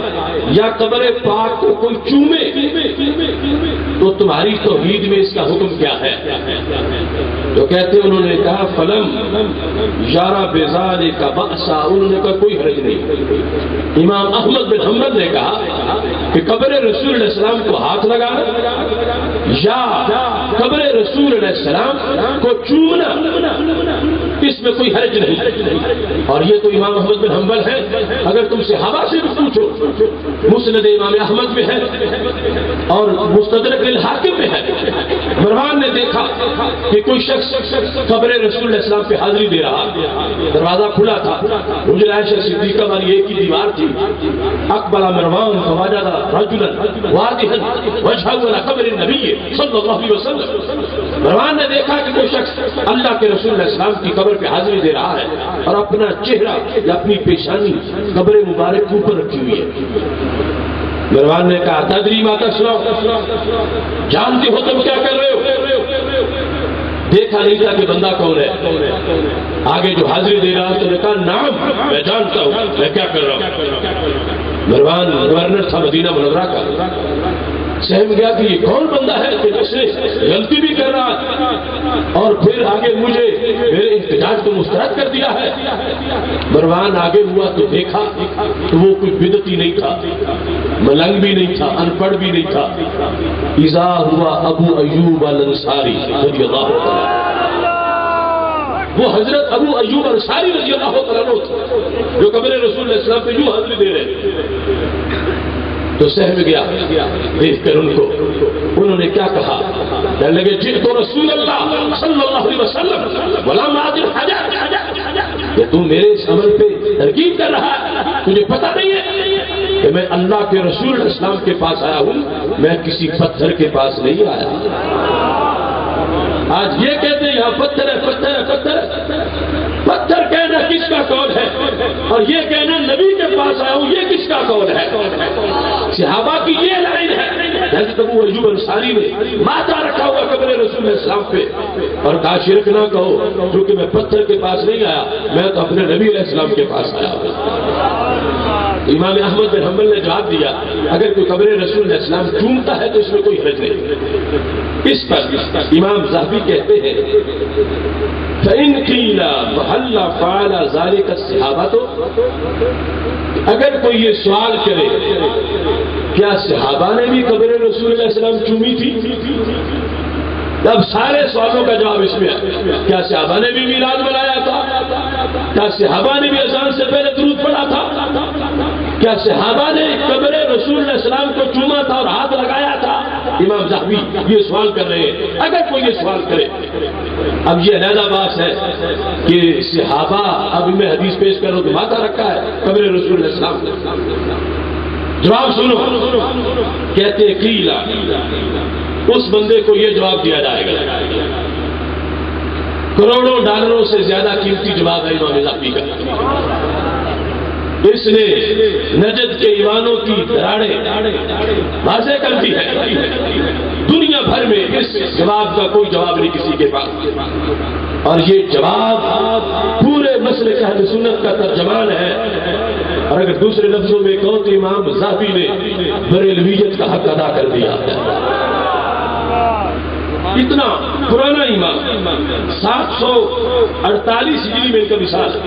یا قبر پاک کو کوئی چومے تو تمہاری توحید میں اس کا حکم کیا ہے؟ تو کہتے انہوں نے کہا فلم یارا بذالک بأسا، انہوں نے کہا کوئی حرج نہیں۔ امام احمد بن حنبل نے کہا کہ قبر رسول علیہ السلام کو ہاتھ لگانا یا قبر رسول علیہ السلام کو چومنا اس میں کوئی حرج نہیں، اور یہ تو امام احمد بن حنبل ہے۔ اگر تم صحابہ سے بھی پوچھو، مسند امام احمد میں ہے اور مستدرک الحاکم میں ہے مروان نے دیکھا کہ کوئی شخص قبر رسول اللہ السلام پہ حاضری دے رہا، دروازہ کھلا تھا، حجرہ عائشہ صدیقہ والی ایک ہی دیوار تھی۔ اقبل مروان فوجد رجلا واضحا وجهه على قبر النبی صلی اللہ علیہ وسلم۔ مروان نے دیکھا کہ کوئی شخص اللہ کے رسول علیہ السلام کی قبر پہ حاضری دے رہا ہے اور اپنا چہرہ یا اپنی پیشانی قبر مبارک کے اوپر رکھی ہوئی ہے۔ مروان نے کہا تدری ما تصنع، جانتے ہو تم کیا کر رہے ہو؟ دیکھا نہیں تھا کہ بندہ کون ہے، آگے جو حاضری دے رہا تو نے کہا نعم میں جانتا ہوں میں کیا کر رہا ہوں۔ مروان گورنر تھا مدینہ منورہ کا، سہم گیا کہ یہ کون بندہ ہے کہ جس نے غلطی بھی کر رہا اور پھر آگے مجھے میرے احتجاج کو مسترد کر دیا ہے۔ مروان آگے ہوا تو دیکھا تو وہ کوئی بدعتی نہیں تھا، ملنگ بھی نہیں تھا، ان پڑھ بھی نہیں تھا۔ اذا ہوا ابو ایوب الانصاری رضی اللہ عنہ، وہ حضرت ابو ایوب انصاری رضی اللہ عنہ جو قبر رسول اللہ السلام پہ یوں حاضری دے رہے تو سہم گیا دیکھ کر ان کو۔ انہوں نے کیا کہا؟ کہنے لگے جئت رسول اللہ صلی اللہ علیہ وسلم ولا معاذ الحاجہ، کہ تم میرے اس عمل پہ ترغیب کر رہا ہے، تجھے پتہ نہیں ہے کہ میں اللہ کے رسول اسلام کے پاس آیا ہوں، میں کسی پتھر کے پاس نہیں آیا۔ آج یہ کہتے ہیں یہاں پتھر ہے پتھر ہے پتھر ہے، پتھر کہنا کس کا قول ہے اور یہ کہنا نبی کے پاس آیا ہوں یہ کس کا قول ہے؟ صحابہ کی یہ لائن ہے۔ حضرت ابو ایوب انصاری نے ماتھا رکھا ہوا قبر رسول السلام پہ اور کہا شرک نہ کہو، کیونکہ میں پتھر کے پاس نہیں آیا، میں تو اپنے نبی علیہ السلام کے پاس آیا ہوں۔ امام احمد بن حنبل نے جواب دیا اگر کوئی قبر رسول علیہ السلام چومتا ہے تو اس میں کوئی حرج نہیں۔ اس پر امام ذہبی کہتے ہیں فَإِنْ قِيلَ وَهَلَّ فَعَلَ ذَلِكَ الصِّحَابَةُ، اگر کوئی یہ سوال کرے کیا صحابہ نے بھی قبر رسول علیہ السلام چومی تھی؟ اب سارے سوالوں کا جواب اس میں ہے۔ کیا صحابہ نے بھی میلاد منایا تھا؟ کیا صحابہ نے بھی اذان سے پہلے درود پڑھا تھا؟ کیا صحابہ نے قبر رسول علیہ السلام کو چوما تھا اور ہاتھ لگایا تھا؟ امام ذہبی یہ سوال کر رہے ہیں اگر کوئی یہ سوال کرے۔ اب یہ علیحدہ بات ہے کہ صحابہ، اب میں حدیث پیش کروں تو ماتھا رکھا ہے قبر رسول علیہ السلام نے۔ جواب سنو، کہتے قیلا، اس بندے کو یہ جواب دیا جائے گا، کروڑوں ڈالروں سے زیادہ قیمتی جواب ہے امام ذہبی کا۔ اس نے نجد کے ایوانوں کی دراڑیں واضح کر دی ہے، دنیا بھر میں اس جواب کا کوئی جواب نہیں کسی کے پاس، اور یہ جواب پورے مسلک اہل سنت کا ترجمان ہے۔ اور اگر دوسرے لفظوں میں کہو تو امام ذہبی نے بریلویت کا حق ادا کر دیا ہے۔ اتنا پرانا امام، 748 ہجری میں ان کا مثال ہے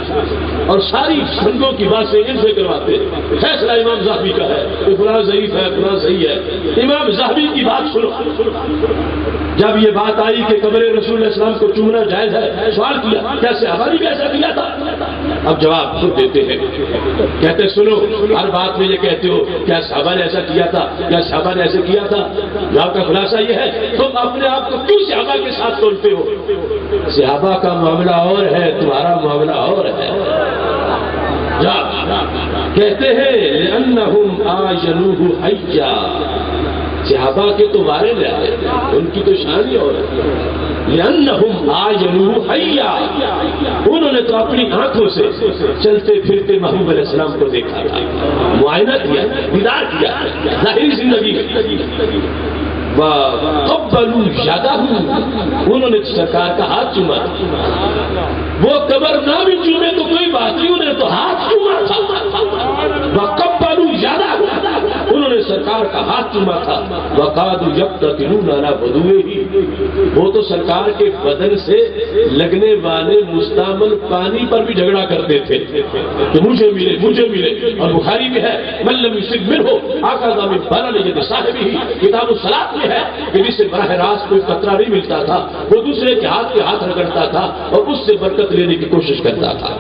اور ساری سندوں کی باتیں ان سے کرواتے ہیں۔ فیصلہ امام ذہبی کا ہے کہ فلاں ضعیف ہے فلاں صحیح ہے۔ امام ذہبی کی بات سنو، جب یہ بات آئی کہ قبر رسول اللہ السلام کو چومنا جائز ہے، سوال کیا کیا صحابہ نے بھی ایسا کیا تھا؟ اب جواب خود دیتے ہیں، کہتے سنو، ہر بات میں یہ کہتے ہو کیا صحابہ نے ایسا کیا تھا، کیا صحابہ نے ایسے کیا تھا؟ جواب کا خلاصہ یہ ہے تم اپنے آپ کو کیوں صحابہ کے ساتھ تولتے ہو؟ صحابہ کا معاملہ اور ہے، تمہارا معاملہ اور ہے۔ کہتے ہیں لأنہم آجنوہ حیا، صحابہ کے تو وارث ہیں، ان کی تو شان ہی اور ہے۔ لأنہم آجنوہ حیا، انہوں نے تو اپنی آنکھوں سے چلتے پھرتے محبوب علیہ السلام کو دیکھا تھا، معائنہ کیا، دیدار کیا ظاہری زندگی میں۔ وَقَبَّلُوا يَدَهُ، انہوں نے سرکار کا ہاتھ چوما تھا۔ وہ قبر نہ بھی چومے تو کوئی بات نہیں، انہوں نے تو ہاتھ چوما تھا۔ وَقَبَّلُوا يَدَهُ، انہوں نے سرکار کا ہاتھ چوما تھا۔ وَقَادُوا يَقْتَتِلُونَ عَلَى وَضُوئِهِ، وہ تو سرکار کے بدن سے لگنے والے مستعمل پانی پر بھی جھگڑا کرتے تھے کہ مجھے ملے مجھے ملے۔ اور بخاری میں ہے مَن لَّمْ يُصِبْ مِنْهُ أَخَذَ مِن بَلَلِ يَدِ صَاحِبِهِ، کتاب الصلاۃ میں ہے کہ جس سے براہ راست کوئی قطرہ نہیں ملتا تھا وہ دوسرے کے ہاتھ پہ ہاتھ رگڑتا تھا اور اس سے برکت لینے کی کوشش کرتا تھا۔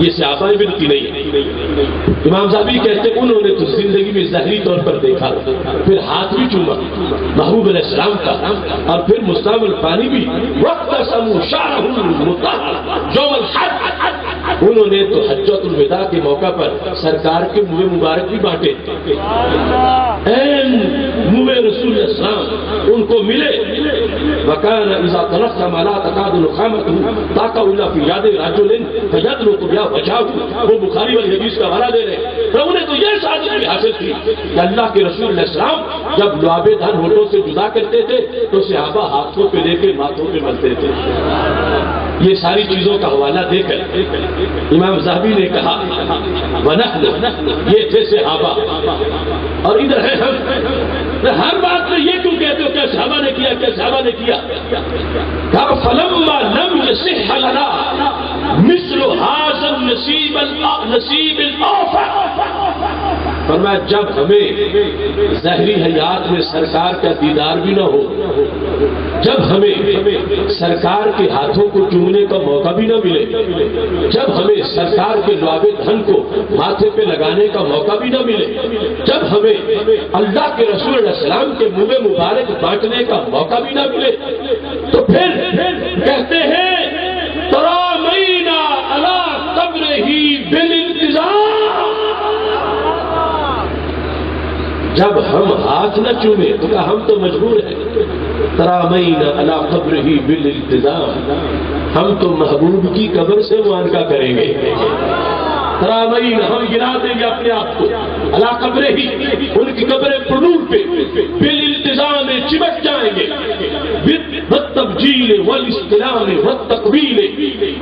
یہ صحابہ میں بدعتی نہیں ہے۔ امام ذہبی کہتے ہیں انہوں نے تو زندگی میں ظاہری طور پر دیکھا، پھر ہاتھ بھی چوما محبوب علیہ السلام کا، اور پھر مستعمل پانی بھی وقت سمو شارہ یوم الحج، انہوں نے تو حجۃ الوداع کے موقع پر سرکار کے منہ مبارک بھی بانٹے، منہ رسول السلام ان کو ملے، وکان اذا تلقى ما لا تكاد نخامته طاق الا في يد رجل فيدلق بها وجهه، وہ بخاری والی حدیث کا حوالہ دے رہے ہیں۔ تو انہیں تو یہ سعادت بھی حاصل تھی کہ اللہ کے رسول علیہ السلام جب لعاب دھن ہونٹوں سے جدا کرتے تھے تو صحابہ ہاتھوں پہ لے کے ماتھوں پہ ملتے تھے۔ یہ ساری چیزوں کا حوالہ دے کر امام ذہبی نے کہا وَنَحْنُ، یہ تھے صحابہ، اور ادھر ہے ہم۔ ہر بات میں یہ کیوں کہتے ہو کہ صحابہ نے کیا، کہ صحابہ نے کیا؟ کہا فَلَمَّا لَمْ يَصِحَّ لَنَا مِثْلُ هَذَا النَّصِيبِ الْأَوْفَرِ، فرمایا جب ہمیں ظاہری حیات میں سرکار کا دیدار بھی نہ ہو، جب ہمیں سرکار کے ہاتھوں کو چومنے کا موقع بھی نہ ملے، جب ہمیں سرکار کے لعاب دھن کو ماتھے پہ لگانے کا موقع بھی نہ ملے، جب ہمیں اللہ کے رسول علیہ السلام کے منہ مبارک بانٹنے کا موقع بھی نہ ملے، تو پھر کہتے ہیں ترامینا علی قبرہ بالالتزام، جب ہم ہاتھ نہ چومے تو کہا ہم تو مجبور ہیں، ترامینا علی قبرہ بالالتزام، ہم تو محبوب کی قبر سے معانقہ کریں گے، ترامین ہم گرا دیں گے اپنے آپ کو، علی قبرہ ہی ان کی قبر پڑول پہ بالالتزام چمٹ جائیں گے، بالتبجیل والاستلام والتقبیل،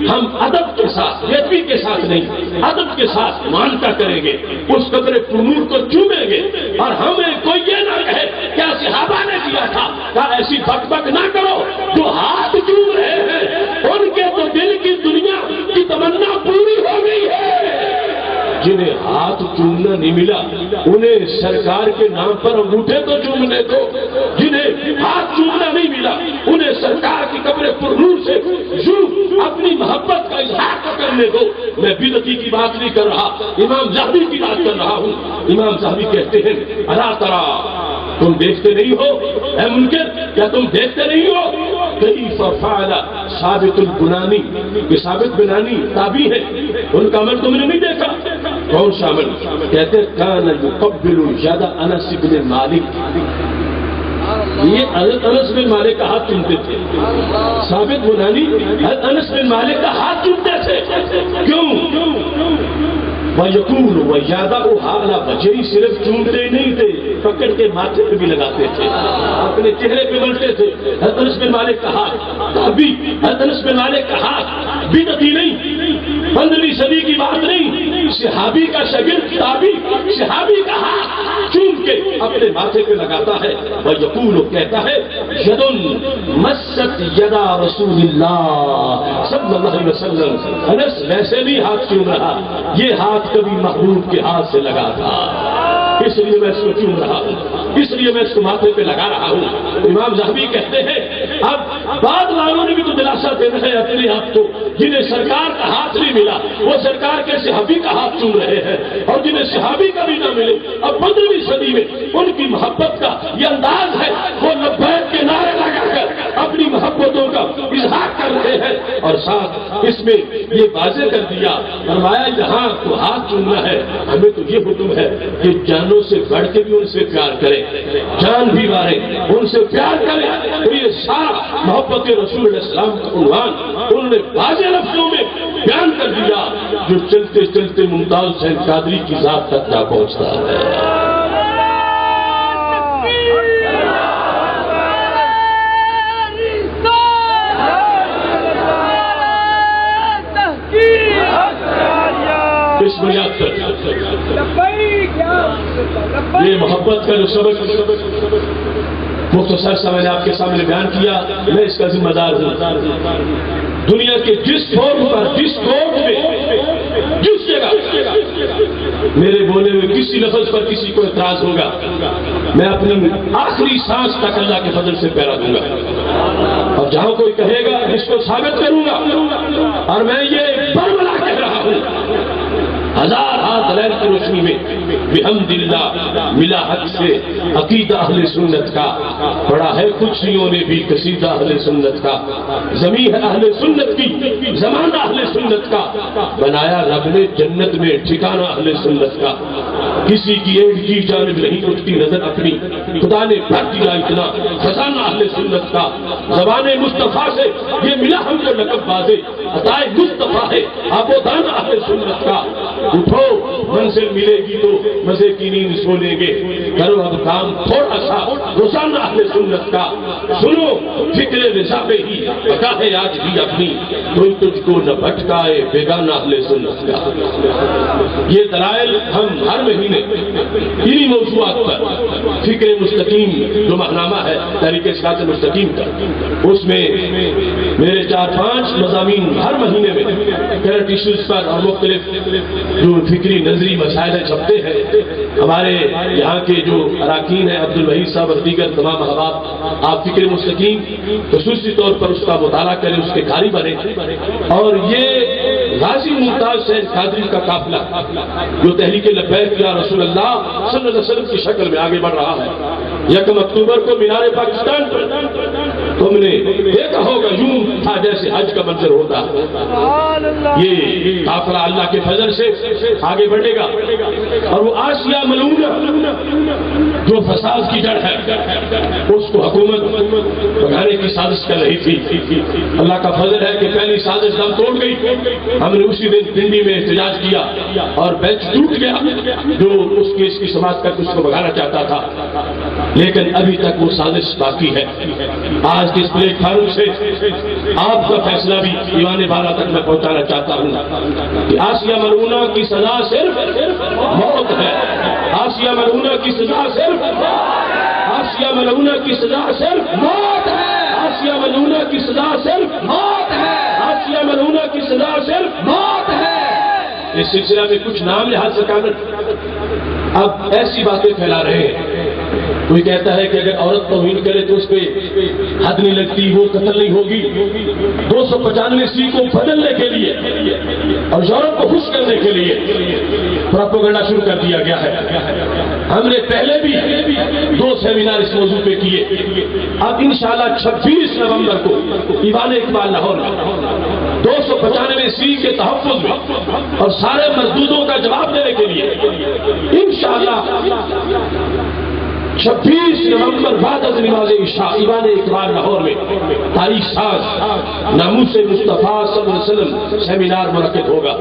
ہم ادب کے ساتھ، بےادبی کے ساتھ نہیں، ادب کے ساتھ معانقہ کریں گے، اس قبر پرنور کو چومیں گے، اور ہمیں کوئی یہ نہ کہے کیا صحابہ نے کیا تھا، کہا ایسی بک بک نہ کرو، جو ہاتھ چوم رہے ہیں ان کے تو دل کی دنیا کی تمنا پوری ہو گئی ہے، جنہیں ہاتھ چومنا نہیں ملا انہیں سرکار کے نام پر انگوٹھے تو چومنے دو، جنہیں ہاتھ چومنا نہیں ملا انہیں سرکار کی قبر پرنور سے یوں اپنی محبت کا اظہار تو کرنے دو۔ میں بدعتی کی بات نہیں کر رہا، امام ذہبی کی بات کر رہا ہوں۔ امام ذہبی کہتے ہیں الا ترى، تم دیکھتے نہیں ہو اے منکر، کیا تم دیکھتے نہیں ہو کیف فعل ثابت البنانی، یہ ثابت بنانی تابعی ہے، ان کا عمل تم نے نہیں دیکھا؟ کون سا عمل؟ کہتے کان یقبل ید انس بن مالک، یہ حضرت انس بن مالک کا ہاتھ چومتے تھے، ثابت بنانی حضرت انس بن مالک کا ہاتھ چومتے تھے، کیوں؟ وَيَقُولُ وَيَادَعُ عَلَى وَجْهِهِ، صرف چومتے ہی نہیں تھے، پکڑ کے ماتھے پہ بھی لگاتے تھے، اپنے چہرے پہ ملتے تھے۔ حضرت انس بن مالک کا ہاتھ تابعی، حضرت انس بن مالک کا ہاتھ بدعتی نہیں، 15ویں صدی کی بات نہیں، صحابی کا شاگرد تابعی صحابی کا ہاتھ چوم کے اپنے ماتھے پہ لگاتا ہے۔ وَيَقُولُ، کہتا ہے یَدٌ مَسَّتْ یَدَا رسول اللہ صلی اللہ علیہ وسلم، انس ویسے بھی ہاتھ چوم رہا، یہ ہاتھ کبھی محبوب کے ہاتھ سے لگا تھا، اس لیے میں اس کو چوم رہا ہوں، اس لیے میں اس کو ماتھے پہ لگا رہا ہوں۔ امام ذہبی کہتے ہیں اب بعد والوں نے بھی تو دلاسا دینا ہے اپنے آپ کو، جنہیں سرکار کا ہاتھ نہیں ملا وہ سرکار کے صحابی کا ہاتھ چوم رہے ہیں، اور جنہیں صحابی کا بھی نہ ملے اب 15ویں صدی میں ان کی محبت کا یہ انداز ہے، وہ لبیک کے نعرے لگا کر اپنی محبتوں کا اظہار کر رہے ہیں، اور ساتھ اس میں یہ واضح کر دیا، فرمایا یہاں تو ہاتھ چومنا ہے، ہمیں تو یہ حکم ہے کہ جانوں سے بڑھ کے بھی ان سے پیار کریں، جان بھی مارے ان سے پیار کریں۔ تو یہ سارا محبت رسول علیہ السلام کا عنوان انہوں نے واضح لفظوں میں بیان کر دیا، جو چلتے چلتے ممتاز حسین قادری کی ذات تک جا پہنچتا ہے۔ اس بنیاد پر یہ محبت کا جو سبق مختصر سا میں نے آپ کے سامنے بیان کیا، میں اس کا ذمہ دار ہوں۔ دنیا کے جس فورم پر، جس کوٹ میں، جس جگہ میرے بولے ہوئے کسی لفظ پر کسی کو اعتراض ہوگا، میں اپنی آخری سانس تک اللہ کے فضل سے پیرا دوں گا، اور جہاں کوئی کہے گا اس کو ثابت کروں گا، اور میں یہ برملا کہہ رہا ہوں، ہزار ہاتھ دلائل کی روشنی میں بحمداللہ ملا حق سے عقیدہ اہل سنت کا، پڑھا ہے کچھیوں نے بھی قصیدہ اہل سنت کا، زمین ہے اہل سنت کی، زمانہ اہل سنت کا، بنایا رب نے جنت میں ٹھکانہ اہل سنت کا، کسی کی ایک کی جانب نہیں اٹھتی نظر اپنی، خدا نے بھر دیا اتنا خزانہ اہل سنت کا، زبان مصطفیٰ سے یہ ملا ہم کو لقب واضح، عطائے مصطفیٰ ہے آبودان اہل سنت کا، اٹھو منزل ملے گی تو مزے کی نیند سو لیں گے، کرو اب کام تھوڑا سا روزانہ اہل سنت کا، سنو فکر رضا پہ ہی پتا ہے آج بھی اپنی، کوئی تجھ کو نہ بھٹکائے بیگانہ اہل سنت کا۔ یہ دلائل ہم ہر مہینے انہی موضوعات پر فکر مستقیم جو ماہنامہ ہے تحریک صراط مستقیم کا، اس میں میرے 4-5 مضامین ہر مہینے میں کرنٹ ایشوز پر اور مختلف جو فکری نظری مسائل چھپتے ہیں۔ ہمارے یہاں کے جو اراکین ہیں عبد الوحید صاحب اور دیگر تمام احباب، آپ فکر مستقیم خصوصی طور پر اس کا مطالعہ کریں، اس کے قاری بنے، اور یہ غازی ممتاز حسین قادری کا قافلہ جو تحریک لبیک یا رسول اللہ صلی اللہ علیہ وسلم کی شکل میں آگے بڑھ رہا ہے۔ 1 اکتوبر کو مینار پاکستان پر تم نے دیکھا ہوگا یوں تھا جیسے حج کا منظر ہوتا ہے۔ یہ قافلہ اللہ کے فضل سے آگے بڑھے گا، اور وہ آسیہ ملعونہ جو فساد کی جڑ ہے اس کو حکومت بگانے کی سازش کر رہی تھی، اللہ کا فضل ہے کہ پہلی سازش دم توڑ گئی۔ ہم نے اسی دن پنڈی میں احتجاج کیا اور بینچ ٹوٹ گیا جو اس کیس کی سماعت کر کے اس کو بگانا چاہتا تھا، لیکن ابھی تک وہ سازش باقی ہے۔ آج کے اس پلیٹ فارم سے آپ کا فیصلہ بھی دیوان بالا تک میں پہنچانا چاہتا ہوں کہ آسیہ ملعونہ کی سزا صرف موت ہے، آسیہ ملعونہ کی سزا صرف، آسیہ ملعونہ کی سزا صرف موت ہے، آسیہ ملعونہ کی سزا صرف موت ہے، آسیہ ملعونہ کی سزا صرف موت ہے۔ اس سلسلہ میں کچھ نام لحاظ سکانت اب ایسی باتیں پھیلا رہے ہیں، کوئی کہتا ہے کہ اگر عورت توہین کرے تو اس پہ حد نہیں لگتی، وہ قتل نہیں ہوگی۔ 295 کو بدلنے کے لیے اور یورپ کو خوش کرنے کے لیے پروپیگنڈا شروع کر دیا گیا ہے۔ ہم نے پہلے بھی 2 سیمینار اس موضوع پہ کیے، اب انشاءاللہ 26 نومبر کو ایوان اقبال لاہور میں 295 کے تحفظ میں اور سارے مردودوں کا جواب دینے کے لیے انشاءاللہ 26 نومبر بعد از نماز عشاء ایوان اقبال لاہور میں تاریخ ساز ناموس مصطفیٰ صلی اللہ علیہ وسلم سیمینار منعقد ہوگا،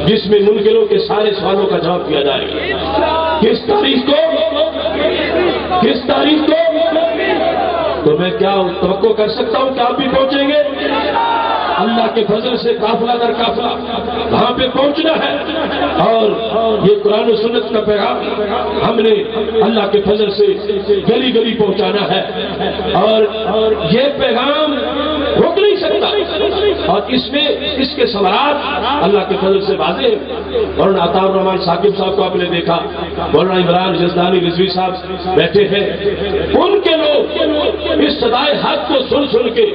جس میں منکروں کے سارے سوالوں کا جواب دیا جائے گا۔ کس تاریخ کو؟ کس تاریخ کو؟ تو میں کیا توقع کر سکتا ہوں کہ آپ بھی پہنچیں گے؟ اللہ کے فضل سے قافلہ در قافلہ وہاں پہ پہنچنا ہے، اور یہ قرآن و سنت کا پیغام ہم نے اللہ کے فضل سے گلی گلی پہنچانا ہے، اور یہ پیغام رک نہیں سکتا، اور اس میں اس کے ثمرات اللہ کے فضل سے واضح ہیں۔ مولانا عطا الرحمان ثاقب صاحب کو آپ نے دیکھا، مولانا عمران جزدانی رضوی صاحب بیٹھے ہیں، ان کے لوگ اس صدائے حق کو سن سن کے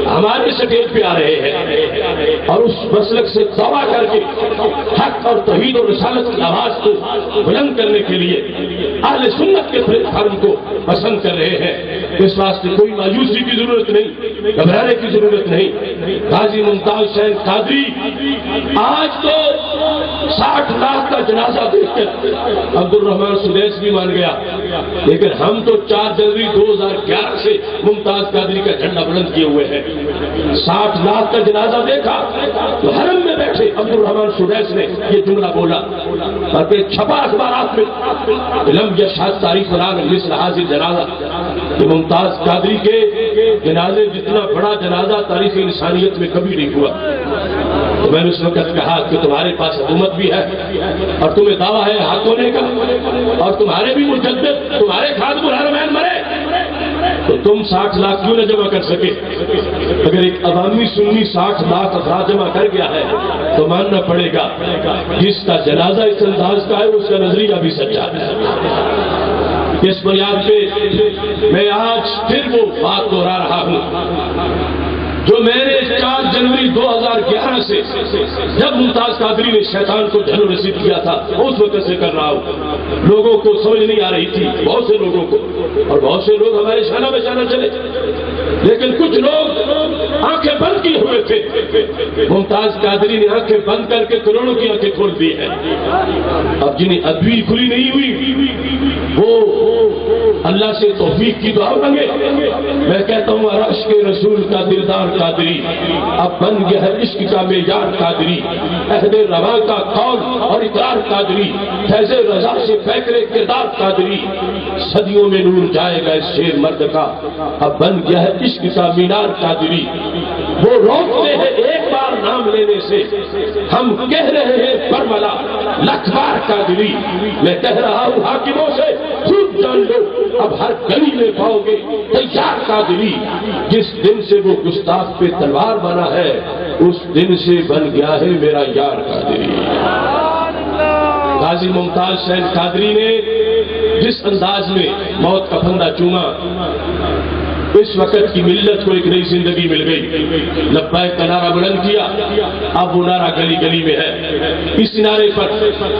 ہمارے سٹیج پہ آ رہے ہیں، اور اس مسلک سے دعویٰ کر کے حق اور توحید اور رسالت کی آواز کو بلند کرنے کے لیے اہل سنت کے پلیٹ فارم کو پسند کر رہے ہیں۔ اس واسطے کوئی مایوسی کی ضرورت نہیں، گھبرانے کی ضرورت نہیں۔ غازی ممتاز حسین قادری آج تو 60 لاکھ کا جنازہ دیکھ کر عبد الرحمان سدیس بھی مان گیا، لیکن ہم تو 4 جنوری 2011 سے ممتاز قادری کا جھنڈا بلند کیے ہوئے ہیں۔ 60 لاکھ کا جنازہ دیکھا تو حرم میں بیٹھے عبد الرحمان سدیس نے یہ جملہ بولا، بلکہ چھپا اخبارات میں لم یشہد تاریخ فلان مثل حاضر جنازہ، کہ ممتاز قادری کے جنازے جتنا بڑا جنازہ تاریخ انسانیت میں کبھی نہیں ہوا۔ تو میں نے اس وقت کہا کہ تمہارے پاس حکومت بھی ہے اور تمہیں دعویٰ ہے حق ہونے کا، اور تمہارے بھی مجدد تمہارے خادم الحرمین مرے، تو تم 60 لاکھ کیوں نہ جمع کر سکے؟ اگر ایک عوامی سنی 60 لاکھ افراد جمع کر گیا ہے تو ماننا پڑے گا جس کا جنازہ اس انداز کا ہے اس کا نظریہ بھی سچا ہے۔ اس بنیاد پہ میں آج پھر وہ بات دہرا رہا ہوں جو میں نے 4 جنوری 2011 سے جب ممتاز قادری نے شیطان کو جھلو رسید کیا تھا اس وقت سے کر رہا ہوں. لوگوں کو سمجھ نہیں آ رہی تھی، بہت سے لوگوں کو، اور بہت سے لوگ ہمارے شانہ میں شانہ چلے، لیکن کچھ لوگ آنکھیں بند کیے ہوئے تھے. ممتاز قادری نے آنکھیں بند کر کے کروڑوں کی آنکھیں کھول دی ہیں. اب جنہیں ابھی کھلی نہیں ہوئی وہ اللہ سے توفیق کی دعا مانگے. میں کہتا ہوں عرش کے رسول کا دلدار قادری اب بن گیا ہے عشق کا معیار قادری، عہد رواں کا قول اور اقرار قادری، فیض رضا سے فکر کردار قادری. صدیوں میں نور جائے گا اس شیر مرد کا، اب بن گیا ہے عشق کا مینار قادری. وہ روکتے ہیں ایک بار نام لینے سے، ہم کہہ رہے ہیں برملا لکھ بار قادری. میں کہہ رہا ہوں حاکموں سے خود جان لو اب ہر گلی میں پاؤ گے تیار قادری. جس دن سے وہ گستاخ پہ تلوار بنا ہے اس دن سے بن گیا ہے میرا یار قادری. غازی ممتاز حسین قادری نے جس انداز میں موت کا پھندا چوما، اس وقت کی ملت کو ایک نئی زندگی مل گئی. لبیک کا نعرہ بلند کیا، اب وہ نعرہ گلی گلی میں ہے. اس نعرے پر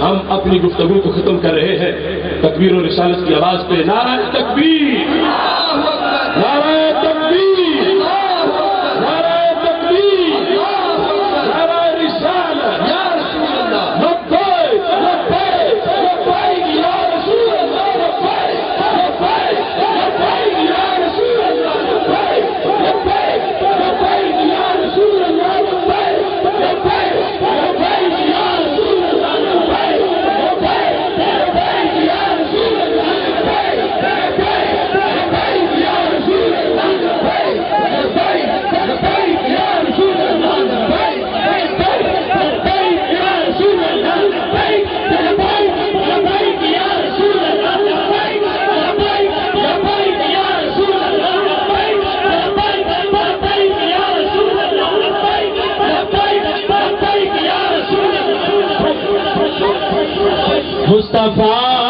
ہم اپنی گفتگو کو ختم کر رہے ہیں. تکبیر و رسالت کی آواز پہ نعرہ تکبیر، نعرہ تکبیر، نعرہ تکبیر، نعرہ رسالت. یا رسول اللہ لبیک لبیک لبیک یا رسول اللہ لبیک لبیک لبیک یا رسول اللہ لبیک لبیک لبیک یا رسول اللہ لبیک لبیک لبیک یا رسول اللہ لبیک لبیک لبیک یا رسول اللہ لبیک لبیک لبیک یا رسول اللہ لبیک لبیک لبیک یا رسول اللہ لبیک لبیک یا رسول اللہ لبیک لبیک لبیک یا رسول اللہ لبیک لبیک لبیک یا رسول اللہ لبیک لبیک لبیک یا رسول اللہ لبیک لبیک لبیک یا رسول اللہ. مصطفیٰ